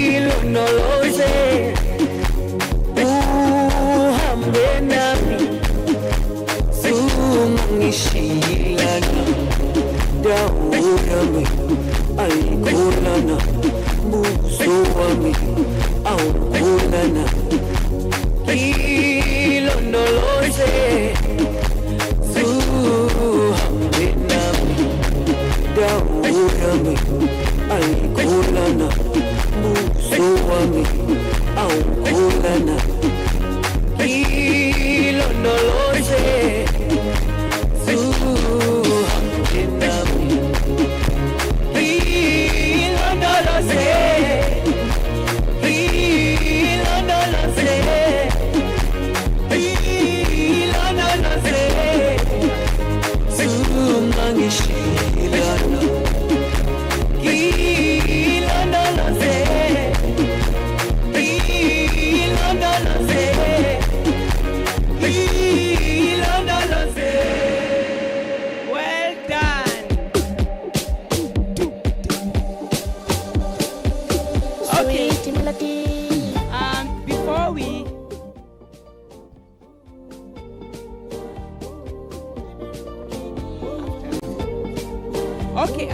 ilondoloze uhambe nami zungangishilana Daurami aikulana buso wami aukulana ilondoloze zuhambe nami Daurami aikulana buso wami aukulana ilondoloze zuhambe nami Well done. Okay. Before we okay,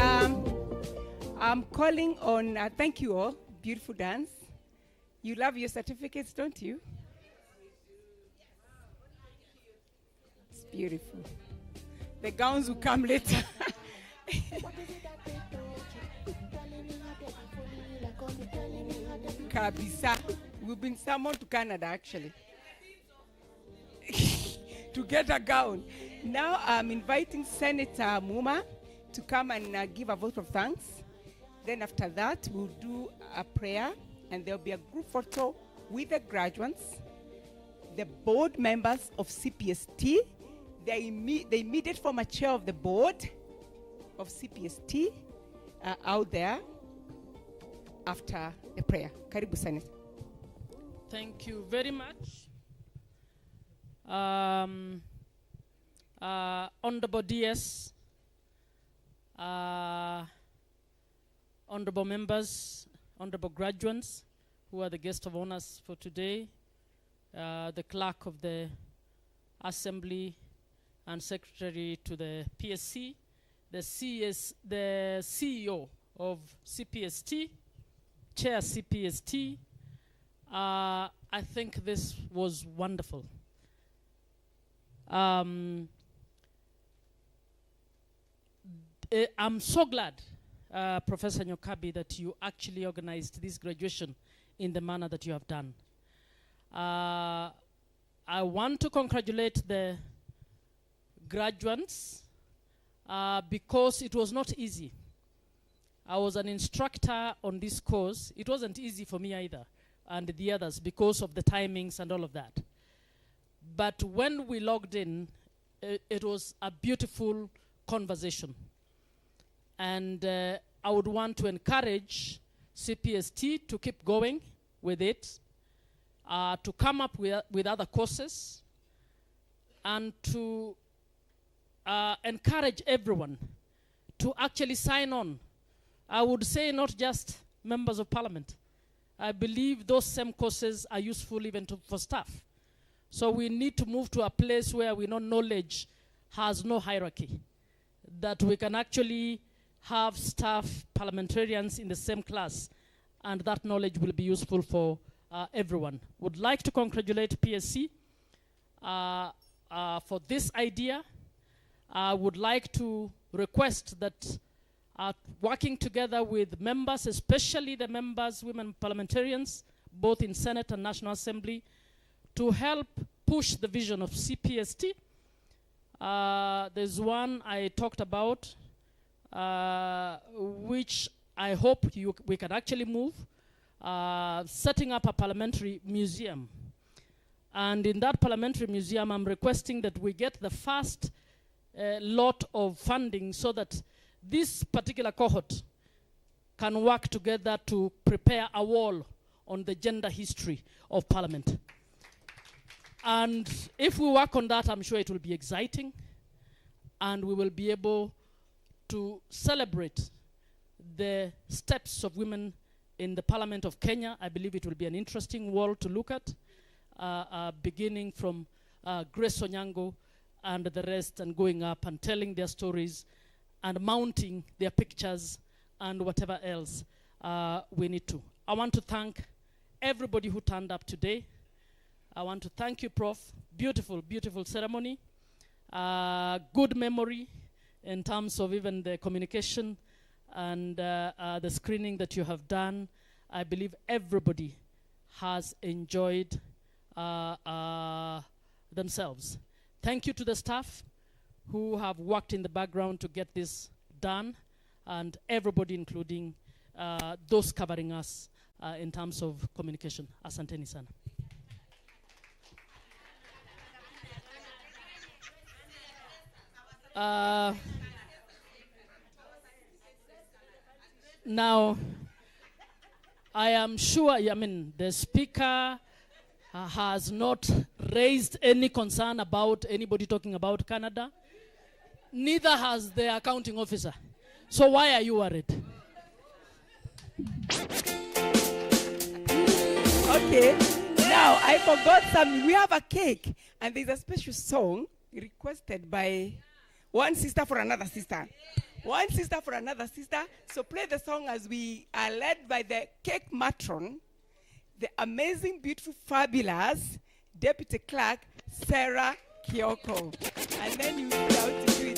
I'm calling on. Thank you all. Beautiful dance. You love your certificates, don't you? It's beautiful. The gowns will come later. Kabisa. We've been summoned to Canada, actually, to get a gown. Now I'm inviting Senator Muma to come and give a vote of thanks. Then after that, we'll do a prayer, and there'll be a group photo with the graduates, the board members of CPST, the immediate former chair of the board of CPST out there after the prayer. Karibu Senator. Thank you very much. Honorable DS, honorable members, honorable graduates who are the guests of honors for today, the clerk of the assembly and secretary to the PSC, the CEO of CPST, chair CPST. I think this was wonderful. I'm so glad, Professor Nyokabi, that you actually organized this graduation in the manner that you have done. I want to congratulate the graduates because it was not easy. I was an instructor on this course. It wasn't easy for me either, and the others, because of the timings and all of that. But when we logged in, it was a beautiful conversation. And I would want to encourage CPST to keep going with it, to come up with other courses, and to encourage everyone to actually sign on. I would say not just members of parliament. I believe those same courses are useful even for staff. So we need to move to a place where we know knowledge has no hierarchy, that we can actually have staff parliamentarians in the same class, and that knowledge will be useful for everyone. Would like to congratulate PSC for this idea. I would like to request that working together with members, especially the members, women parliamentarians, both in Senate and National Assembly, to help push the vision of CPST. There's one I talked about, which I hope we can actually move, setting up a parliamentary museum. And in that parliamentary museum, I'm requesting that we get the first lot of funding so that this particular cohort can work together to prepare a wall on the gender history of Parliament. And if we work on that, I'm sure it will be exciting, and we will be able to celebrate the steps of women in the Parliament of Kenya. I believe it will be an interesting wall to look at, beginning from Grace Onyango and the rest, and going up and telling their stories and mounting their pictures and whatever else we need to. I want to thank everybody who turned up today. I want to thank you, Prof. Beautiful, beautiful ceremony. Good memory in terms of even the communication and the screening that you have done. I believe everybody has enjoyed themselves. Thank you to the staff who have worked in the background to get this done, and everybody, including those covering us in terms of communication. Asanteni sana. Now, I am sure, the speaker has not raised any concern about anybody talking about Canada. Neither has the accounting officer. So why are you worried? Okay, now I forgot something. We have a cake, and there's a special song requested by one sister for another sister. One sister for another sister. So play the song as we are led by the cake matron, the amazing, beautiful, fabulous Deputy Clerk, Sarah Kioko. And then you go out to do it.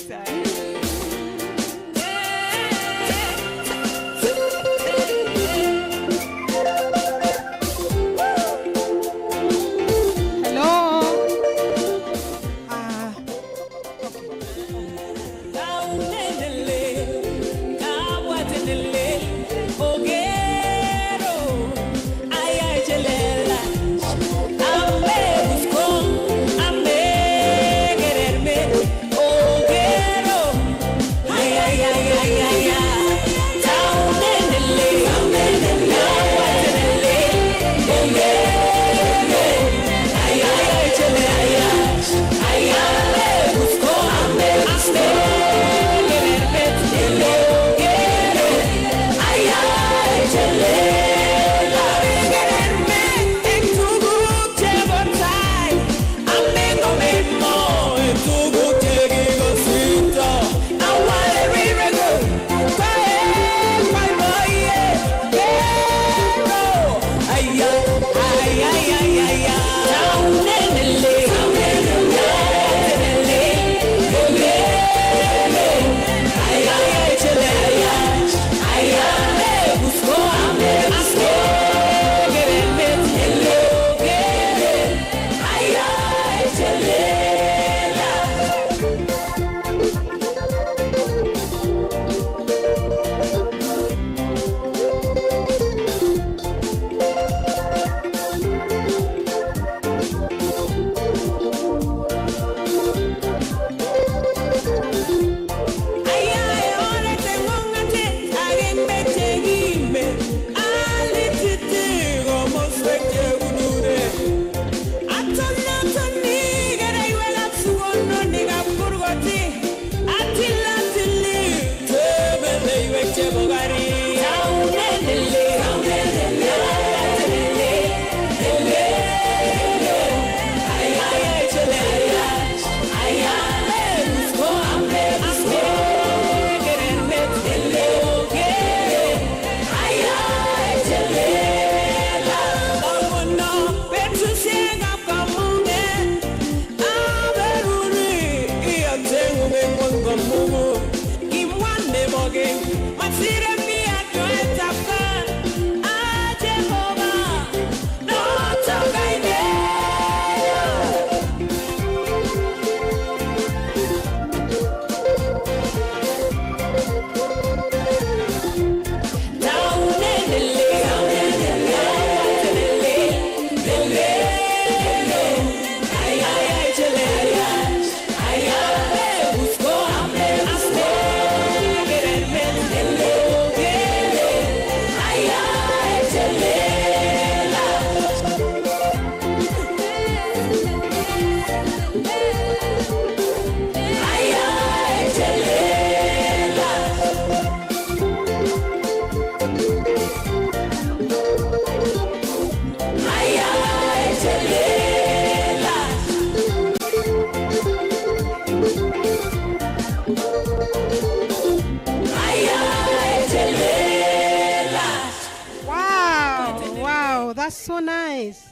was so nice.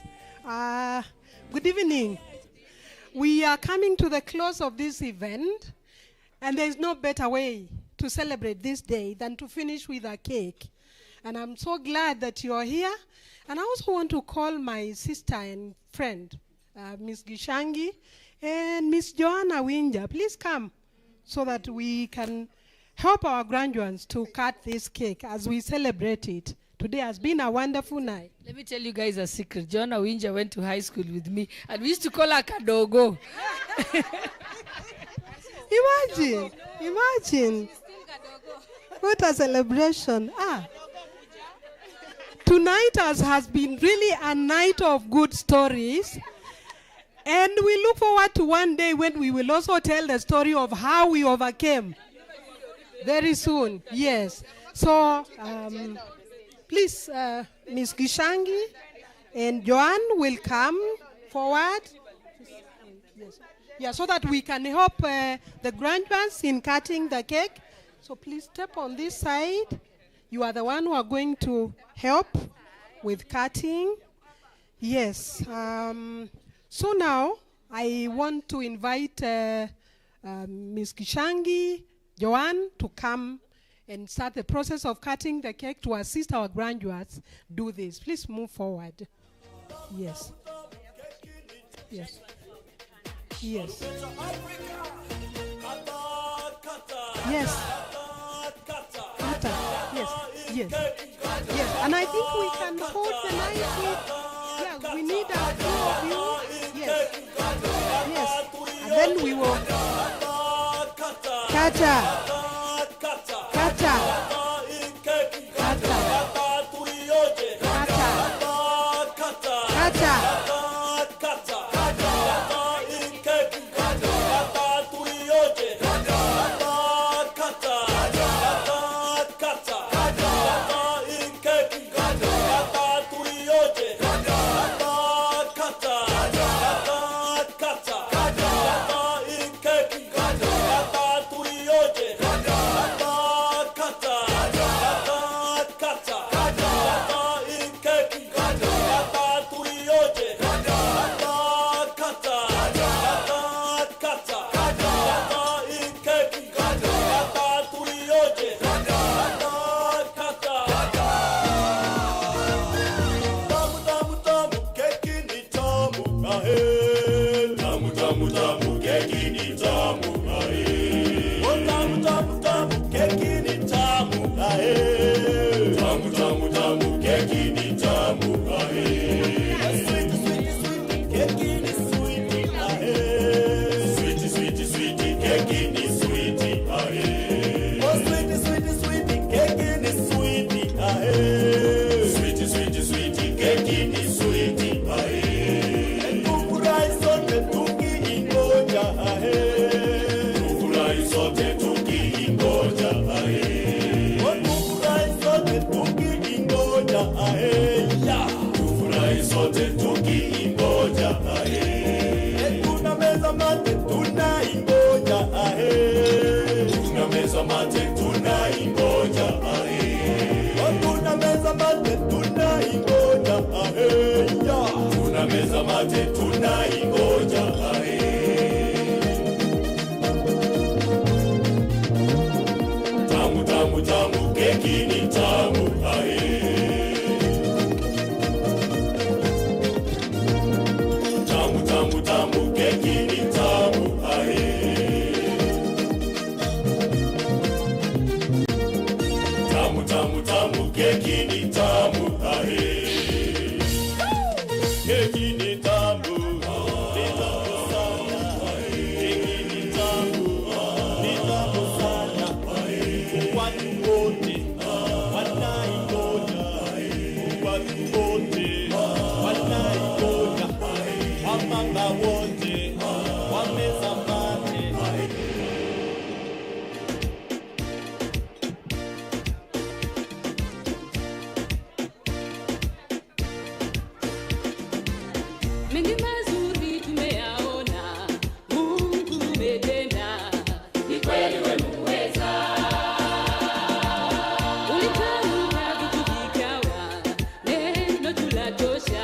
Good evening. We are coming to the close of this event, and there is no better way to celebrate this day than to finish with a cake. And I'm so glad that you are here. And I also want to call my sister and friend, Miss Gishangi and Miss Joanna Winja. Please come so that we can help our graduates to cut this cake as we celebrate it. Today has been a wonderful night. Let me tell you guys a secret. Joanna Winja went to high school with me, and we used to call her Kadogo. Imagine. What a celebration. Tonight has been really a night of good stories. And we look forward to one day when we will also tell the story of how we overcame. Very soon, yes. So, please, Ms. Gishangi and Joanne will come forward. Yes. Yeah, so that we can help the graduates in cutting the cake. So please step on this side. You are the one who are going to help with cutting. Yes. So now I want to invite Ms. Gishangi, Joanne, to come and start the process of cutting the cake to assist our graduates do this. Please move forward. Yes. Yes. Yes. Yes. Yes. Yes. Yes. And I think we can hold the knife with, yeah, we need a few of you. Yes. Yes. And then we will. Kata. Ulitaka vitu vikawa, neno tulatosha.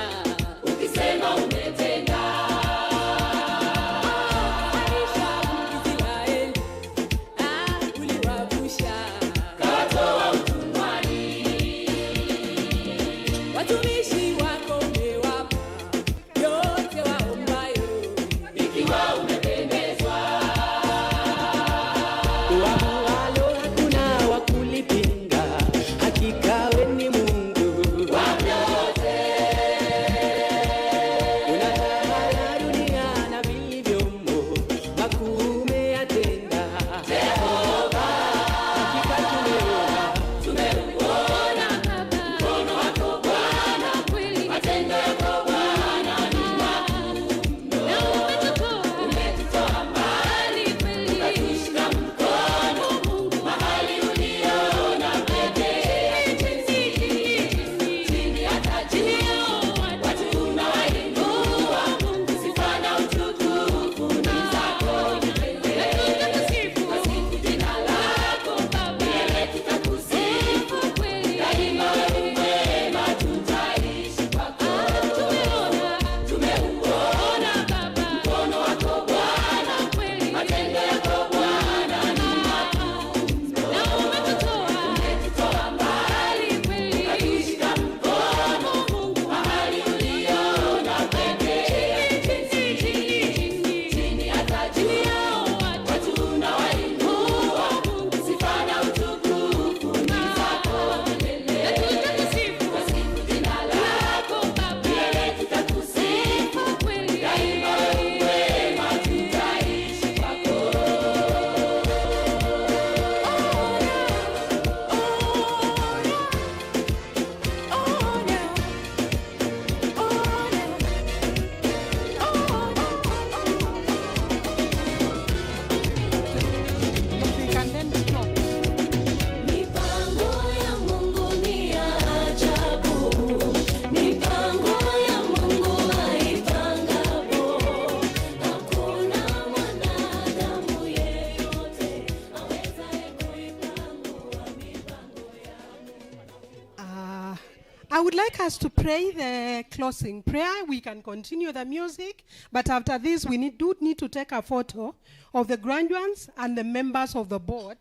I would like us to pray the closing prayer. We can continue the music, but after this, we do need to take a photo of the graduates and the members of the board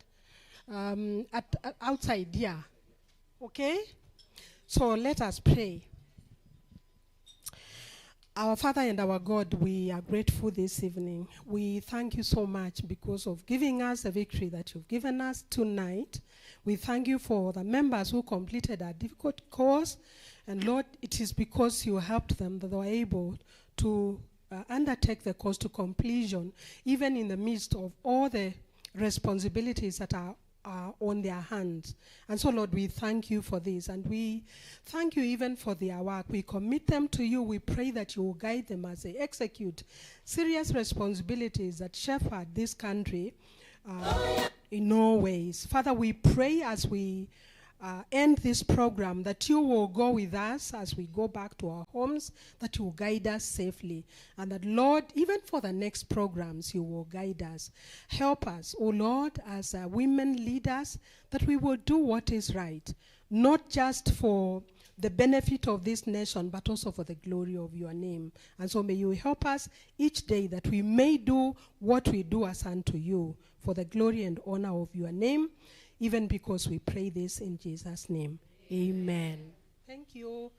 outside here. Okay? So let us pray. Our Father and our God, we are grateful this evening. We thank you so much because of giving us the victory that you've given us tonight. We thank you for the members who completed a difficult course. And Lord, it is because you helped them that they were able to undertake the course to completion, even in the midst of all the responsibilities that are on their hands. And so, Lord, we thank you for this. And we thank you even for their work. We commit them to you. We pray that you will guide them as they execute serious responsibilities that shepherd this country in all ways. Father, we pray as we end this program that you will go with us as we go back to our homes, that you will guide us safely, and that, Lord, even for the next programs, you will guide us. Help us, O Lord, as women leaders, that we will do what is right, not just for the benefit of this nation, but also for the glory of your name. And so may you help us each day that we may do what we do as unto you, for the glory and honor of your name, even because we pray this in Jesus' name. Amen. Thank you.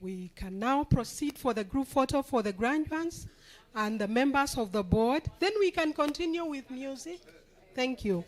We can now proceed for the group photo for the graduates and the members of the board. Then we can continue with music. Thank you.